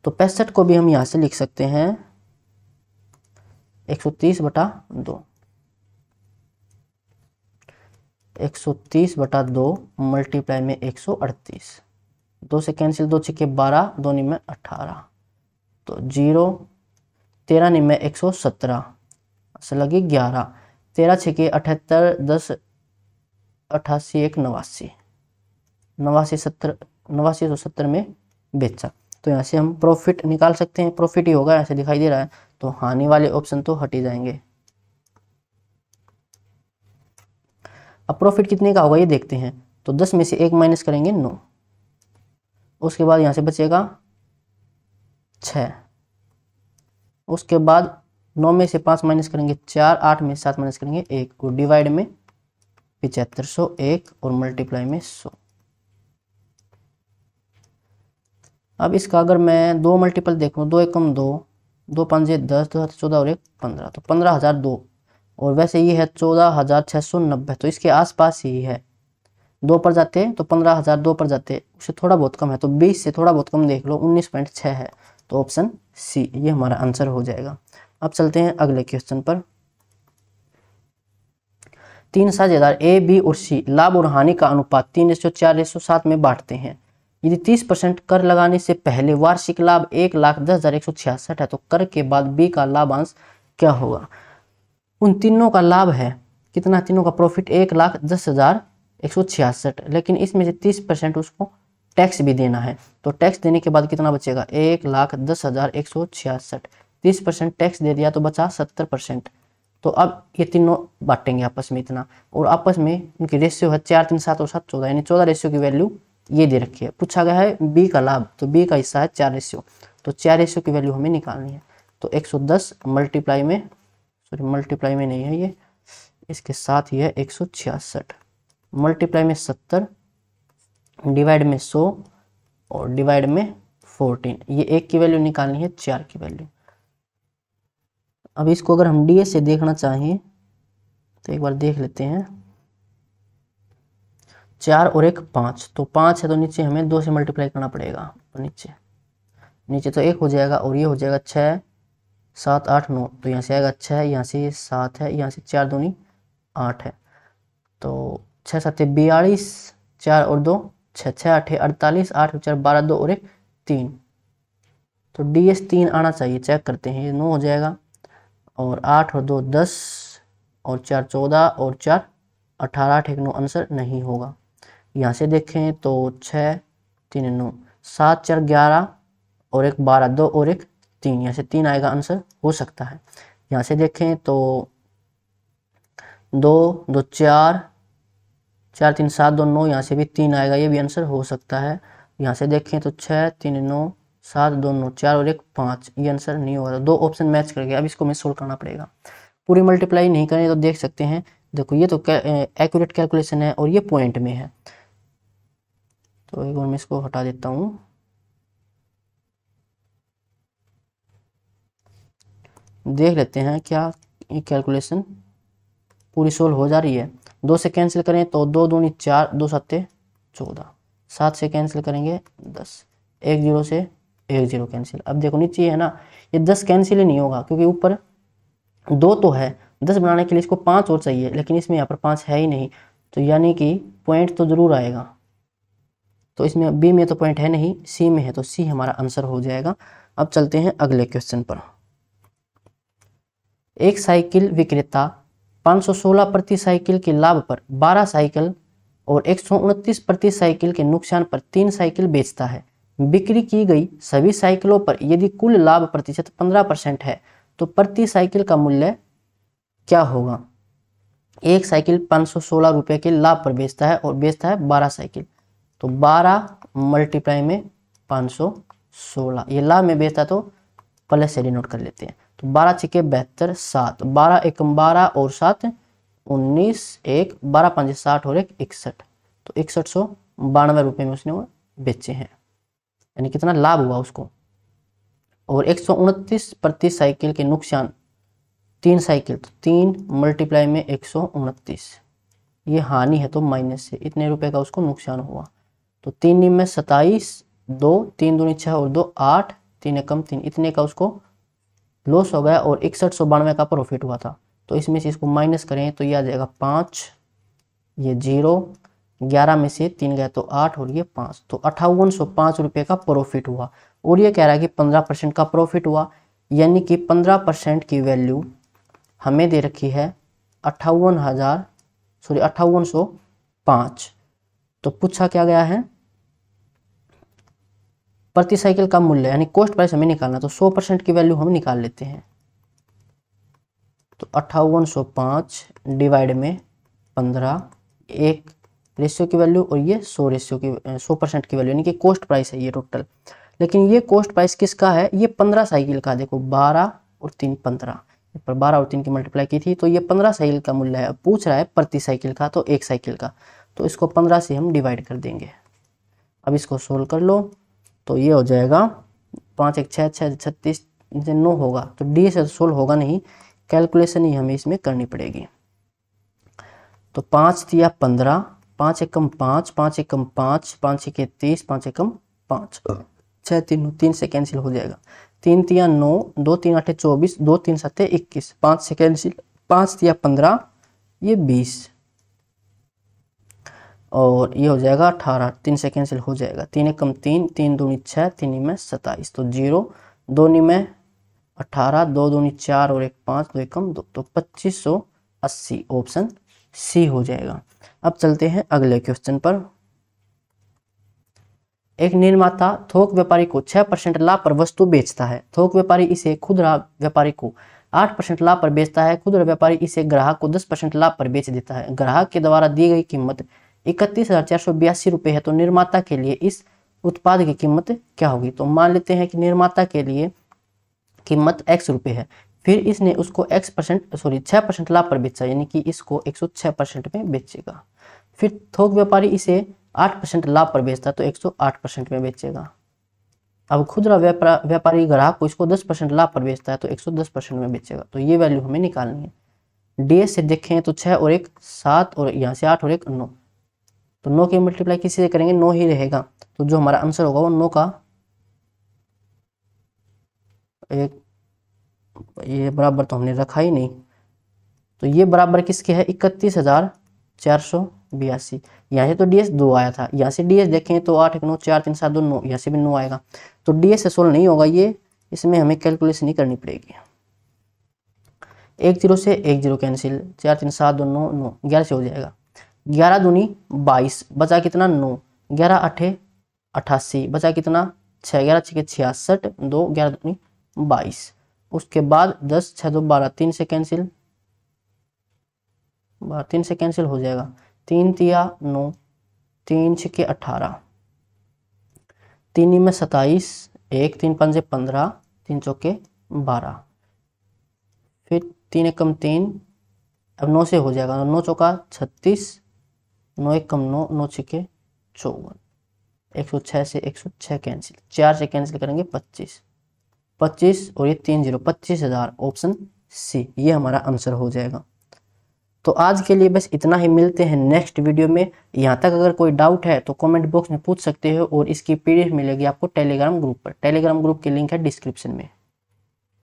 तो 65 को भी हम यहाँ से लिख सकते हैं 130/2, 130/2 मल्टीप्लाई में 138। 2 से कैंसिल, 2 छक्के 12, 2 में 18, तो 0, 13 में 117, असल लगी 11, 13 छक्के 78, 10 88 1 89, 89 70, 89 तो 70 में बेचा। तो यहाँ से हम प्रॉफिट निकाल सकते हैं। प्रॉफिट ही होगा, ऐसे दिखाई दे रहा है, तो हानि वाले ऑप्शन तो हट ही जाएंगे। अब प्रॉफिट कितने का होगा ये देखते हैं। तो 10 में से 1 माइनस करेंगे 9, उसके बाद यहाँ से बचेगा 6, उसके बाद 9 में से 5 माइनस करेंगे 4, 8 में 7 माइनस करेंगे 1, और डिवाइड में 7501 और मल्टीप्लाई में 100। अब इसका अगर मैं 2 मल्टीपल देखूँ, 2 एकम 2, 2 5 10, 2 14 और 1 15, तो 15,002, और वैसे ये है 14,690, तो इसके आसपास ही है। 2 पर जाते तो 15,002 पर जाते, उससे थोड़ा बहुत कम है, तो 20 से थोड़ा बहुत कम देख लो, 19.6 है, तो ऑप्शन सी ये हमारा आंसर हो जाएगा। अब चलते हैं अगले क्वेश्चन पर। 3 साझेदार ए, बी और सी लाभ और हानि का अनुपात 3:4:7 में बांटते हैं। यदि 30% कर लगाने से पहले वार्षिक लाभ 1,10,166 है, तो कर के बाद बी का लाभांश क्या होगा। उन तीनों का लाभ है कितना, तीनों का प्रॉफिट 1,10,166, लेकिन इसमें से 30% उसको टैक्स भी देना है। तो टैक्स देने के बाद कितना बचेगा, 1,10,166, 30% टैक्स दे दिया तो बचा 70%। तो अब ये तीनों बांटेंगे आपस में इतना, और आपस में इनकी रेशियो है 4 3 7 और 7 14, यानी 14 रेशियो की वैल्यू ये दे रखी है। पूछा गया है बी का लाभ, तो बी का हिस्सा है 4 रेशियो, तो 4 रेशियो की वैल्यू हमें निकालनी है। तो 110 मल्टीप्लाई में, सॉरी मल्टीप्लाई में नहीं है ये, इसके साथ ही है 166, मल्टीप्लाई में 70, डिवाइड में 100, और डिवाइड में 14। ये 1 की वैल्यू निकालनी है, 4 की वैल्यू। अब इसको अगर हम डीएस से देखना चाहें तो एक बार देख लेते हैं। 4 और 1 5, तो 5 है तो नीचे हमें 2 से मल्टीप्लाई करना पड़ेगा। तो नीचे तो 1 हो जाएगा और ये हो जाएगा 6 7 8 9, तो यहाँ से आएगा 6, यहाँ से ये 7 है, यहाँ से 4 दूनी 8 है, तो 6 7 42, 4 और 2 6, 6 8 48, 8 4 12, 2 और 1 3, तो DS 3 आना चाहिए। चेक करते हैं, ये 9 हो जाएगा और 8 और 2 10 और 4 14 और 4 18, 8 1 9, आंसर नहीं होगा। यहाँ से देखें तो 6 3 9, 7 4 11 और 1 12, 2 और 1 3, यहाँ से 3 आएगा, आंसर हो सकता है। यहाँ से देखें तो 2 2 4 4 3 7 2 9, यहाँ से भी 3 आएगा, ये भी आंसर हो सकता है। यहाँ से देखें तो 6 3 9 7 2 9, 4 और 1 5, ये आंसर नहीं होगा। तो 2 ऑप्शन मैच कर गया। अब इसको हमें सोल्व करना पड़ेगा। पूरी मल्टीप्लाई नहीं करें तो देख सकते हैं, देखो ये तो एक्यूरेट कैलकुलेशन है और ये पॉइंट में है, तो एक बार मैं इसको हटा देता हूँ। देख लेते हैं क्या ये कैलकुलेशन पूरी सोल्व हो जा रही है। 2 से कैंसिल करें तो 2 दूनी 4, 2 7 14, 7 से कैंसिल करेंगे 10, 1 0 से 1 0 कैंसिल। अब देखो नीचे है ना, ये 10 कैंसिल ही नहीं होगा क्योंकि ऊपर 2 तो है, 10 बनाने के लिए इसको 5 और चाहिए, लेकिन इसमें यहाँ पर 5 है ही नहीं, तो यानी कि पॉइंट तो जरूर आएगा। तो इसमें बी में तो पॉइंट है नहीं, सी में है, तो सी हमारा आंसर हो जाएगा। अब चलते हैं अगले क्वेश्चन पर। एक साइकिल विक्रेता 516 प्रति साइकिल के लाभ पर 12 साइकिल और 129 प्रति साइकिल के नुकसान पर 3 साइकिल बेचता है। बिक्री की गई सभी साइकिलों पर यदि कुल लाभ प्रतिशत 15% है तो प्रति साइकिल का मूल्य क्या होगा। एक साइकिल 516 रुपये के लाभ पर बेचता है और बेचता है 12 साइकिल, तो 12 मल्टीप्लाई में 516, ये लाभ में बेचता तो प्लस से डिनोट कर लेते हैं। तो 12 छिके 72, 7 12 1 12 और 7 19, 1 12 5 60 और 1 61, तो 6192 रुपये में उसने वो बेचे हैं, यानी कितना लाभ हुआ उसको। और 129 प्रति साइकिल के नुकसान, 3 साइकिल, तो 3 मल्टीप्लाई में 129, ये हानि है तो माइनस से, इतने रुपए का उसको नुकसान हुआ। तो 3 में 27, 2 3 दूनी 6 और 2 8, 3 एकम 3, इतने का उसको लॉस हो गया और 6192 का प्रॉफिट हुआ था। तो इसमें से इसको माइनस करें तो ये आ जाएगा 5, ये 0, 11 में से 3 गया तो 8 और ये 5, तो 5805 रुपये का प्रॉफिट हुआ। और ये कह रहा है कि 15% का प्रॉफिट हुआ, यानी कि 15% की वैल्यू हमें दे रखी है 5805। तो पूछा क्या गया है, प्रति साइकिल का मूल्य यानी कॉस्ट प्राइस हमें निकालना, तो 100% की वैल्यू हम निकाल लेते हैं। तो 5805 डिवाइड में 15, एक रेशियो की वैल्यू और ये 100% की वैल्यू, यानी कि कॉस्ट प्राइस है ये टोटल। लेकिन ये कॉस्ट प्राइस किसका है, ये 15 साइकिल का। देखो 12 और 3 15, पर 12 और 3 की मल्टीप्लाई की थी, तो ये 15 साइकिल का मूल्य है। पूछ रहा है प्रति साइकिल का, तो एक साइकिल का, तो इसको 15 से हम डिवाइड कर देंगे। अब इसको सोल्व कर लो, तो ये हो जाएगा 5 1 6 6 36, 9 होगा। तो डी से सोल्व होगा नहीं, कैलकुलेशन ही हमें इसमें करनी पड़ेगी। तो 5 दिया 15, 5 एकम 5, 5 एकम 5, 5 1 30, 5 एकम 5, 6 3 3 से कैंसिल हो जाएगा। 3 तिया 9, 2 3 8 24, 2 3 7 21, 5 से कैंसिल, 5 दिया 15, ये 20 और ये हो जाएगा 18, 3 से कैंसिल हो जाएगा। 3 एकम 3, 3 दूनी 6, 3 में 27, तो 0, 2 में 18, 2 दूनी 4 और 1 5, 2 एकम 2, तो 2580 ऑप्शन सी हो जाएगा। अब चलते हैं अगले क्वेश्चन पर। एक निर्माता थोक व्यापारी को 6% लाभ पर वस्तु बेचता है। थोक व्यापारी इसे खुदरा व्यापारी को 8% लाभ पर बेचता है। खुदरा व्यापारी इसे ग्राहक को 10% लाभ पर बेच देता है। ग्राहक के द्वारा दी गई कीमत 31,482 रुपये है, तो निर्माता के लिए इस उत्पाद की कीमत क्या होगी। तो मान लेते हैं कि निर्माता के लिए कीमत x रुपये है, फिर इसने उसको 6% लाभ पर बेचा, यानी कि इसको 106% में बेचेगा। फिर थोक व्यापारी इसे 8% लाभ पर बेचता है तो 108% में बेचेगा। अब खुदरा व्यापारी ग्राहक को इसको 10% लाभ पर बेचता है तो 110% में बेचेगा। तो ये वैल्यू हमें निकालनी है। डीएस से देखें तो 6 और 1 7 और यहाँ से 8 और 1 9, तो 9 की मल्टीप्लाई किसी से करेंगे 9 ही रहेगा। तो जो हमारा आंसर होगा वो 9 का एक, ये बराबर तो हमने रखा ही नहीं, तो ये बराबर किसके है 31,482। यहाँ से तो डीएस 2 आया था, यहाँ से डीएस देखें तो 8 1 9 4 3 7 2 9, यहाँ से भी 9 आएगा। तो डीएस से सोल्व नहीं होगा ये, इसमें हमें कैलकुलेशन ही करनी पड़ेगी। 1 0 से 1 0 कैंसिल, 4 3 7 2 9 9, 11 से हो जाएगा। 11 दूनी 22, बचा कितना 9, 11 8 88, बचा कितना 6, 11 6 66, 2 11 दूनी 22। उसके बाद 10 6 2 12, 3 से कैंसिल, 3 से कैंसिल हो जाएगा, 3 तिया 9, 3 6 18, 3 में 27, 1 3 5 15, 3 चौके 12, फिर 3 1 कम 3, अब 9 से हो जाएगा, 9 चौका 36, 9 1 कम 9, 9 6 54, 106 से 106 कैंसिल, 4 से कैंसिल करेंगे 25, 25 और ये 3 0, 25,000, ऑप्शन सी ये हमारा आंसर हो जाएगा। तो आज के लिए बस इतना ही, मिलते हैं नेक्स्ट वीडियो में। यहाँ तक अगर कोई डाउट है तो कमेंट बॉक्स में पूछ सकते हो, और इसकी पीडीएफ मिलेगी आपको टेलीग्राम ग्रुप पर। टेलीग्राम ग्रुप की लिंक है डिस्क्रिप्शन में।